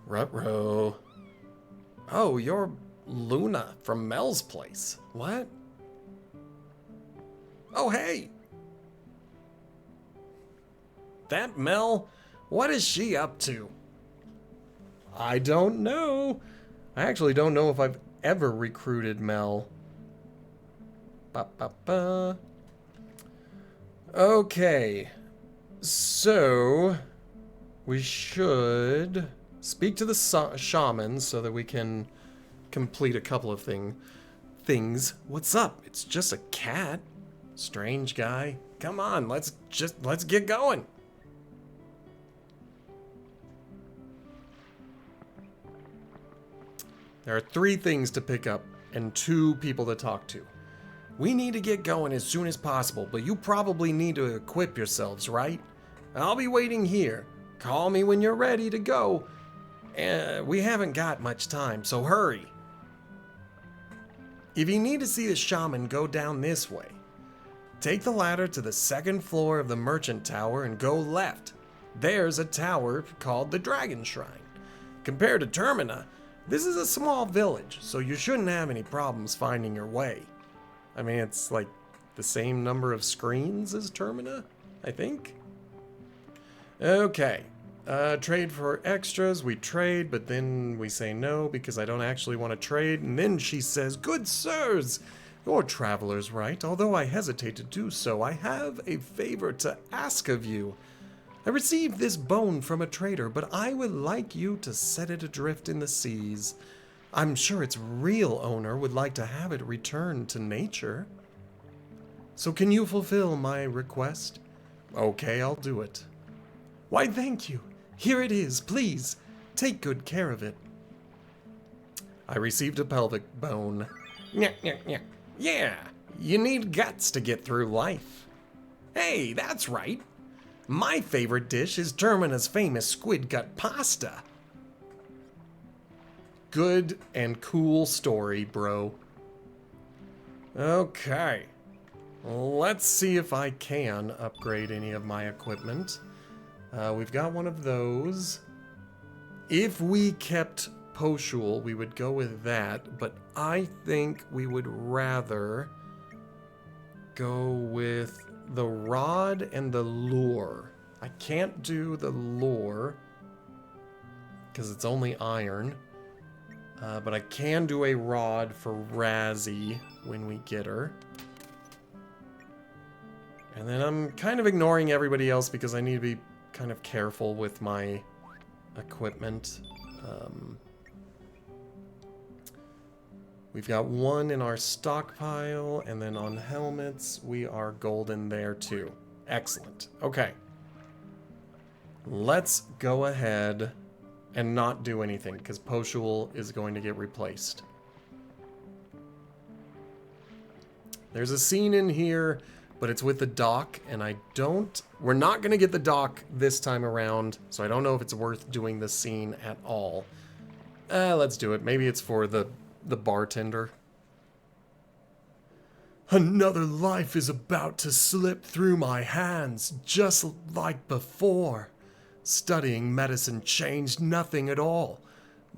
Ruh-roh. Oh, you're Luna from Mel's place. What? Oh, hey! That Mel, what is she up to? I don't know. I actually don't know if I've ever recruited Mel. Ba-ba-ba. Okay. So, we should speak to the shaman so that we can complete a couple of things. What's up? It's just a cat. Strange guy. Come on, let's get going. There are 3 things to pick up and 2 people to talk to. We need to get going as soon as possible, but you probably need to equip yourselves, right? I'll be waiting here. Call me when you're ready to go. We haven't got much time, so hurry. If you need to see the shaman, go down this way. Take the ladder to the 2nd floor of the merchant tower and go left. There's a tower called the Dragon Shrine. Compared to Termina, this is a small village, so you shouldn't have any problems finding your way. I mean, it's like the same number of screens as Termina, I think. Okay. Trade for extras. We trade, but then we say no because I don't actually want to trade. And then she says, "Good sirs, you're travelers, right? Although I hesitate to do so, I have a favor to ask of you. I received this bone from a trader, but I would like you to set it adrift in the seas. I'm sure its real owner would like to have it returned to nature. So can you fulfill my request?" "Okay, I'll do it." "Why, thank you. Here it is. Please, take good care of it." I received a pelvic bone. Yeah, you need guts to get through life. Hey, that's right. My favorite dish is Termina's famous squid gut pasta. Good and cool story, bro. Okay. Let's see if I can upgrade any of my equipment. We've got one of those. If we kept Poshul, we would go with that, but I think we would rather go with the rod and the lure. I can't do the lure because it's only iron, but I can do a rod for Razzie when we get her. And then I'm kind of ignoring everybody else because I need to be kind of careful with my equipment. We've got one in our stockpile, and then on helmets, we are golden there too. Excellent. Okay. Let's go ahead and not do anything, because Poshul is going to get replaced. There's a scene in here, but it's with the dock, and we're not going to get the dock this time around, so I don't know if it's worth doing the scene at all. Let's do it. Maybe it's for the bartender. Another life is about to slip through my hands, just like before. Studying medicine changed nothing at all.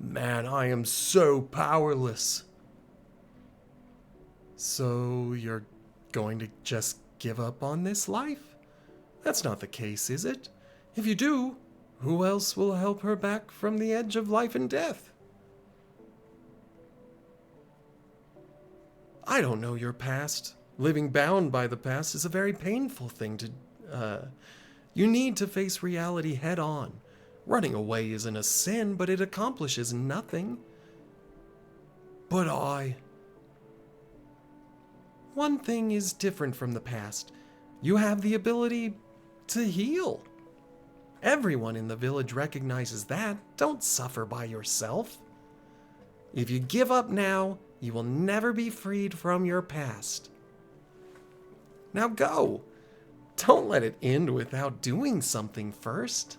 Man, I am so powerless. So you're going to just give up on this life? That's not the case, is it? If you do, who else will help her back from the edge of life and death? I don't know your past. Living bound by the past is a very painful thing to... You need to face reality head on. Running away isn't a sin, but it accomplishes nothing. But One thing is different from the past. You have the ability to heal. Everyone in the village recognizes that. Don't suffer by yourself. If you give up now, you will never be freed from your past. Now go. Don't let it end without doing something first.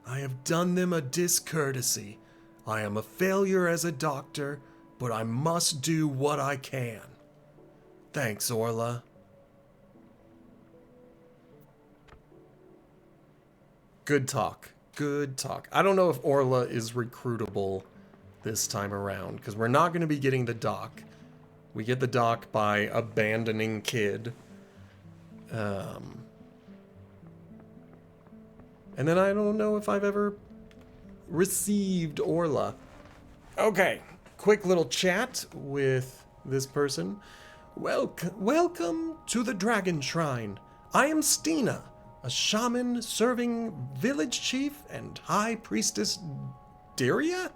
I have done them a discourtesy. I am a failure as a doctor, but I must do what I can. Thanks, Orla. Good talk. Good talk. I don't know if Orla is recruitable this time around, because we're not going to be getting the dock. We get the dock by abandoning Kid. And then I don't know if I've ever received Orla. Okay, quick little chat with this person. Welcome to the Dragon Shrine. I am Stina, a shaman serving village chief and high priestess Diria?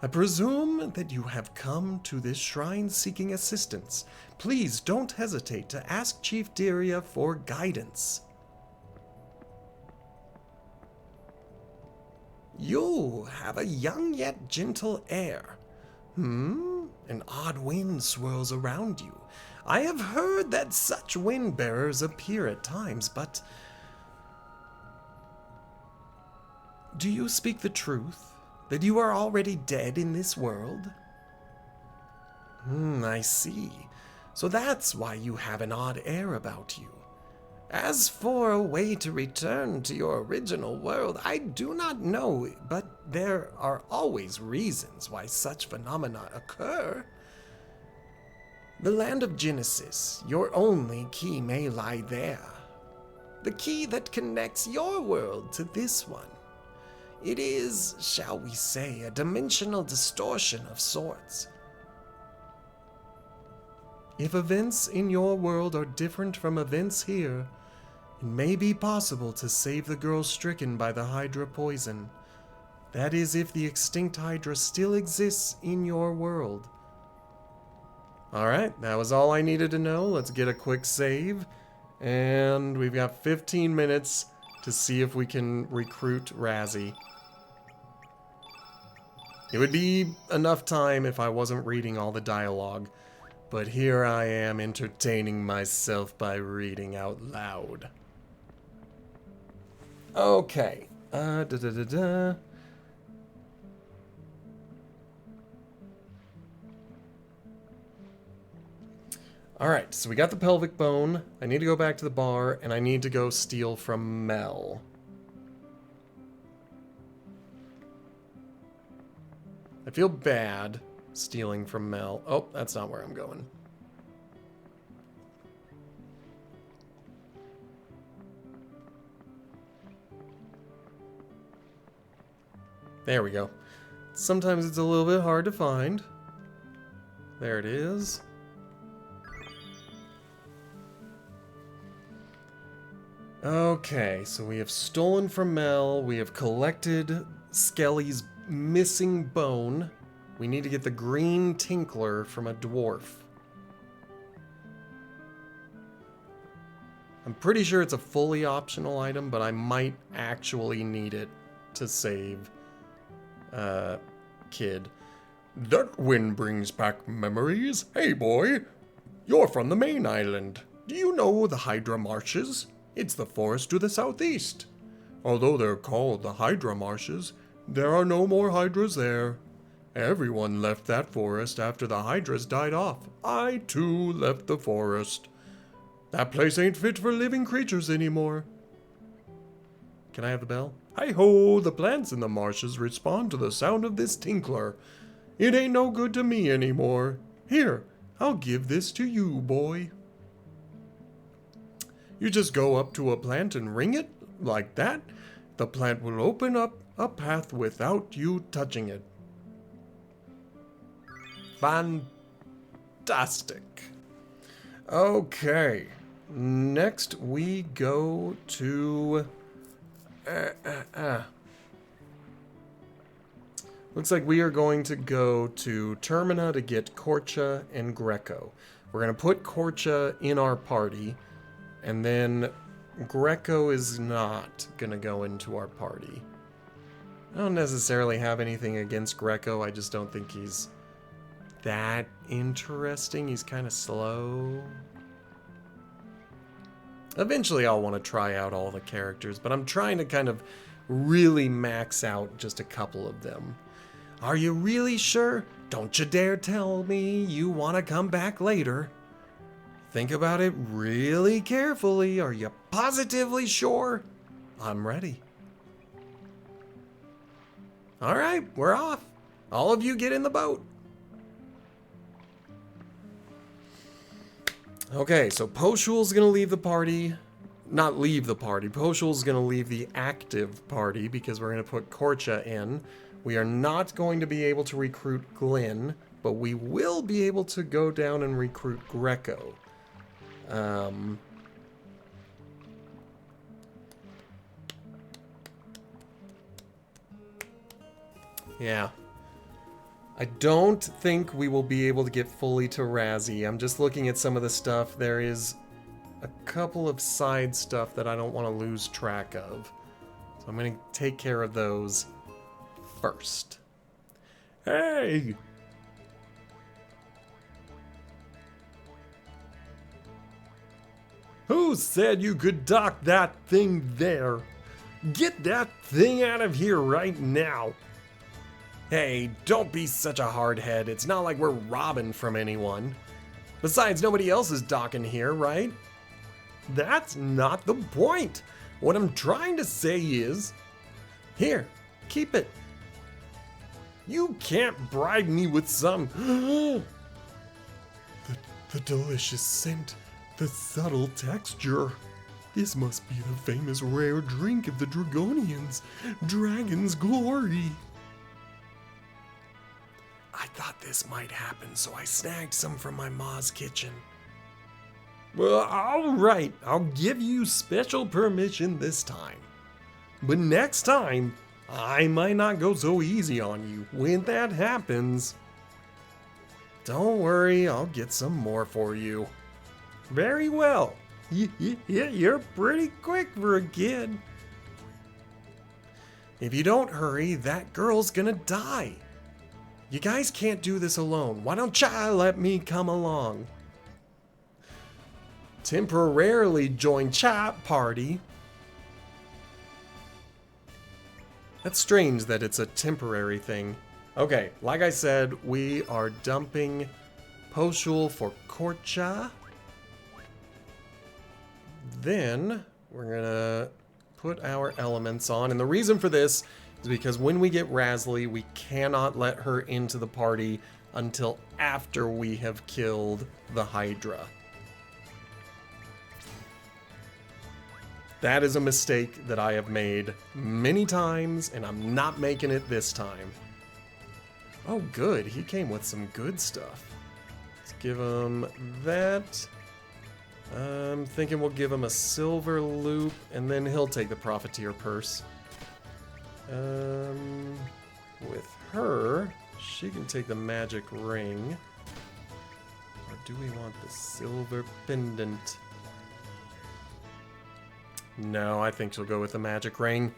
I presume that you have come to this shrine seeking assistance. Please don't hesitate to ask Chief Diria for guidance. You have a young yet gentle air. An odd wind swirls around you. I have heard that such wind bearers appear at times, but... Do you speak the truth? That you are already dead in this world? I see. So that's why you have an odd air about you. As for a way to return to your original world, I do not know, but there are always reasons why such phenomena occur. The land of Genesis, your only key may lie there. The key that connects your world to this one. It is, shall we say, a dimensional distortion of sorts. If events in your world are different from events here, it may be possible to save the girl stricken by the Hydra poison. That is, if the extinct Hydra still exists in your world. Alright, that was all I needed to know. Let's get a quick save. And we've got 15 minutes to see if we can recruit Razzie. It would be enough time if I wasn't reading all the dialogue, but here I am entertaining myself by reading out loud. Okay. Alright, so we got the pelvic bone. I need to go back to the bar, and I need to go steal from Mel. I feel bad stealing from Mel. Oh, that's not where I'm going. There we go. Sometimes it's a little bit hard to find. There it is. Okay, so we have stolen from Mel. We have collected Skelly's missing bone. We need to get the green tinkler from a dwarf. I'm pretty sure it's a fully optional item, but I might actually need it to save Kid. That wind brings back memories. Hey, boy, you're from the main island. Do you know the Hydra Marshes? It's the forest to the southeast. Although they're called the Hydra Marshes, there are no more hydras there. Everyone left that forest after the hydras died off. I, too, left the forest. That place ain't fit for living creatures anymore. Can I have the bell? Hi-ho, the plants in the marshes respond to the sound of this tinkler. It ain't no good to me anymore. Here, I'll give this to you, boy. You just go up to a plant and ring it, like that. The plant will open up a path without you touching it. Fantastic. Okay. Next we go to... Looks like we are going to go to Termina to get Korcha and Greco. We're going to put Korcha in our party, and then Greco is not going to go into our party. I don't necessarily have anything against Greco, I just don't think he's that interesting. He's kind of slow. Eventually I'll want to try out all the characters, but I'm trying to kind of really max out just a couple of them. Are you really sure? Don't you dare tell me you want to come back later. Think about it really carefully. Are you positively sure? I'm ready. All right, we're off. All of you get in the boat. Okay, so Poshul's gonna leave the party. Not leave the party. Poshul's gonna leave the active party because we're gonna put Korcha in. We are not going to be able to recruit Glenn, but we will be able to go down and recruit Greco. Yeah. I don't think we will be able to get fully to Razzie. I'm just looking at some of the stuff. There is a couple of side stuff that I don't want to lose track of. So I'm going to take care of those first. Hey! Who said you could dock that thing there? Get that thing out of here right now. Hey, don't be such a hardhead. It's not like we're robbing from anyone. Besides, nobody else is docking here, right? That's not the point. What I'm trying to say is... Here, keep it. You can't bribe me with some... the delicious scent, the subtle texture. This must be the famous rare drink of the Dragonians, Dragon's Glory. I thought this might happen, so I snagged some from my ma's kitchen. Well, alright, I'll give you special permission this time. But next time, I might not go so easy on you when that happens. Don't worry, I'll get some more for you. Very well. Yeah, you're pretty quick for a kid. If you don't hurry, that girl's gonna die. You guys can't do this alone. Why don't ya let me come along? Temporarily join chat party. That's strange that it's a temporary thing. Okay, like I said, we are dumping Poshul for Korcha. Then we're gonna put our elements on, and the reason for this is because when we get Razzie, we cannot let her into the party until after we have killed the Hydra. That is a mistake that I have made many times, and I'm not making it this time. Oh good, he came with some good stuff. Let's give him that. I'm thinking we'll give him a silver loop, and then he'll take the Profiteer purse. With her, She can take the magic ring. Or do we want the silver pendant? No, I think she'll go with the magic ring.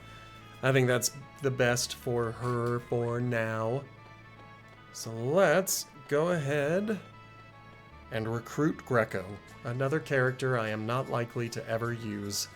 I think that's the best for her for now. So let's go ahead and recruit Greco, another character I am not likely to ever use.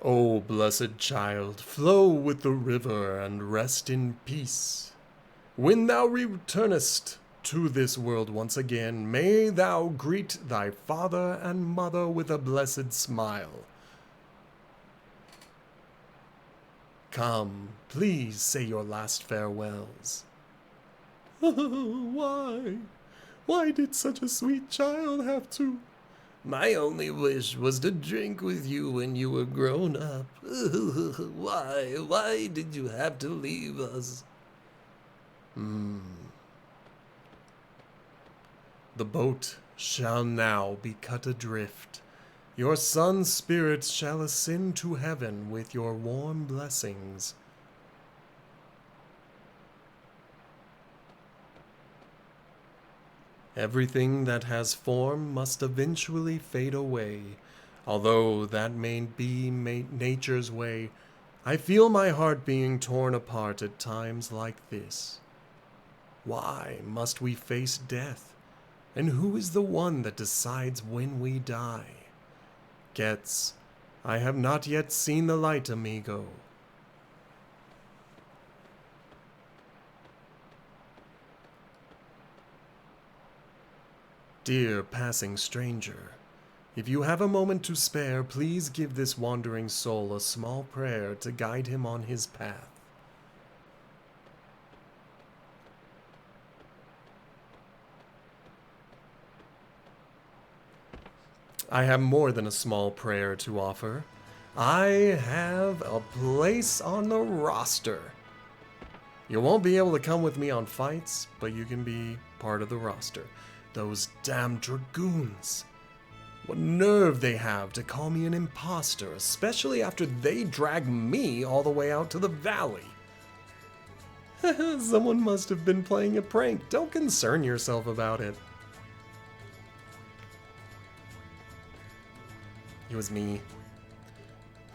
O blessed child, flow with the river and rest in peace. When thou returnest to this world once again, may thou greet thy father and mother with a blessed smile. Come, please say your last farewells. Why? Why did such a sweet child have to? My only wish was to drink with you when you were grown up. Why? Why did you have to leave us? The boat shall now be cut adrift. Your son's spirit shall ascend to heaven with your warm blessings. Everything that has form must eventually fade away. Although that may be nature's way, I feel my heart being torn apart at times like this. Why must we face death? And who is the one that decides when we die? Getz, I have not yet seen the light, amigo. Dear passing stranger, if you have a moment to spare, please give this wandering soul a small prayer to guide him on his path. I have more than a small prayer to offer. I have a place on the roster. You won't be able to come with me on fights, but you can be part of the roster. Those damn dragoons. What nerve they have to call me an imposter, especially after they dragged me all the way out to the valley. Someone must have been playing a prank. Don't concern yourself about it. It was me.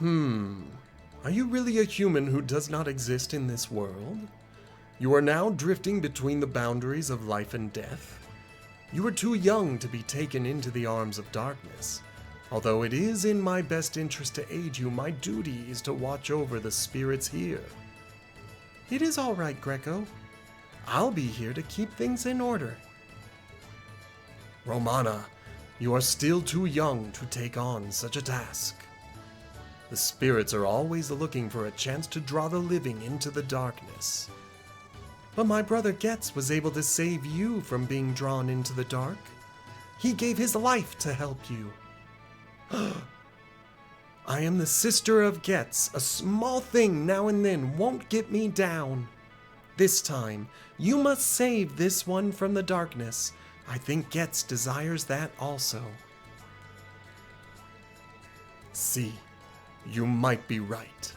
Are you really a human who does not exist in this world? You are now drifting between the boundaries of life and death. You are too young to be taken into the arms of darkness. Although it is in my best interest to aid you, my duty is to watch over the spirits here. It is all right, Greco. I'll be here to keep things in order. Romana, you are still too young to take on such a task. The spirits are always looking for a chance to draw the living into the darkness. But my brother Getz was able to save you from being drawn into the dark. He gave his life to help you. I am the sister of Getz. A small thing now and then won't get me down. This time, you must save this one from the darkness. I think Getz desires that also. See, you might be right.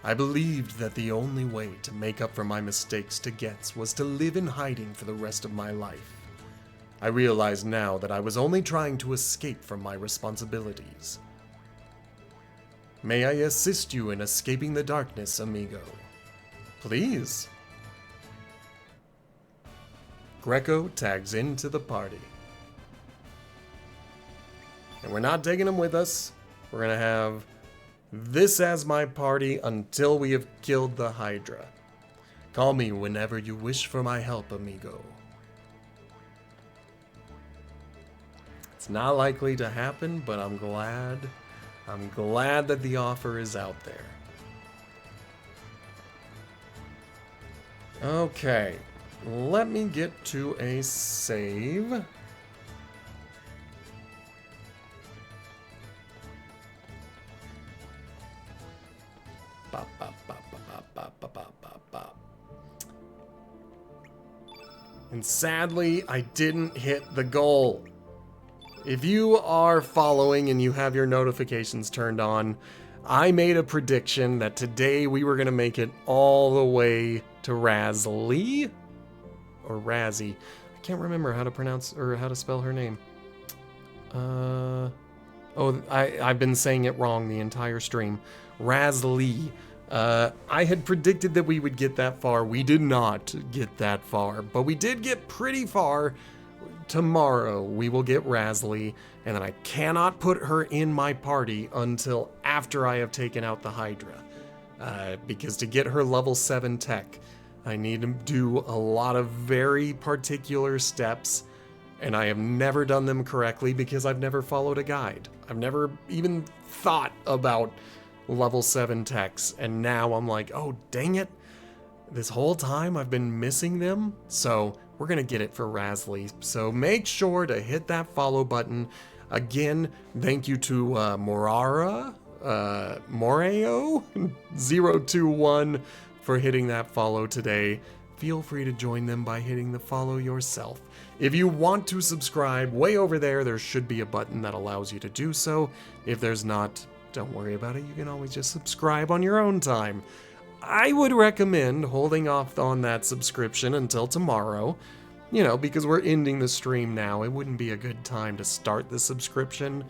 I believed that the only way to make up for my mistakes to Getz was to live in hiding for the rest of my life. I realize now that I was only trying to escape from my responsibilities. May I assist you in escaping the darkness, amigo? Please. Greco tags into the party. And we're not taking him with us. We're going to have this as my party until we have killed the Hydra. Call me whenever you wish for my help, amigo. It's not likely to happen, but I'm glad that the offer is out there. Okay, let me get to a save. And sadly, I didn't hit the goal. If you are following and you have your notifications turned on, I made a prediction that today we were going to make it all the way to Razlee? Or Razzie. I can't remember how to pronounce or how to spell her name. I've been saying it wrong the entire stream. Razlee. I had predicted that we would get that far. We did not get that far, but we did get pretty far. Tomorrow we will get Razlee, and then I cannot put her in my party until after I have taken out the Hydra. Because to get her level 7 tech, I need to do a lot of very particular steps, and I have never done them correctly because I've never followed a guide. I've never even thought about level 7 techs, and now I'm like, oh dang it, this whole time I've been missing them. So we're gonna get it for Razlee, so make sure to hit that follow button. Again, thank you to Moreo 021 for hitting that follow today. Feel free to join them by hitting the follow yourself. If you want to subscribe, way over there should be a button that allows you to do so. If there's not, don't worry about it. You can always just subscribe on your own time. I would recommend holding off on that subscription until tomorrow. You know, because we're ending the stream now. It wouldn't be a good time to start the subscription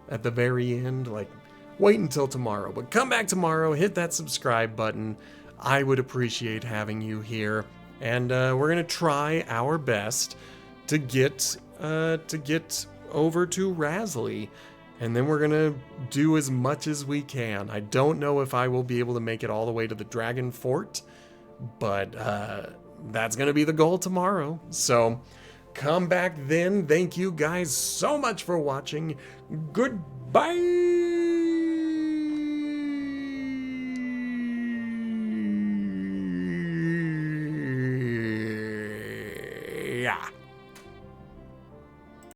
at the very end. Like, wait until tomorrow. But come back tomorrow, hit that subscribe button. I would appreciate having you here. And we're going to try our best to get over to Razlee. And then we're going to do as much as we can. I don't know if I will be able to make it all the way to the Dragon Fort, but that's going to be the goal tomorrow. So come back then. Thank you guys so much for watching. Goodbye.